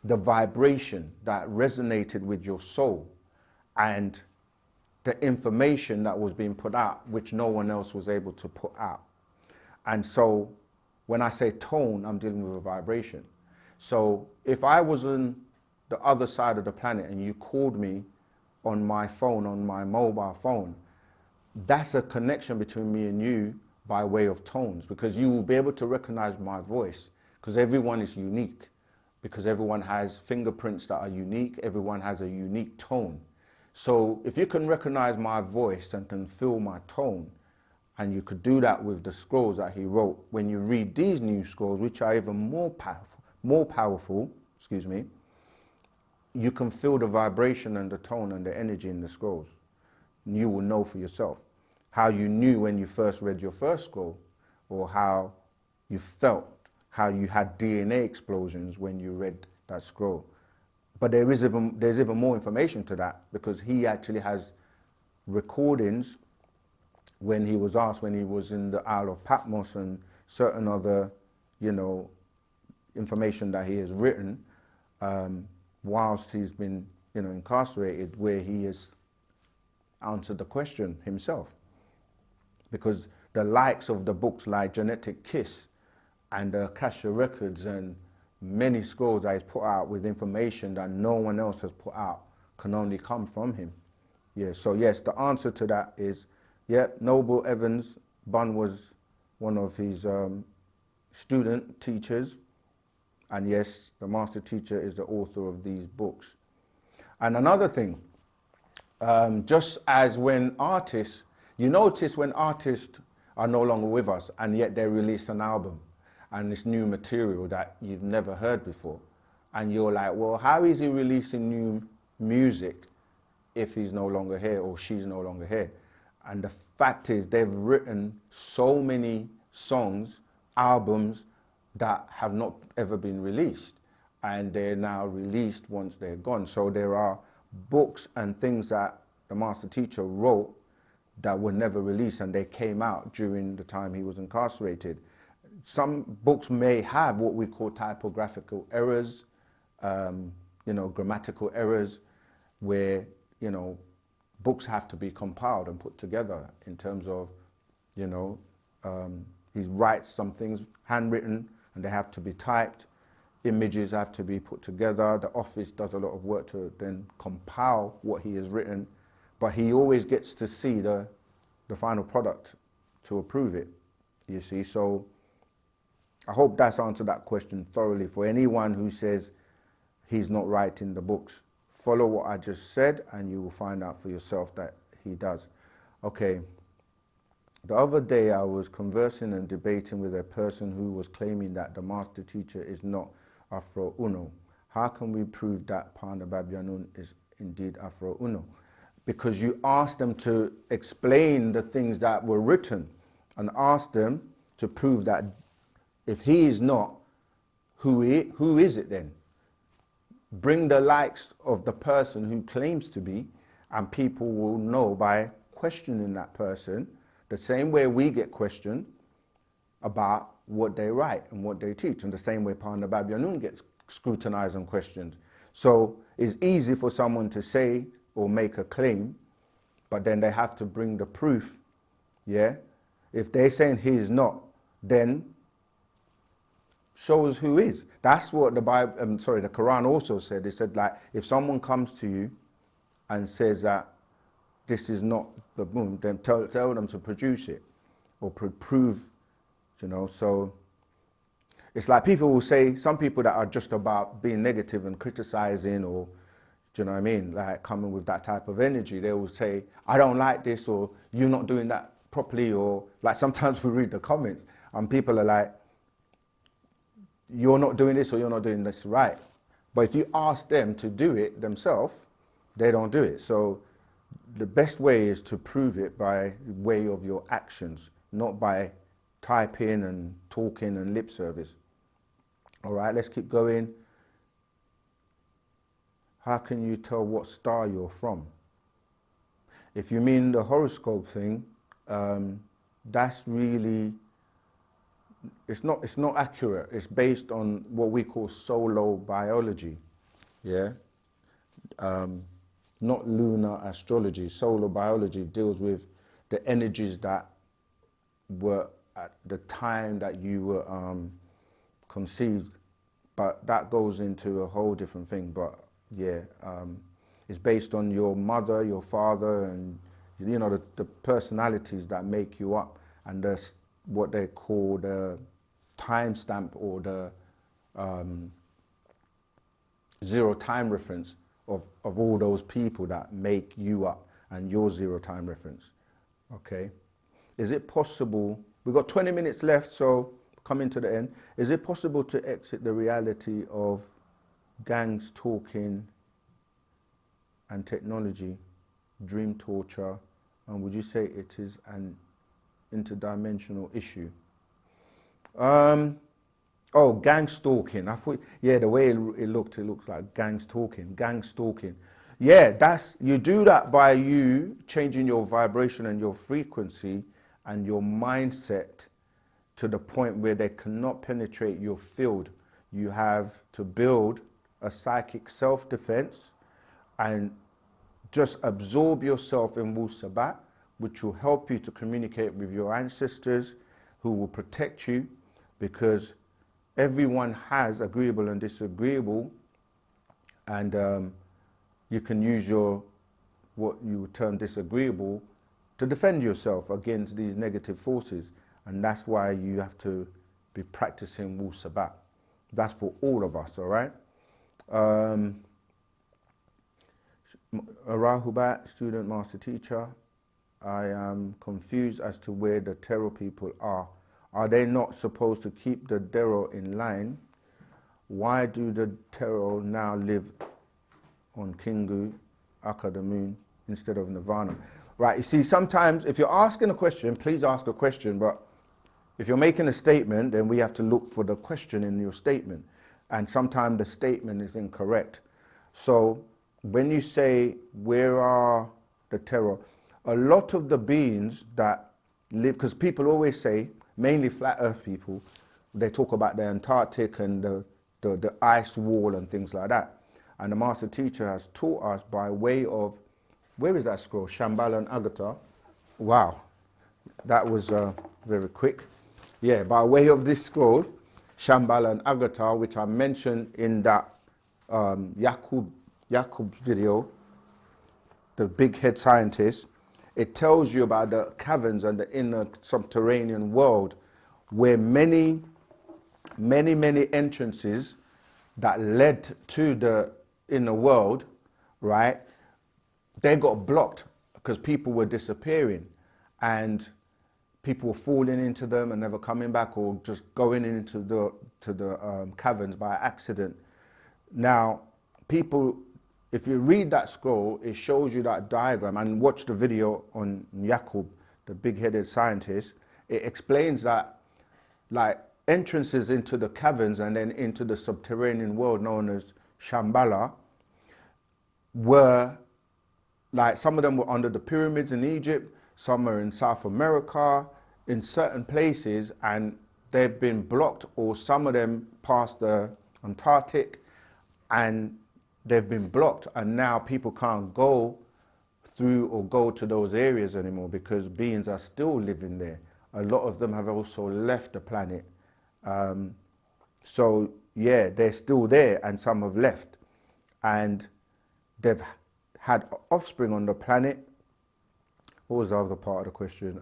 The vibration that resonated with your soul, and the information that was being put out, which no one else was able to put out. And so when I say tone, I'm dealing with a vibration. So if I was on the other side of the planet and you called me on my phone, on my mobile phone, that's a connection between me and you by way of tones, because you will be able to recognize my voice, because everyone is unique, because everyone has fingerprints that are unique, everyone has a unique tone. So if you can recognize my voice and can feel my tone, and you could do that with the scrolls that he wrote, when you read these new scrolls, which are even more powerful, you can feel the vibration and the tone and the energy in the scrolls. You will know for yourself how you knew when you first read your first scroll, or how you felt, how you had DNA explosions when you read that scroll. But there's even more information to that, because he actually has recordings when he was asked, when he was in the Isle of Patmos and certain other, information that he has written whilst he's been, incarcerated, where he has answered the question himself. Because the likes of the books like Genetic Kiss and the Akashic Records and many scrolls that he's put out with information that no one else has put out can only come from him. Yeah, so yes, the answer to that is, yeah, Noble Evans, Bun was one of his student teachers, and yes, the master teacher is the author of these books. And another thing, just as when artists, you notice when artists are no longer with us and yet they release an album and it's new material that you've never heard before, and you're like, well, how is he releasing new music if he's no longer here or she's no longer here? And the fact is, they've written so many songs, albums that have not ever been released, and they're now released once they're gone. So there are books and things that the master teacher wrote that were never released, and they came out during the time he was incarcerated. Some books may have what we call typographical errors, grammatical errors, where, books have to be compiled and put together in terms of, he writes some things handwritten and they have to be typed. Images have to be put together. The office does a lot of work to then compile what he has written, but he always gets to see the final product to approve it, you see. So I hope that's answered that question thoroughly for anyone who says he's not writing the books. Follow what I just said and you will find out for yourself that he does. Okay. The other day I was conversing and debating with a person who was claiming that the master teacher is not Afro Uno. How can we prove that Panda Babyanun is indeed Afro Uno? Because you asked them to explain the things that were written and asked them to prove that if he is not, who is it then? Bring the likes of the person who claims to be, and people will know by questioning that person the same way we get questioned about what they write and what they teach, and the same way Panda Babyanun gets scrutinized and questioned. So it's easy for someone to say or make a claim, but then they have to bring the proof, yeah? If they're saying he is not, then shows who is. That's what the the Quran also said. It said, like, if someone comes to you and says that this is not the moon, then tell them to produce it or prove, so it's like people will say, some people that are just about being negative and criticizing, or, do you know what I mean? Like coming with that type of energy, they will say, I don't like this, or you're not doing that properly, or like sometimes we read the comments and people are like, you're not doing this or you're not doing this right. But if you ask them to do it themselves, they don't do it. So the best way is to prove it by way of your actions, not by typing and talking and lip service. All right, let's keep going. How can you tell what star you're from? If you mean the horoscope thing, that's really, it's not accurate. It's based on what we call solo biology, yeah? Not lunar astrology. Solar biology deals with the energies that were at the time that you were conceived, but that goes into a whole different thing. But yeah, it's based on your mother, your father, and the personalities that make you up, and what they call the timestamp, or the zero time reference of all those people that make you up, and your zero time reference. Okay, is it possible, we've got 20 minutes left, so coming to the end, is it possible to exit the reality of gangs talking and technology, dream torture, and would you say it is an interdimensional issue? Oh, gang stalking. I thought, yeah, the way it looks like gang stalking. Yeah, you do that by you changing your vibration and your frequency and your mindset to the point where they cannot penetrate your field. You have to build a psychic self-defense and just absorb yourself in Wu-Sabat, which will help you to communicate with your ancestors who will protect you, because everyone has agreeable and disagreeable, and you can use your, what you would term disagreeable, to defend yourself against these negative forces. And that's why you have to be practicing Wu-Sabat. That's for all of us, all right? Rahubat, student, master teacher, I am confused as to where the Tero people are. Are they not supposed to keep the Dero in line? Why do the Tero now live on Kingu, Aka the moon, instead of Nirvana? Right, you see, sometimes if you're asking a question, please ask a question, but if you're making a statement, then we have to look for the question in your statement. And sometimes the statement is incorrect. So when you say, where are the Tero? A lot of the beings that live, because people always say, mainly flat earth people, they talk about the Antarctic and the ice wall and things like that. And the master teacher has taught us by way of, where is that scroll? Shambhala and Agata. Wow, that was very quick. Yeah, by way of this scroll, Shambhala and Agata, which I mentioned in that Yakub's video, the big head scientist, it tells you about the caverns and the inner subterranean world, where many entrances that led to the inner world, right, they got blocked because people were disappearing and people were falling into them and never coming back, or just going into the caverns by accident. Now, people, if you read that scroll, it shows you that diagram, and watch the video on Yakub, the big-headed scientist. It explains that, like, entrances into the caverns and then into the subterranean world known as Shambhala were, like, some of them were under the pyramids in Egypt, some are in South America, in certain places, and they've been blocked, or some of them past the Antarctic, and they've been blocked, and now people can't go through or go to those areas anymore because beings are still living there. A lot of them have also left the planet. So yeah, they're still there, and some have left, and they've had offspring on the planet. What was the other part of the question?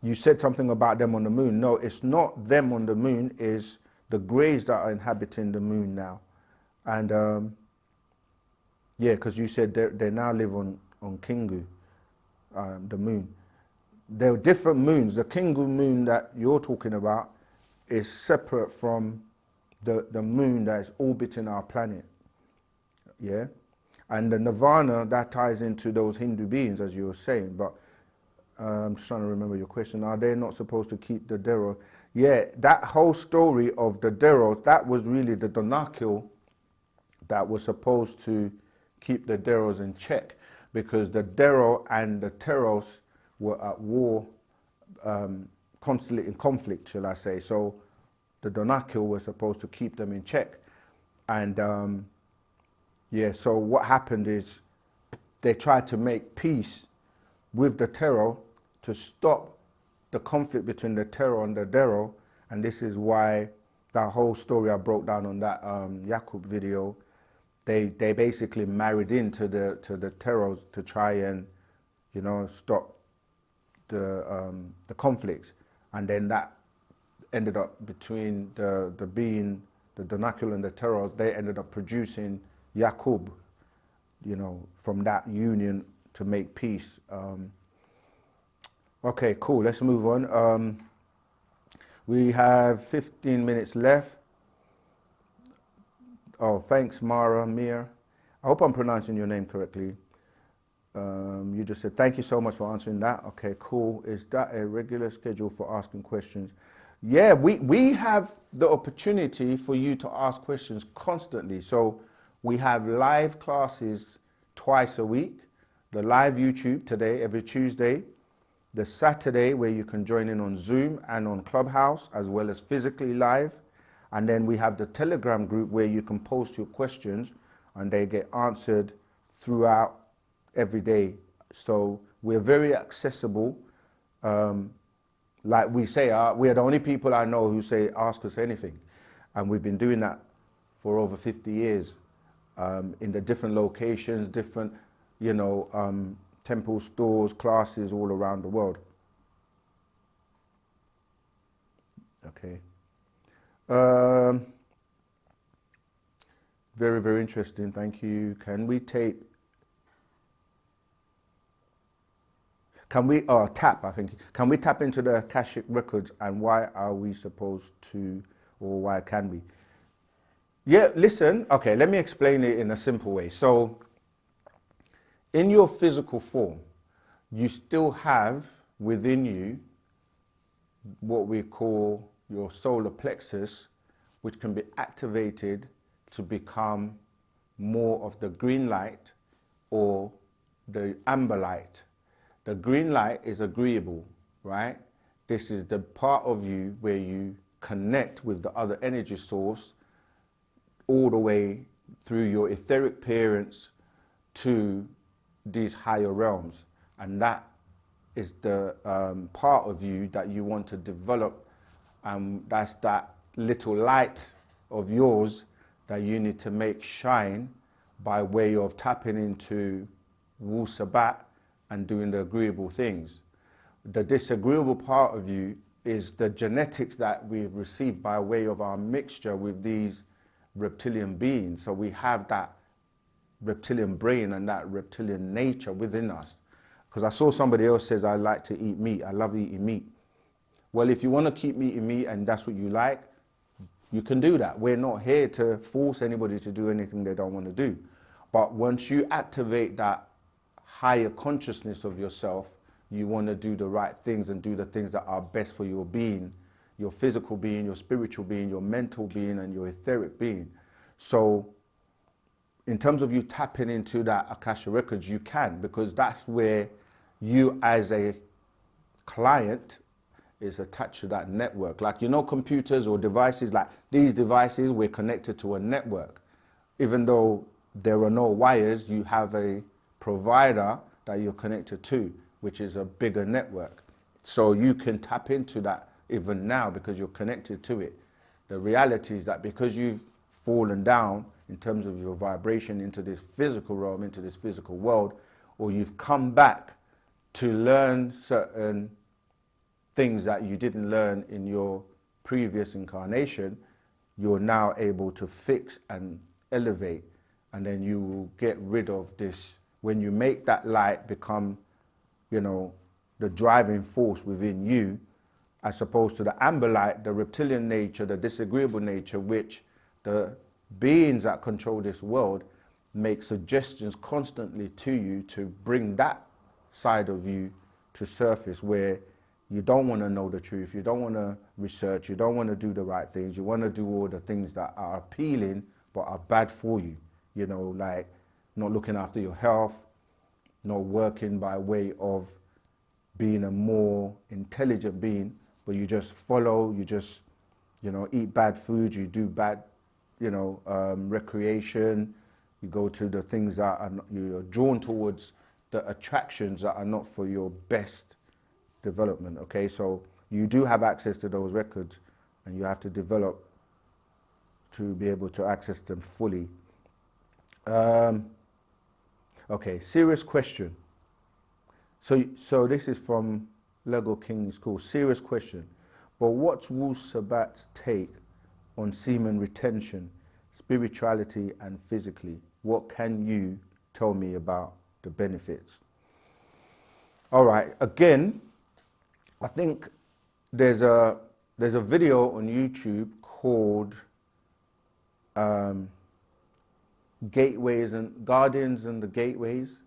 You said something about them on the moon. No, it's not them on the moon, it's the greys that are inhabiting the moon now. And yeah, because you said they now live on Kingu, the moon. There are different moons. The Kingu moon that you're talking about is separate from the moon that is orbiting our planet. Yeah? And the Nirvana, that ties into those Hindu beings, as you were saying. But I'm just trying to remember your question. Are they not supposed to keep the Dero? Yeah, that whole story of the Deros, that was really the Donakil that was supposed to keep the Deros in check, because the Dero and the Teros were at war, constantly in conflict, shall I say. So the Donakil were supposed to keep them in check. And yeah, so what happened is they tried to make peace with the Tero to stop the conflict between the Tero and the Dero. And this is why that whole story I broke down on that Yakub video, they basically married into the Teros to try and, you know, stop the conflict. And then that ended up between the Donakil and the Teros, they ended up producing Yakub, you know, from that union to make peace. Okay, cool, let's move on. We have 15 minutes left. Oh, thanks, Mara Mir. I hope I'm pronouncing your name correctly. You just said, thank you so much for answering that. Okay, cool. Is that a regular schedule for asking questions? Yeah, we have the opportunity for you to ask questions constantly. So we have live classes twice a week. The live YouTube today, every Tuesday, the Saturday where you can join in on Zoom and on Clubhouse as well as physically live. And then we have the Telegram group where you can post your questions and they get answered throughout every day. So we're very accessible. Like we say, we are the only people I know who say, ask us anything. And we've been doing that for over 50 years in the different locations, different, temple stores, classes all around the world. Okay. Very, very interesting. Thank you. Can we tap, I think. Can we tap into the Akashic records and why are we supposed to, or why can we? Yeah, listen, okay, let me explain it in a simple way. So, in your physical form, you still have within you what we call your solar plexus, which can be activated to become more of the green light or the amber light. The green light is agreeable, right? This is the part of you where you connect with the other energy source all the way through your etheric parents to these higher realms. And that is the part of you that you want to develop. That's that little light of yours that you need to make shine by way of tapping into Wu-Sabat and doing the agreeable things. The disagreeable part of you is the genetics that we've received by way of our mixture with these reptilian beings. So we have that reptilian brain and that reptilian nature within us. Because I saw somebody else says, I like to eat meat, I love eating meat. Well, if you want to keep eating meat and that's what you like, you can do that. We're not here to force anybody to do anything they don't want to do. But once you activate that higher consciousness of yourself, you want to do the right things and do the things that are best for your being, your physical being, your spiritual being, your mental being, and your etheric being. So in terms of you tapping into that Akasha records, you can, because that's where you as a client is attached to that network. Like, computers or devices, like these devices, we're connected to a network. Even though there are no wires, you have a provider that you're connected to, which is a bigger network. So you can tap into that even now because you're connected to it. The reality is that because you've fallen down in terms of your vibration into this physical realm, into this physical world, or you've come back to learn certain things that you didn't learn in your previous incarnation, you're now able to fix and elevate, and then you will get rid of this. When you make that light become, the driving force within you, as opposed to the amber light, the reptilian nature, the disagreeable nature, which the beings that control this world make suggestions constantly to you to bring that side of you to surface, where you don't want to know the truth, you don't want to research, you don't want to do the right things, you want to do all the things that are appealing but are bad for you, like not looking after your health, not working by way of being a more intelligent being, but you just follow, you just, eat bad food, you do bad, recreation, you go to the things that are not, you're drawn towards the attractions that are not for your best development, okay? So you do have access to those records and you have to develop to be able to access them fully. Okay, serious question. So this is from Lego King, it's called Serious Question. But what's Wu-Sabat's take on semen retention, spirituality and physically? What can you tell me about the benefits? All right, again, I think there's a video on YouTube called Gateways and Guardians and the Gateways.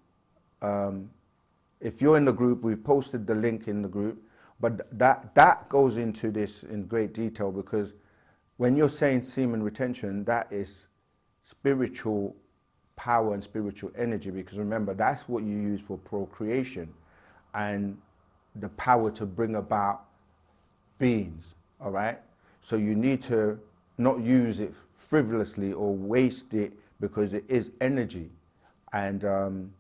If you're in the group, we've posted the link in the group, but that goes into this in great detail, because when you're saying semen retention, that is spiritual power and spiritual energy, because remember, that's what you use for procreation. And the power to bring about beings, all right? So you need to not use it frivolously or waste it, because it is energy. And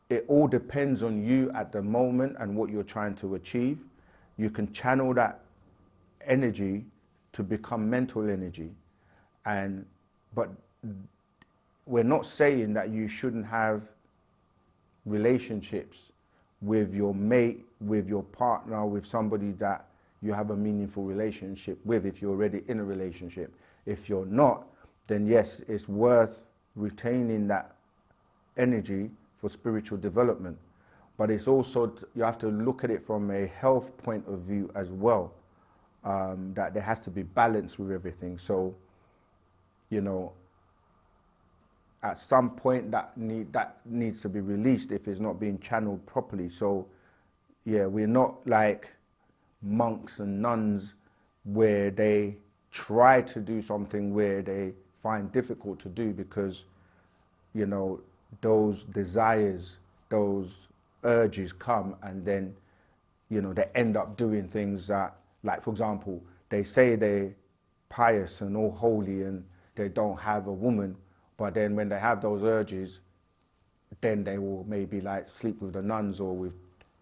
it all depends on you at the moment and what you're trying to achieve. You can channel that energy to become mental energy. But we're not saying that you shouldn't have relationships with your mate, with your partner, with somebody that you have a meaningful relationship with if you're already in a relationship. If you're not, then yes, it's worth retaining that energy for spiritual development. But it's also, you have to look at it from a health point of view as well, that there has to be balance with everything. So, you know, at some point that needs to be released if it's not being channeled properly. So yeah, we're not like monks and nuns where they try to do something where they find difficult to do because, you know, those desires, those urges come, and then, you know, they end up doing things that, like, for example, they say they're pious and all holy and they don't have a woman, but then when they have those urges, then they will maybe like sleep with the nuns, or with,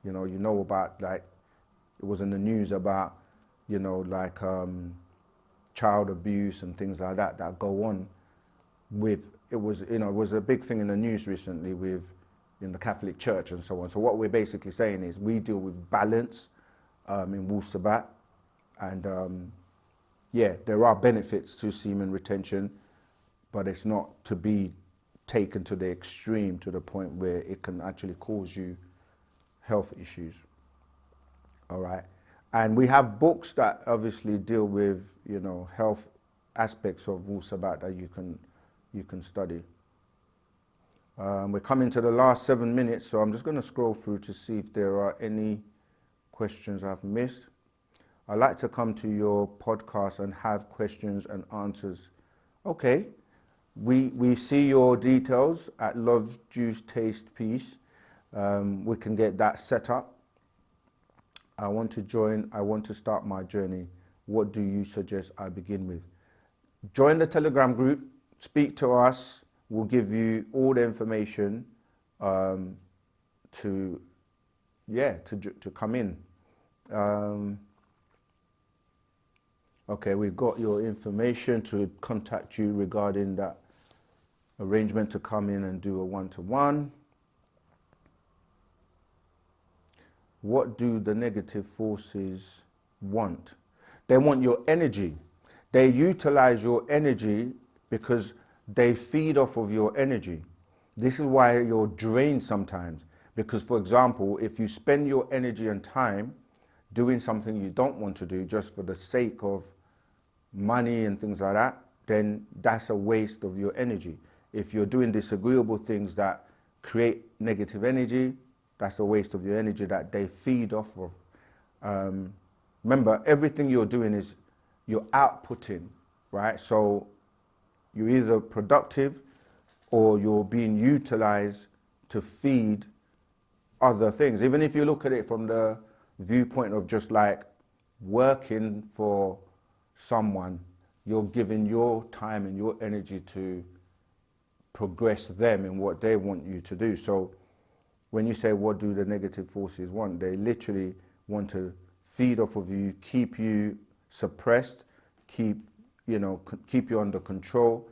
you know about, like, it was in the news about, you know, like child abuse and things like that that go on with, it was a big thing in the news recently with, in the Catholic Church and so on. So what we're basically saying is we deal with balance in Wu-Sabat, and yeah, there are benefits to semen retention, but it's not to be taken to the extreme, to the point where it can actually cause you health issues. All right. And we have books that obviously deal with, you know, health aspects of Wu-Sabat that you can study. We're coming to the last 7 minutes, so I'm just going to scroll through to see if there are any questions I've missed. I like to come to your podcast and have questions and answers. Okay, we see your details at Love, Juice, Taste, Peace. We can get that set up. I want to join. I want to start my journey. What do you suggest I begin with? Join the Telegram group. Speak to us. We'll give you all the information to come in. Okay, we've got your information to contact you regarding that arrangement to come in and do a one-to-one. What do the negative forces want? They want your energy. They utilize your energy because they feed off of your energy. This is why you're drained sometimes. Because, for example, if you spend your energy and time doing something you don't want to do just for the sake of money and things like that, then that's a waste of your energy. If you're doing disagreeable things that create negative energy, that's a waste of your energy that they feed off of. Remember, everything you're doing is you're outputting, right? So you're either productive or you're being utilized to feed other things. Even if you look at it from the viewpoint of just like working for someone, you're giving your time and your energy to progress them in what they want you to do. So when you say, what do the negative forces want? They literally want to feed off of you, keep you suppressed, keep you under control,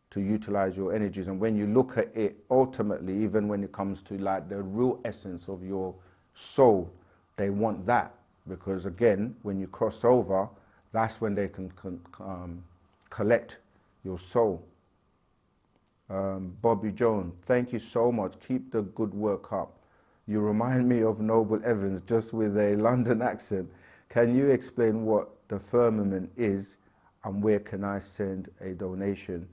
to utilize your energies. And when you look at it, ultimately, even when it comes to like the real essence of your soul, they want that. Because again, when you cross over, that's when they can collect your soul. Bobby Jones, thank you so much. Keep the good work up. You remind me of Noble Evans, just with a London accent. Can you explain what the firmament is and where can I send a donation?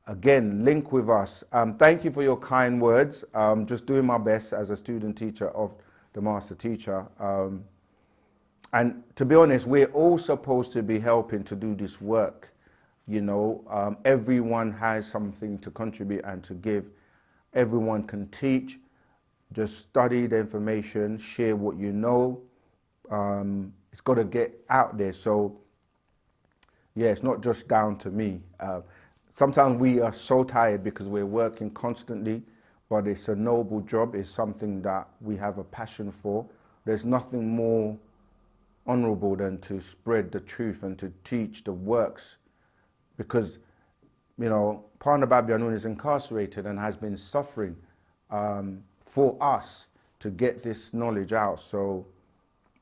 Again, link with us. Thank you for your kind words. Just doing my best as a student teacher of the master teacher. And to be honest, we're all supposed to be helping to do this work. You know, everyone has something to contribute and to give. Everyone can teach. Just study the information, share what you know. It's got to get out there. So yeah, it's not just down to me. Sometimes we are so tired because we're working constantly, but it's a noble job. It's something that we have a passion for. There's nothing more honorable than to spread the truth and to teach the works, because, you know, Partner Babyanun is incarcerated and has been suffering for us to get this knowledge out. So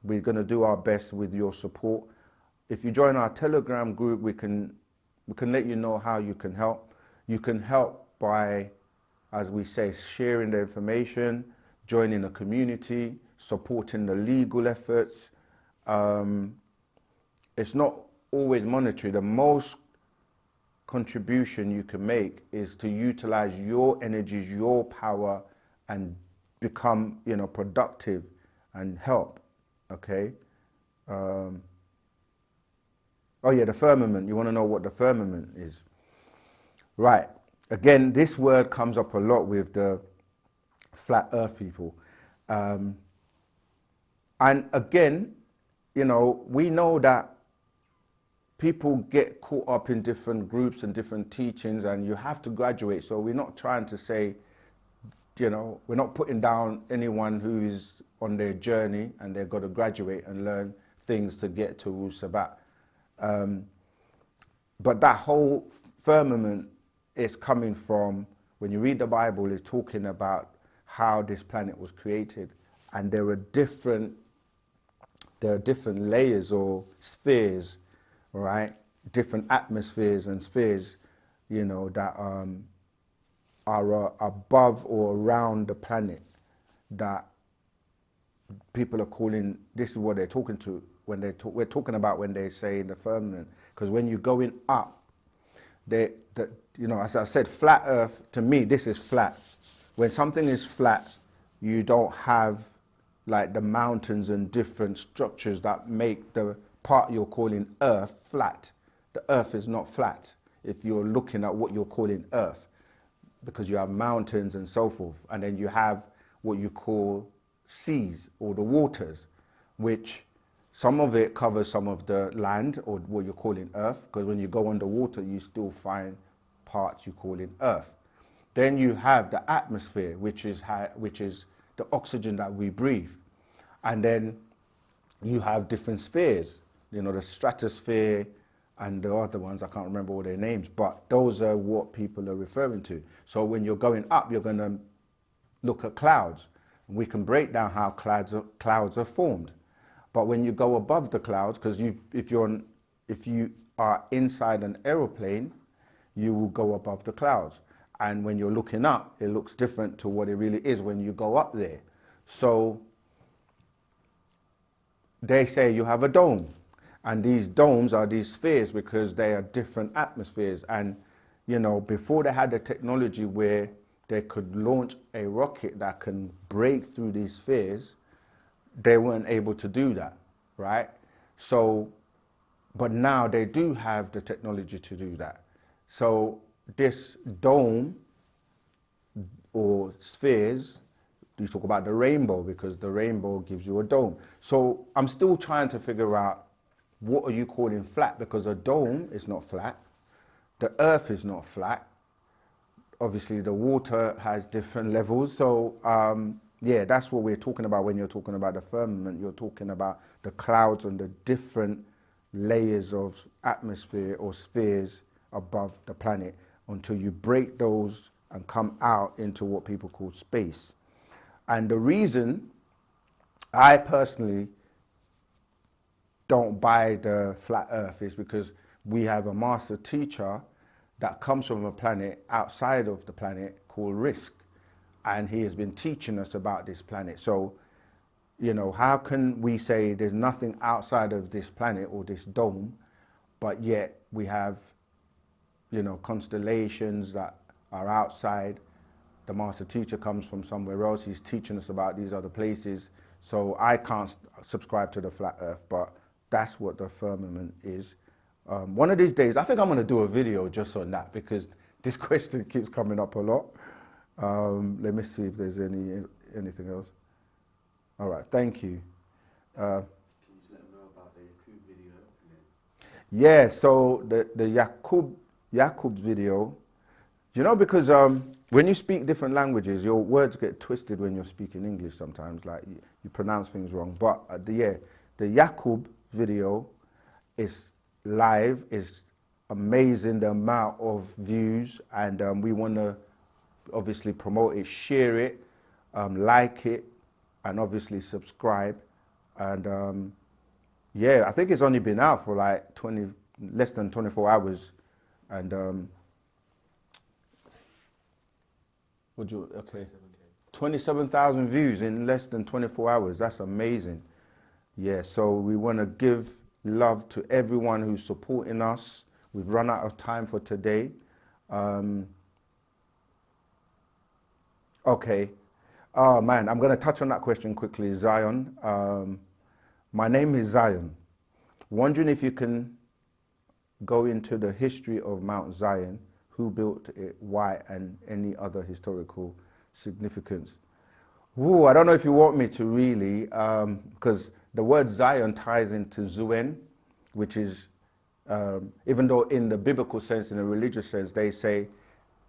we're going to do our best with your support. If you join our Telegram group, we can let you know how you can help. You can help by, as we say, sharing the information, joining a community, supporting the legal efforts. It's not always monetary. The most contribution you can make is to utilize your energies, your power, and become, you know, productive and help. Okay. Oh yeah, the firmament. You want to know what the firmament is? Right. Again, this word comes up a lot with the flat earth people. And again, you know, we know that people get caught up in different groups and different teachings, and you have to graduate. So we're not trying to say, you know, we're not putting down anyone who is on their journey and they've got to graduate and learn things to get to Wu-Sabat. But that whole firmament is coming from, when you read the Bible, it's talking about how this planet was created, and there are different layers or spheres, right? Different atmospheres and spheres, you know, that are above or around the planet, that people are calling, this is what they're talking to when we're talking about when they say the firmament. Because when you're going up, you know, as I said, flat earth, to me, this is flat. When something is flat, you don't have like the mountains and different structures that make the part you're calling earth flat. The earth is not flat if you're looking at what you're calling earth, because you have mountains and so forth. And then you have what you call seas, or the waters, which some of it covers some of the land, or what you're calling earth, because when you go underwater, you still find parts you call in earth. Then you have the atmosphere, which is the oxygen that we breathe. And then you have different spheres, you know, the stratosphere and the other ones, I can't remember all their names, but those are what people are referring to. So when you're going up, you're going to look at clouds. We can break down how clouds are formed. But when you go above the clouds, because if you are inside an aeroplane, you will go above the clouds. And when you're looking up, it looks different to what it really is when you go up there. So they say you have a dome, and these domes are these spheres because they are different atmospheres. And, you know, before they had the technology where they could launch a rocket that can break through these spheres, they weren't able to do that, right? So, but now they do have the technology to do that. So this dome or spheres, you talk about the rainbow, because the rainbow gives you a dome. So I'm still trying to figure out, what are you calling flat? Because a dome is not flat. The earth is not flat. Obviously the water has different levels. So yeah, that's what we're talking about when you're talking about the firmament. You're talking about the clouds and the different layers of atmosphere or spheres above the planet, until you break those and come out into what people call space. And the reason I personally don't buy the flat earth is because we have a master teacher that comes from a planet outside of the planet called Risk. And he has been teaching us about this planet. So, you know, how can we say there's nothing outside of this planet or this dome, but yet we have, you know, constellations that are outside? The master teacher comes from somewhere else. He's teaching us about these other places. So I can't subscribe to the flat earth, but that's what the firmament is. One of these days, I think I'm going to do a video just on that, because this question keeps coming up a lot. Let me see if there's any anything else? All right, thank you. Can you just let them know about the Yakub video? Yeah, so the Yakub's video, you know, because when you speak different languages, your words get twisted when you're speaking English sometimes, like you pronounce things wrong. But the Yakub video is live, is amazing, the amount of views, and we want to obviously promote it, share it, like it, and obviously subscribe. And yeah, I think it's only been out for like less than 24 hours. And would you, okay, 27,000 views in less than 24 hours. That's amazing. Yeah, so we want to give love to everyone who's supporting us. We've run out of time for today. Okay. Oh man, I'm going to touch on that question quickly, Zion. My name is Zion. Wondering if you can go into the history of Mount Zion, who built it, why, and any other historical significance. Ooh, I don't know if you want me to really, because the word Zion ties into Zuen, which is, even though in the biblical sense, in the religious sense, they say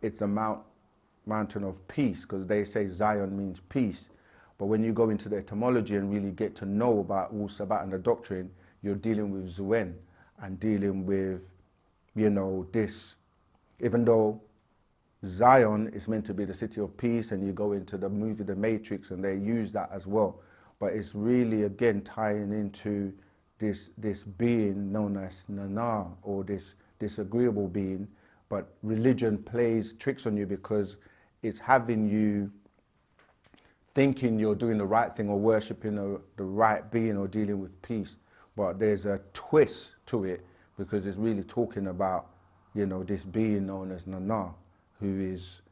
it's a mountain of peace, because they say Zion means peace. But when you go into the etymology and really get to know about Wu-Sabat and the doctrine, you're dealing with Zuen and dealing with, you know, this, even though Zion is meant to be the city of peace, and you go into the movie The Matrix and they use that as well. But it's really, again, tying into this being known as Nana, or this disagreeable being. But religion plays tricks on you because it's having you thinking you're doing the right thing or worshipping the right being or dealing with peace. But there's a twist to it, because it's really talking about, you know, this being known as Nana, who is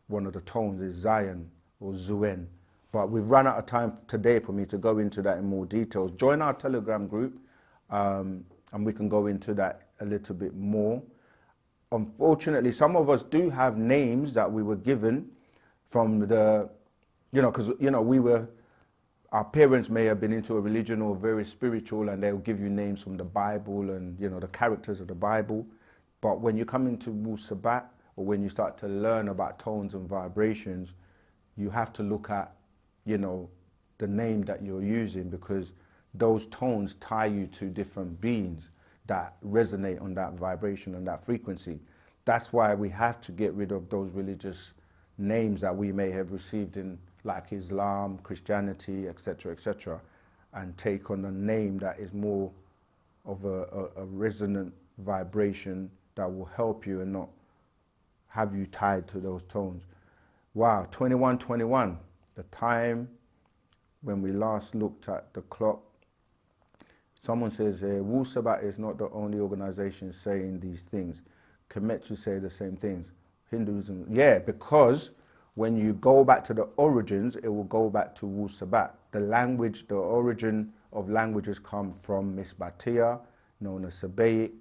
one of the tones is Zion or Zuen. But we've run out of time today for me to go into that in more details. Join our Telegram group, and we can go into that a little bit more. Unfortunately, some of us do have names that we were given from the, you know, because, you know, our parents may have been into a religion or very spiritual, and they'll give you names from the Bible and, you know, the characters of the Bible. But when you come into Wu-Sabat, or when you start to learn about tones and vibrations, you have to look at, you know, the name that you're using, because those tones tie you to different beings that resonate on that vibration and that frequency. That's why we have to get rid of those religious names that we may have received in, like, Islam, Christianity, etc., and take on a name that is more of a resonant vibration that will help you and not have you tied to those tones. Wow, 21:21, the time when we last looked at the clock. Someone says, Wu-Sabat is not the only organization saying these things. Kemetsu say the same things. Hinduism, yeah, because when you go back to the origins, it will go back to Wu-Sabat. The language, the origin of languages come from Misbatia, known as Sabaic.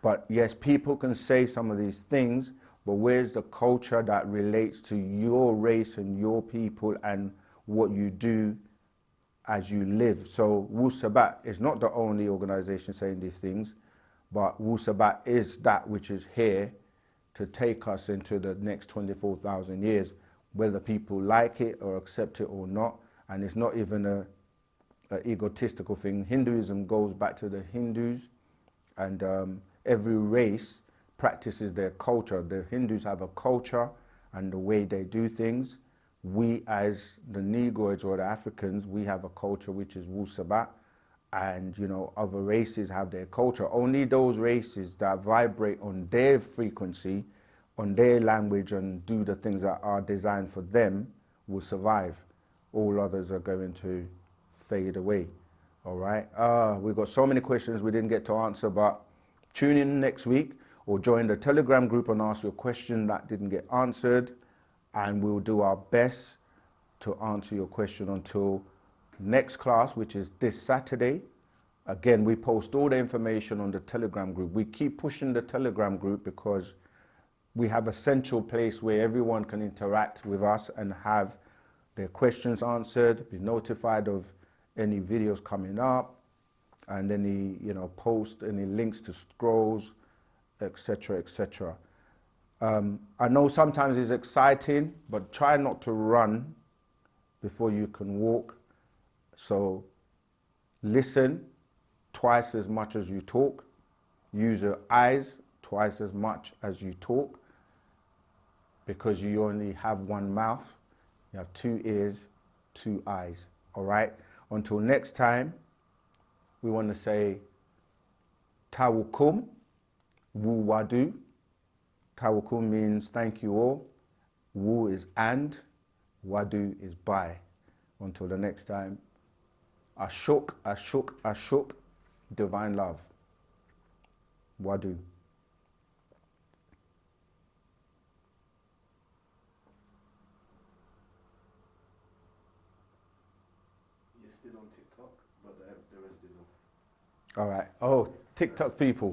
But yes, people can say some of these things, but where's the culture that relates to your race and your people and what you do as you live? So Wu-Sabat is not the only organization saying these things, but Wu-Sabat is that which is here to take us into the next 24,000 years, whether people like it or accept it or not. And it's not even a egotistical thing. Hinduism goes back to the Hindus, and every race practices their culture. The Hindus have a culture and the way they do things. We, as the Negroids or the Africans, we have a culture which is Wu-Sabat, and, you know, other races have their culture. Only those races that vibrate on their frequency, on their language, and do the things that are designed for them will survive. All others are going to fade away. All right. We've got so many questions we didn't get to answer, but tune in next week or join the Telegram group and ask your question that didn't get answered, and we'll do our best to answer your question until next class, which is this Saturday. Again, we post all the information on the Telegram group. We keep pushing the Telegram group because we have a central place where everyone can interact with us and have their questions answered, be notified of any videos coming up, and any, you know, post, any links to scrolls, etc., etc. I know sometimes it's exciting, but try not to run before you can walk. So listen twice as much as you talk. Use your eyes twice as much as you talk, because you only have one mouth. You have 2 ears, 2 eyes. All right? Until next time, we want to say Tawukum, wu-wadu. Tawukum means thank you all. Wu is and, wadu is by. Until the next time, Ashuk, Ashuk, Ashuk, divine love. Wadu. You're still on TikTok, but the rest is off. All right. Oh, TikTok people.